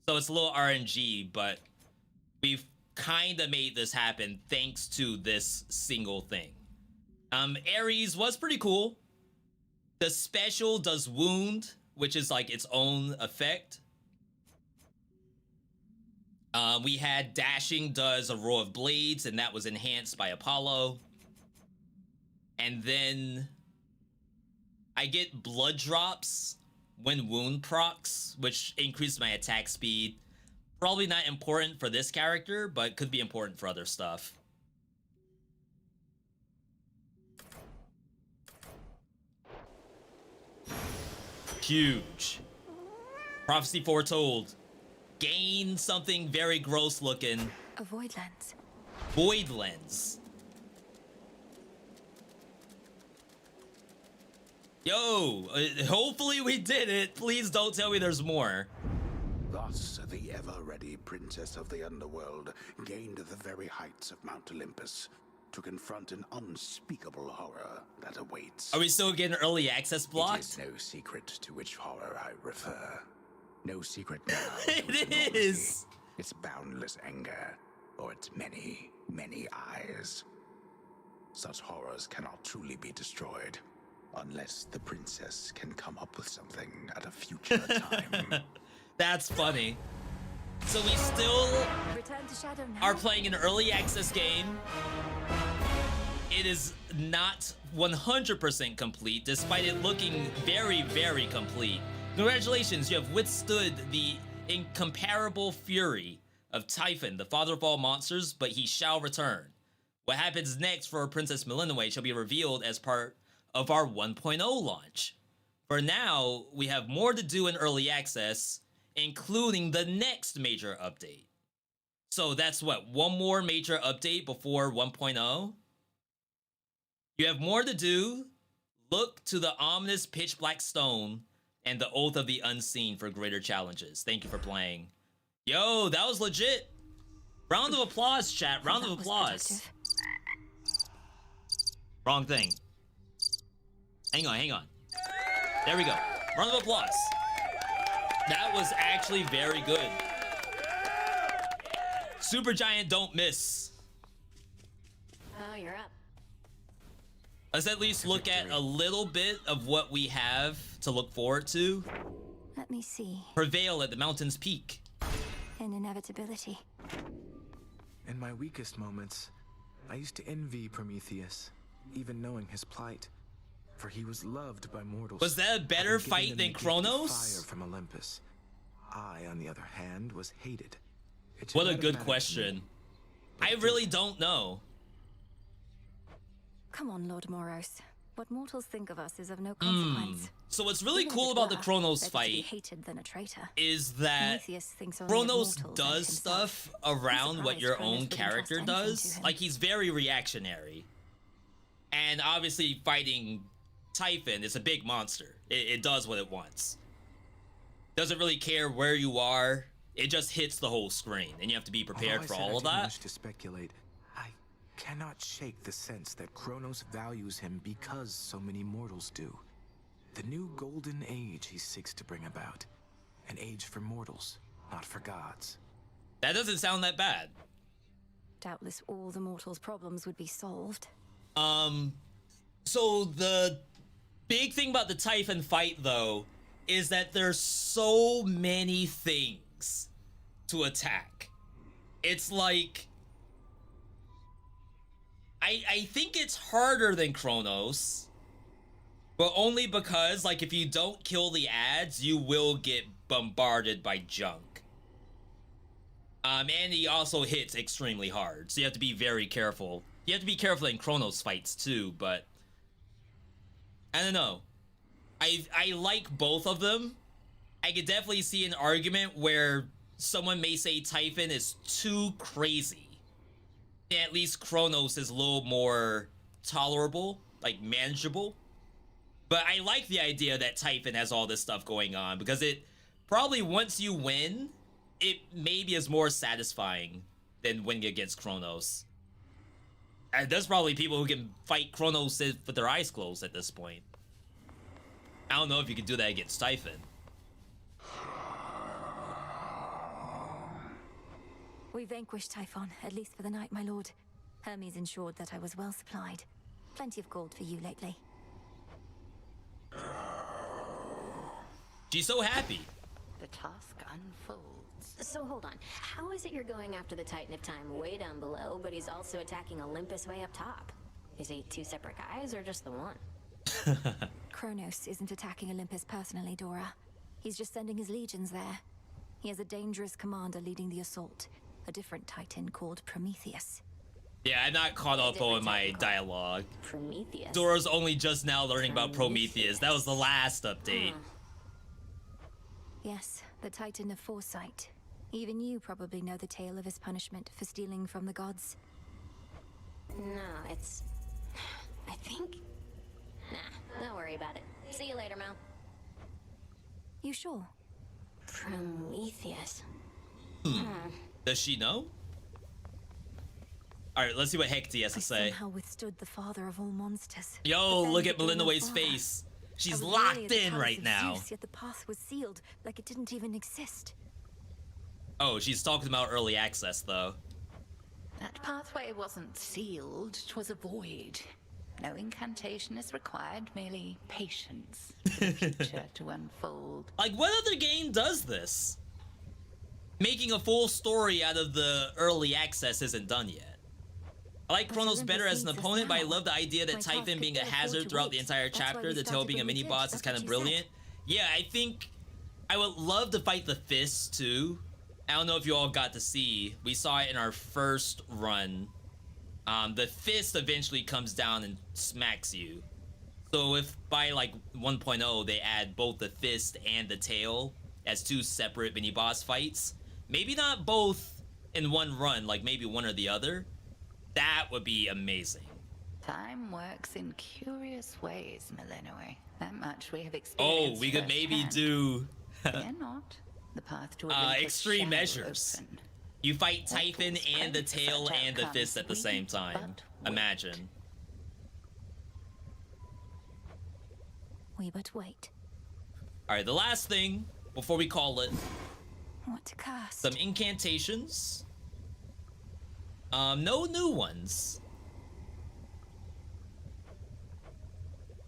So it's a little RNG, but we've kind of made this happen thanks to this single thing. Ares was pretty cool. The special does wound, which is like its own effect. We had dashing does a row of blades, and that was enhanced by Apollo. And then I get blood drops when wound procs, which increases my attack speed. Probably not important for this character, but could be important for other stuff. Huge. Prophecy foretold. Gain something very gross looking. A void lens. Void lens. Yo, hopefully we did it. Please don't tell me there's more. Thus, the ever-ready princess of the underworld gained the very heights of Mount Olympus to confront an unspeakable horror that awaits. Are we still getting early access blocks? It is no secret to which horror I refer. No secret now. It is. Its boundless anger, or its many, many eyes. Such horrors cannot truly be destroyed, unless the princess can come up with something at a future time. That's funny. So we still Return to Shadow now. are playing an early access game. It is not 100% complete, despite it looking very, very complete. Congratulations, you have withstood the incomparable fury of Typhon, the father of all monsters, but he shall return. What happens next for Princess Millennium shall be revealed as part of our 1.0 launch. For now, we have more to do in early access, including the next major update. So that's what, one more major update before 1.0? You have more to do. Look to the ominous pitch black stone and the oath of the unseen for greater challenges. Thank you for playing. Yo, that was legit. Round of applause, chat. Round of applause. Wrong thing. Hang on. There we go. Round of applause. That was actually very good. Supergiant don't miss. Oh, you're up. Let's at least look at a little bit of what we have to look forward to. Let me see. Prevail at the mountain's peak. An inevitability. In my weakest moments, I used to envy Prometheus, even knowing his plight, for he was loved by mortals. Was that a better fight than Kronos? Fire from Olympus. I, on the other hand, was hated. What a good question. I really don't know. Come on, Lord Moros. What mortals think of us is of no consequence. So what's really Even if cool it about the were, Kronos better to be fight hated than a traitor. is that Prometheus thinks only of Kronos mortals does like himself. stuff around what surprised your Kronos own wouldn't trust character anything to does. him. Like, he's very reactionary. And obviously fighting Typhon is a big monster. It does what it wants. Doesn't really care where you are. It just hits the whole screen, and you have to be prepared for all of I that. wish to speculate. I cannot shake the sense that Kronos values him because so many mortals do. The new golden age he seeks to bring about. An age for mortals, not for gods. That doesn't sound that bad. Doubtless all the mortals' problems would be solved. So the big thing about the Typhon fight, though, is that there's so many things to attack. It's like, I think it's harder than Kronos, but only because, like, if you don't kill the ads, you will get bombarded by junk. And he also hits extremely hard, so you have to be very careful. You have to be careful in Kronos fights too, but I don't know. I like both of them. I could definitely see an argument where someone may say Typhon is too crazy. At least Kronos is a little more tolerable, like manageable. But I like the idea that Typhon has all this stuff going on, because it probably, once you win, it maybe is more satisfying than winning against Kronos. And there's probably people who can fight Kronos with their eyes closed at this point. I don't know if you can do that against Typhon. We vanquished Typhon, at least for the night, my lord. Hermes ensured that I was well supplied. Plenty of gold for you lately. She's so happy. The task unfolds. So hold on. How is it you're going after the Titan of Time way down below, but he's also attacking Olympus way up top? Is he two separate guys or just the one? Kronos isn't attacking Olympus personally, Dora. He's just sending his legions there. He has a dangerous commander leading the assault. A different Titan called Prometheus. Yeah, I'm not caught up on my dialogue. Prometheus? Dora's only just now learning about Prometheus. That was the last update. Yes, the Titan of Foresight. Even you probably know the tale of his punishment for stealing from the gods. No, it's... I think... Nah, don't worry about it. See you later, Mel. You sure? Prometheus. Does she know? Alright, let's see what Hecate has to say. Somehow withstood the father of all monsters. Yo, look at Melinda Wade's face. She's locked in right now. Zeus, yet the path was sealed, like it didn't even exist. Oh, she's talking about early access, though. That pathway wasn't sealed, 'twas a void. No incantation is required, merely patience for the future to unfold. Like, what other game does this? Making a full story out of the early access isn't done yet. I like Kronos better as an opponent, but I love the idea that Typhon being a hazard throughout the entire chapter, the tail being a mini-boss is kind of brilliant. Yeah, I think I would love to fight the Fist, too. I don't know if you all got to see. We saw it in our first run. The Fist eventually comes down and smacks you. So if by, like, 1.0 they add both the Fist and the tail as two separate mini-boss fights, maybe not both in one run, like maybe one or the other, that would be amazing. Time works in curious ways, Millenoi. That much we have experienced. Oh, we could maybe do Fear not. The path to Olympus extreme shall measures. open. You fight Typhon and the tail and the Fist at the same time. Imagine. We but wait. Alright, the last thing before we call it. What to cast? Some incantations. No new ones.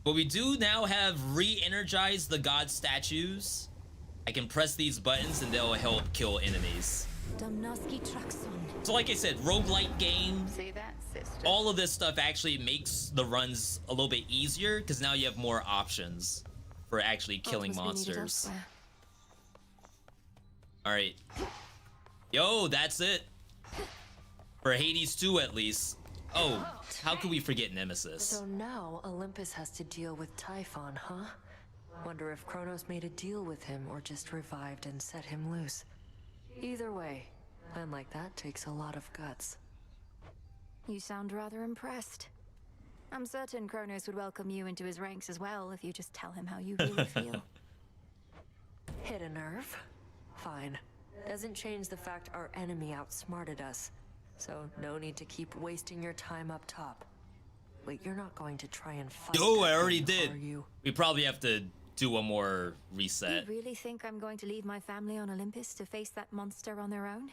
But we do now have re-energized the god statues. I can press these buttons and they'll help kill enemies. So like I said, roguelike game. See that, sister? All of this stuff actually makes the runs a little bit easier because now you have more options for actually killing monsters. Alright. Yo, that's it. For Hades 2 at least. Oh, how could we forget Nemesis? So now Olympus has to deal with Typhon, huh? Wonder if Kronos made a deal with him or just revived and set him loose. Either way, plan like that takes a lot of guts. You sound rather impressed. I'm certain Kronos would welcome you into his ranks as well if you just tell him how you really feel. Hit a nerve? Fine. Doesn't change the fact our enemy outsmarted us. So no need to keep wasting your time up top. Wait, you're not going to try and fight? Oh, I already thing, did. are you? We probably have to do one more reset. You really think I'm going to leave my family on Olympus to face that monster on their own?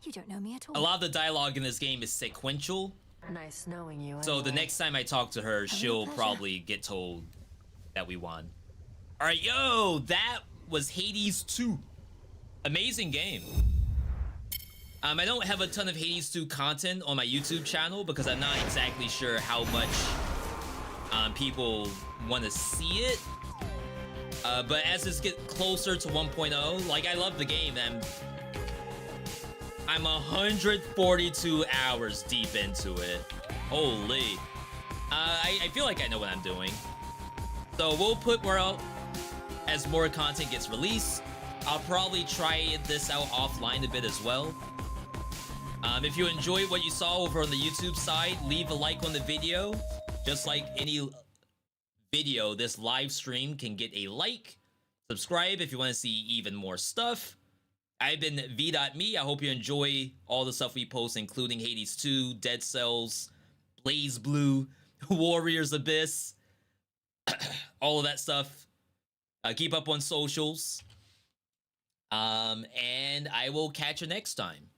You don't know me at all. A lot of the dialogue in this game is sequential. Nice knowing you. So the anyway. next time I talk to her, she'll probably get told that we won. All right, yo, that was Hades 2. Amazing game. I don't have a ton of Hades 2 content on my YouTube channel because I'm not exactly sure how much people want to see it. But as this gets closer to 1.0, like, I love the game, and I'm 142 hours deep into it. Holy. I feel like I know what I'm doing. So we'll put more out as more content gets released. I'll probably try this out offline a bit as well. If you enjoyed what you saw over on the YouTube side, leave a like on the video. Just like any video, this live stream can get a like. Subscribe if you want to see even more stuff. I've been Veedotme. I hope you enjoy all the stuff we post, including Hades 2, Dead Cells, Blaze Blue, Warriors Abyss, all of that stuff. Keep up on socials. And I will catch you next time.